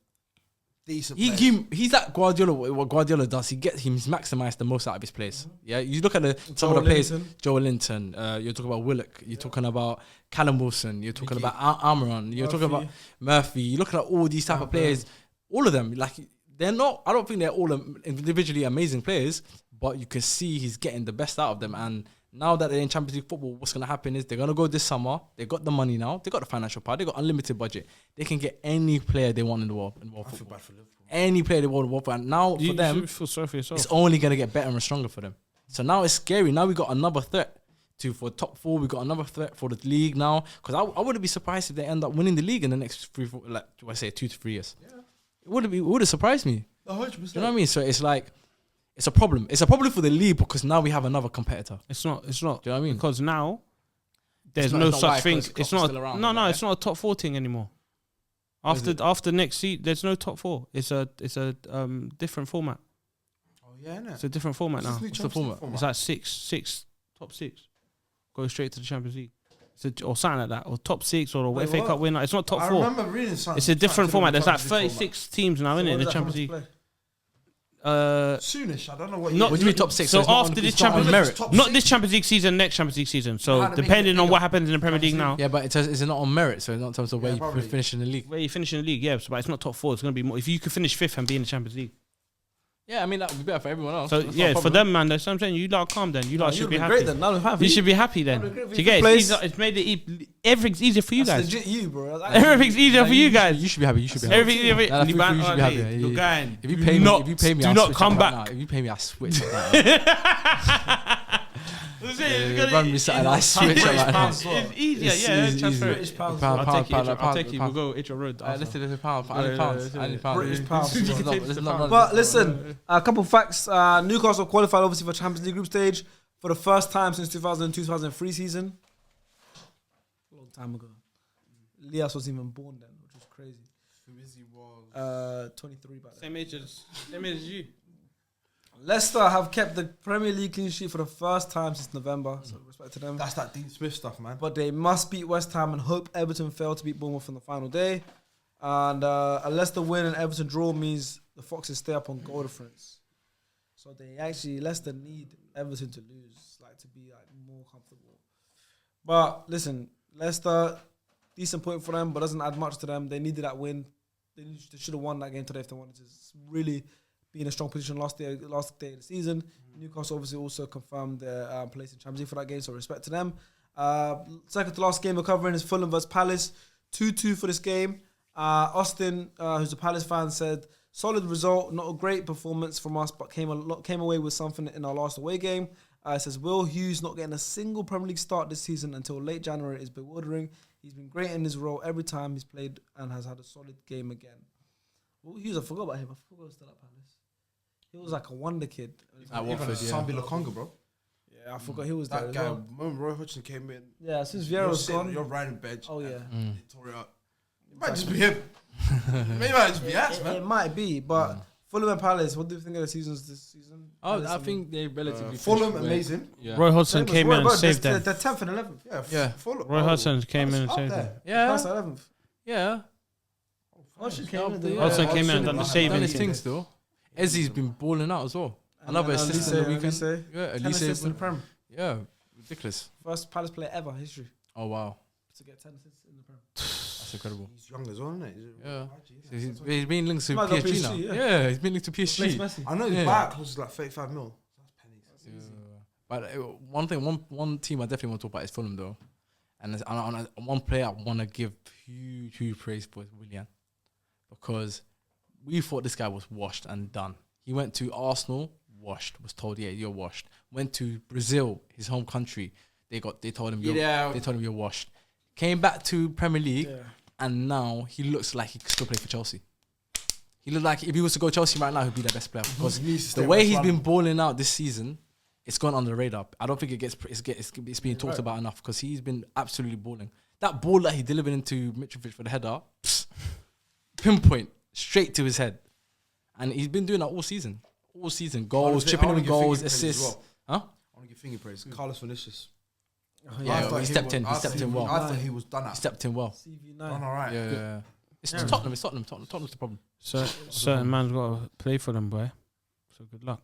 decent players. He's like Guardiola. What Guardiola does, he's maximised the most out of his players. Yeah, you look at some of the players. Joe Linton. You're talking about Willock. You're talking about Callum Wilson. You're talking about Almiron. You're talking about Murphy. You're looking at all these type of players. All of them, like they're not. I don't think they're all individually amazing players, but you can see he's getting the best out of them. And now that they're in Champions League football, what's going to happen is they're going to go this summer. They got the money now. They got the financial power. They got unlimited budget. They can get any player they want in the world. I feel bad for Liverpool. Any player they want in the world. And now for them, you feel sorry for yourself. It's only going to get better and stronger for them. So now it's scary. Now we got another threat for top 4. We got another threat for the league now. Because I wouldn't be surprised if they end up winning the league in the next 2 to 3 years. Yeah. It would have surprised me. 100%. You know what I mean? So it's like. It's a problem. It's a problem for the league because now we have another competitor. It's not. Do you know what I mean? Because now there's no such thing. It's not. It's not a top 4 thing anymore. After next season, there's no top 4. It's a different format. Oh yeah, innit? It's a different format now. What's the format? It's like six top 6 go straight to the Champions League. Or something like that, or top 6, or a FA Cup winner. It's not top 4. I remember reading something. It's a different format. There's like 36 teams now in the Champions League. Soonish, I don't know what. What do you mean top 6? So after this Champions League, not this Champions League season, next Champions League season. So depending on what happens in the Premier League now. Yeah, but it's not on merit, so it's not in terms of where you finish in the league. Where you finish in the league, yeah, but it's not top 4. It's going to be more. If you could finish 5th and be in the Champions League. Yeah, I mean that would be better for everyone else. So yeah, for them, man. That's what I'm saying. You lot calm then. You lot should be happy. You should be happy then. You get it's made it. Everything's easier for you guys. Legit you, bro. Everything's easier for you guys. You should be happy. You should be happy. Everything's easier. You should be happy. You're going. If you pay me, do not come back. If you pay me, I switch. Run me something. I switch. It's easier. Yeah, transfer it. I'll take you. We'll go Itch Road. Listen, pounds. British pounds. But listen, a couple of facts. Newcastle qualified obviously for Champions League group stage for the first time since 2002-2003 season. A long time ago. Lias wasn't even born then, which was crazy. Fizzy was 23 back then. Same age as you. Leicester have kept the Premier League clean sheet for the first time since November, so respect to them. That's that Dean Smith stuff, man. But they must beat West Ham and hope Everton fail to beat Bournemouth on the final day. And a Leicester win and Everton draw means the Foxes stay up on goal difference. So Leicester need Everton to lose, like to be like more comfortable. But listen, Leicester, decent point for them, but doesn't add much to them. They needed that win. They should have won that game today if they wanted to really be in a strong position last day of the season. Newcastle obviously also confirmed their place in Champions League for that game, so respect to them. Second to last game we're covering is Fulham vs Palace. 2-2 for this game. Aston, who's a Palace fan, said, solid result, not a great performance from us, but came away with something in our last away game. It says, Will Hughes not getting a single Premier League start this season until late January is bewildering. He's been great in his role every time he's played and has had a solid game again. Will Hughes, I forgot about him. I forgot he was still at Palace. He was like a wonder kid. At Watford, Sambi Lokonga, bro. Yeah, I forgot he was that there. That guy, well. remember Roy Hodgson came in. Yeah, since Vieira was gone. You're riding bench. Oh, yeah. He tore it up. It might just be him. It might just be us, man. It might be, but Fulham and Palace, what do you think of the seasons this season? I think they relatively Fulham, amazing. Yeah. Roy Hodgson came in and saved them. They're 10th and 11th. Yeah. Fulham. Roy Hodgson came in and saved them. Yeah. 11th. Yeah. Hodgson came in and done the saving things though. Ezzy's been balling out as well. Another assist in the weekend. Yeah, Elise in the Prem. Yeah, ridiculous. First Palace player ever history. Oh wow. To get 10 assists in the Prem. That's incredible. He's young as well, isn't he? Yeah. He's been linked to PSG now. Yeah, he's been linked to PSG. I know his back was like 35 mil. That's pennies. That's easy. But one team I definitely want to talk about is Fulham though. And one player I want to give huge praise for is Willian. Because we thought this guy was washed and done. He went to Arsenal, washed, was told, yeah, you're washed. Went to Brazil, his home country. They told him you're washed. Came back to Premier League, and now he looks like he could still play for Chelsea. He looked like if he was to go Chelsea right now, he'd be their best player. Because the way he's been balling out this season, it's gone under the radar. I don't think it's being talked about enough because he's been absolutely balling. That ball that he delivered into Mitrovic for the header, pinpoint, straight to his head. And he's been doing that all season. All season. Goals, chipping in goals, assists. I want to give finger praise. Carlos Vinicius. He stepped in well. I thought he was done at. He stepped in well. Done all right. Yeah. It's Tottenham. Tottenham's the problem. Certain man's got to play for them, boy. So good luck.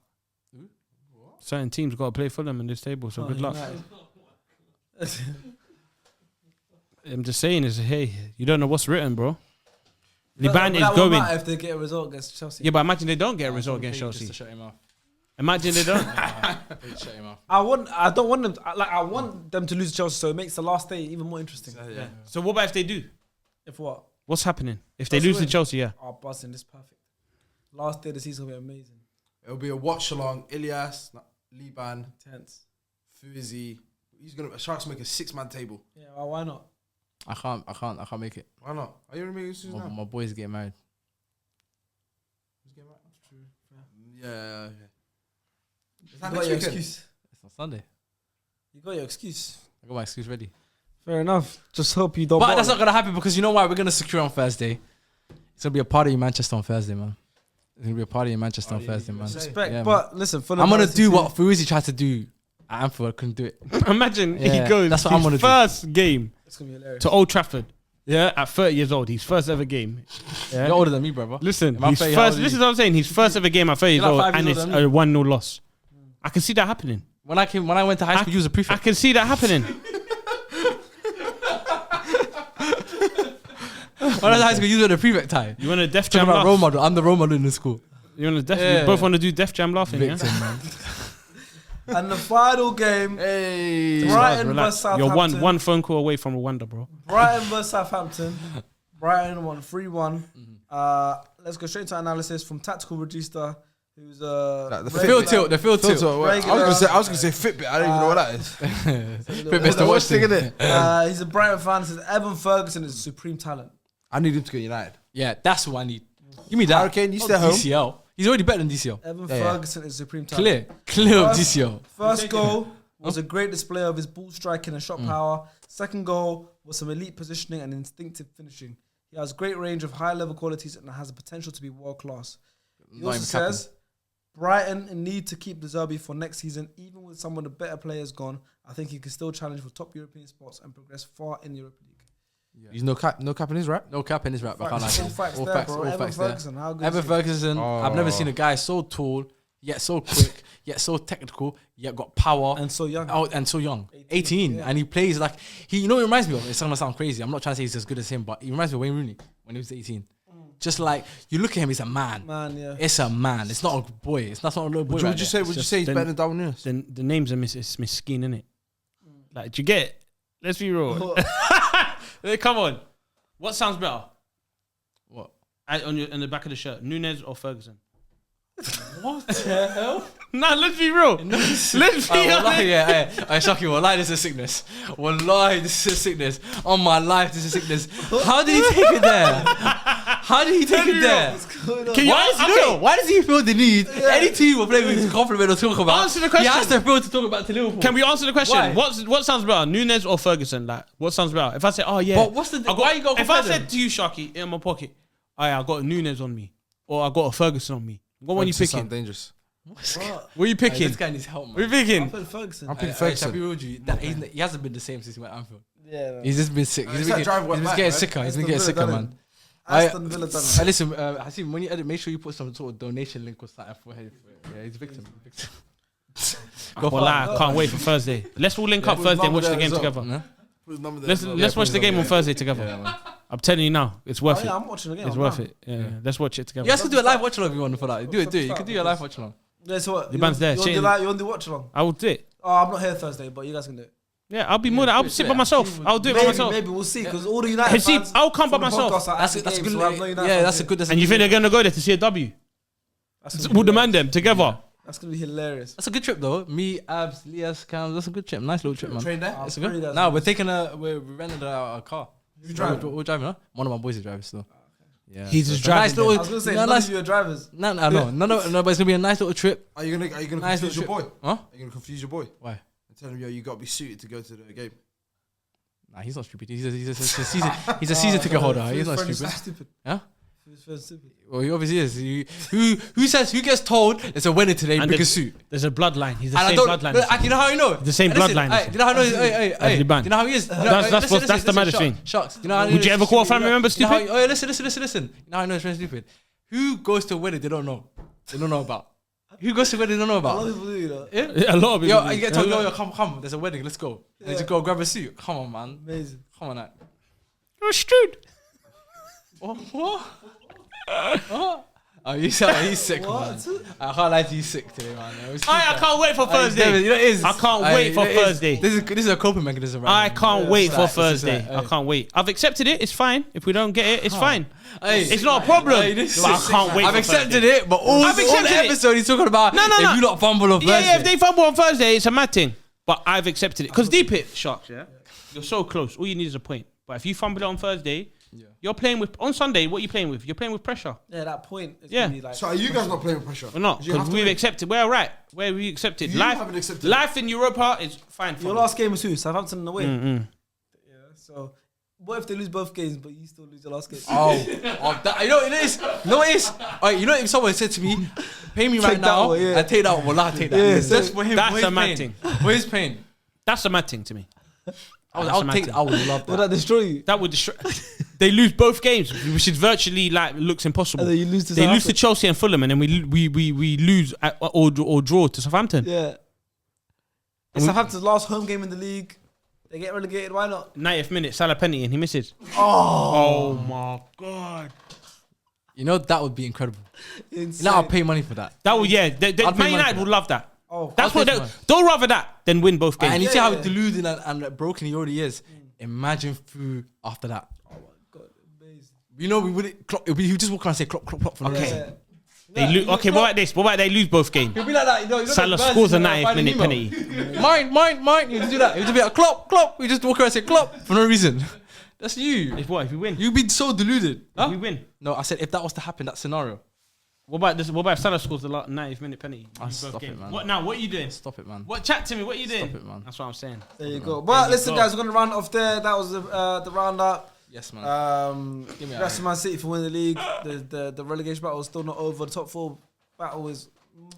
Certain teams got to play for them in this table, so good luck. I'm just saying, hey, you don't know what's written, bro. Liban is going. If they get a result against Chelsea. Yeah, but imagine they don't get a result against Chelsea. Just to shut him off. Imagine they don't. Shut him off. I don't want them. I want them to lose to Chelsea, so it makes the last day even more interesting. So what about if they do? If what? What's happening if they lose to Chelsea? Yeah. Oh, buzzing! This is perfect. Last day of the season will be amazing. It'll be a watch along. Ilias, Liban, Tense. Fuzi. Sharks make a 6-man table. Yeah, well, why not? I can't make it. Why not? Are you gonna make it now? My boys getting married. Who's getting married? That's true. Yeah. You got your excuse. It's on Sunday. You got your excuse. I got my excuse ready. Fair enough. Just hope you don't. But that's not gonna happen because you know why? We're gonna secure on Thursday. It's gonna be a party in Manchester on Thursday, man. It's gonna be a party in Manchester on Thursday, man. Respect, yeah, but man. Listen, I'm gonna do what Fuzi tried to do at Anfield. Couldn't do it. Imagine he goes. That's what I'm gonna first game it's gonna be hilarious. to Old Trafford. Yeah, at 30 years old, his first ever game. Yeah. You're older than me, brother. Listen, his first. This is what I'm saying. His first ever game at 30 years old, and it's a 1-0 loss. I can see that happening. When I went to high school, you was a prefect. I can see that happening. When I was in high school, you were the prefect tie. You want a Def Jam laugh? Role model. I'm the role model in the school. You want a You both want to do Def Jam laughing, Victim, yeah? man. And the final game, Brighton vs Southampton. You're one phone call away from Rwanda, bro. Brighton vs Southampton. Brighton won 3-1. Let's go straight to analysis from Tactical Producer, who's the field tilt. The field tilt. I was gonna say Fitbit. I don't even know what that is. Fitbit's the worst thing, isn't it? He's a Brighton fan. Says Evan Ferguson is a supreme talent. I need him to go United. Yeah, that's what I need. Give me that. Hurricane, you stay home. DCL. He's already better than DCL. Evan Ferguson is supreme talent. Clear of DCL. First goal was a great display of his ball striking and shot power. Second goal was some elite positioning and instinctive finishing. He has great range of high-level qualities and has the potential to be world-class. He also says, Brighton need to keep the Zerbi for next season. Even with some of the better players gone, I think he can still challenge for top European spots and progress far in the Europa League. He's no cap in his rap. No cap in his rap. I can't lie. All facts All there, facts. bro. All Evan facts there. Ferguson, how good Evan is he? Ferguson. I've never seen a guy so tall, yet so quick, yet so technical, yet got power. And so young. And so young. 18. And he plays like he reminds me of, it's gonna sound crazy. I'm not trying to say he's as good as him, but he reminds me of Wayne Rooney when he was 18. Just like you look at him, he's a man. Yeah. It's a man. It's not a boy. It's not a little boy. Would you say he's better than Darwin Núñez? The names are Miskeen, innit? Like, do you get it? Let's be real. Come on. What sounds better? What? On the back of the shirt, Núñez or Ferguson? What the hell? Nah, let's be real. Let's be honest. Shaki, wallahi, this is sickness. Wallahi, this is sickness. On my life, this is sickness. How did he take it there? How did he take it there? Why does he feel the need? Any team will play with his compliment or talk about. Answer the question. He has to feel to talk about to Liverpool. Can we answer the question? Why? What sounds better, Núñez or Ferguson? Like, what sounds better? If I say, oh yeah, But what's the? Why you got? If I said to you, Sharky, in my pocket, I got a Núñez on me, or I got a Ferguson on me. What one you picking? Sound dangerous. What are you picking? This guy needs help, man. What are you picking? Ferguson. I'm picking Ferguson. He hasn't been the same since he went to Anfield. Yeah. He's just been sick. He's been getting sicker. He's been getting sicker, man. Aston Villa done it. Listen, Hasim, when you edit, make sure you put some sort of donation link or something for him. Yeah, he's a victim. I can't wait for Thursday. Let's all link up Thursday and watch the game together. Let's watch the game on Thursday together. I'm telling you now, it's worth it. I'm watching the game. It's worth it. Yeah, let's watch it together. You guys can do a live watch along if you want for that. Do it. You can do a live watch along. Yeah, so what? The band's there. You want the watch along? I will do it. Oh, I'm not here Thursday, but you guys can do it. Yeah, I'll be more than I'll sit by myself. I'll do it by myself. Maybe we'll see because all the United fans. I'll come by from the myself. podcast are at the That's game, good. so I have no United Yeah, fans that's a here. good. And you think they're gonna go there to see a W? We'll demand them together. That's gonna be hilarious. That's a good trip though. Me, Abs, Lias, Cam. That's a good trip. Nice little trip, man. Train there? It's good. Now we're taking we rented a car. You driving? We're driving, huh? One of my boys is driving still. Yeah. He's just So nice driving. little. I was gonna say no, none of you are drivers. No, but it's gonna be a nice little trip. Are you gonna Nice confuse your boy? little Huh? Are you gonna confuse your boy? Why? And tell him, yo, you gotta be suited to go to the game. Nah, he's not stupid. He's a season ticket holder. He's not stupid. Stupid. Huh? Stupid. Well, he obviously is. Who gets told it's a wedding today? And Pick a suit. There's a bloodline. He's the And I same don't. bloodline. Look, you know how you know? The same Listen, bloodline. Hey, you know how I know? Hey, Liban. you know how he is? That's the maddest thing. Shucks. You know how Would you ever call a family member stupid? Oh, listen. You know how I know it's very stupid. Who goes to a wedding they don't know? They don't know about. Who goes to a wedding they don't know A lot about? of people do, you know. A Yeah? lot of people. Yo, you get told, yo, come. There's a wedding. Let's go. And you just go grab a suit. Come on, man. Amazing. Come on, that. You're stupid. What? Oh, he's sick, man. I can't lie to you, he's sick today, man. I can't wait for Thursday. You know, it is. I can't wait for Thursday. This is a coping mechanism, right? I can't wait for This is Thursday. like, I can't wait. I've accepted it. It's fine. If we don't get it, it's fine. Hey, It's not a problem. Hey, this But I is can't sick. wait I've for accepted Thursday. it, but all I've the accepted it. episode he's talking about No. if you lot fumble on Thursday. Yeah, if they fumble on Thursday, it's a mad thing. But I've accepted it. Because deep it, Sharks, yeah? You're so close. All you need is a point. But if you fumble it on Thursday, you're playing with... On Sunday, what are you playing with? You're playing with pressure. Yeah, that point is Yeah. gonna be like. So are you guys not playing with pressure? We're not. You have Because to we've win. accepted. We're all right. Where we accepted. You haven't accepted Life in Europa is fine for Your me. last game was who? Southampton in the way. Mm-mm. Yeah. So what if they lose both games, but you still lose your last game? That, you know what it is? Alright, you know if someone said to me, pay me right Take that now, one, yeah. I take that one. Wallah, I take that. Yeah, It's so just for him. that's for his a mad pain. thing. For his pain. That's a mad thing to me. I would love Will that. that destroy you? That would destroy... They lose both games, which is virtually like looks impossible. And then you lose to They lose to Southampton. Chelsea and Fulham, and then we lose or draw to Southampton. Yeah. It's Southampton's last home game in the league. They get relegated. Why not? 90th minute, Salah penalty, and he misses. Oh my god! You know that would be incredible. Insane. Now I'll pay money for that. That would I'll pay Man money United for would that. love that. Oh, That's I'll what pay they, for they'll rather that than win both games. And you see how Yeah. deluded and broken he already is. Imagine through after that. God, amazing. You know, we wouldn't. He would just walk around and say clock for no reason. Yeah. They okay, what about this? What about they lose both games? He'll be like that. You know Salah scores a 90th minute penalty. Mine. You just do that. He'll just be like clop. You just walk around and say clop for no reason. That's you. If what? If we win? You've been so deluded. If we win? No, I said if that was to happen, that scenario. What about this? What about if Salah scores the 90th minute penalty? Lose both stop it, games. man. What now? What are you doing? Stop it, man. What chat to me? What are you doing? Stop it, man. That's what I'm saying. There you go. But listen, go. guys, we're gonna round off there. That was the roundup. Yes, man. Give me Congrats to Man City for winning the league. The relegation battle is still not over. The top four battle is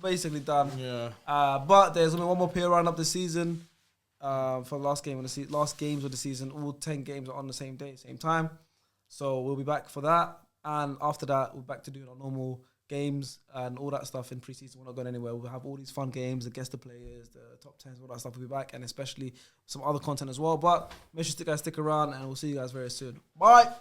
basically done. Yeah. But there's only one more PL roundup this season. for the last games of the season. All 10 games are on the same day, same time. So we'll be back for that. And after that, we're back to doing our normal games and all that stuff in pre-season. We're not going anywhere. We'll have all these fun games, the guest the players, the top 10s, all that stuff will be back, and especially some other content as well. But make sure you guys stick around, and we'll see you guys very soon. Bye.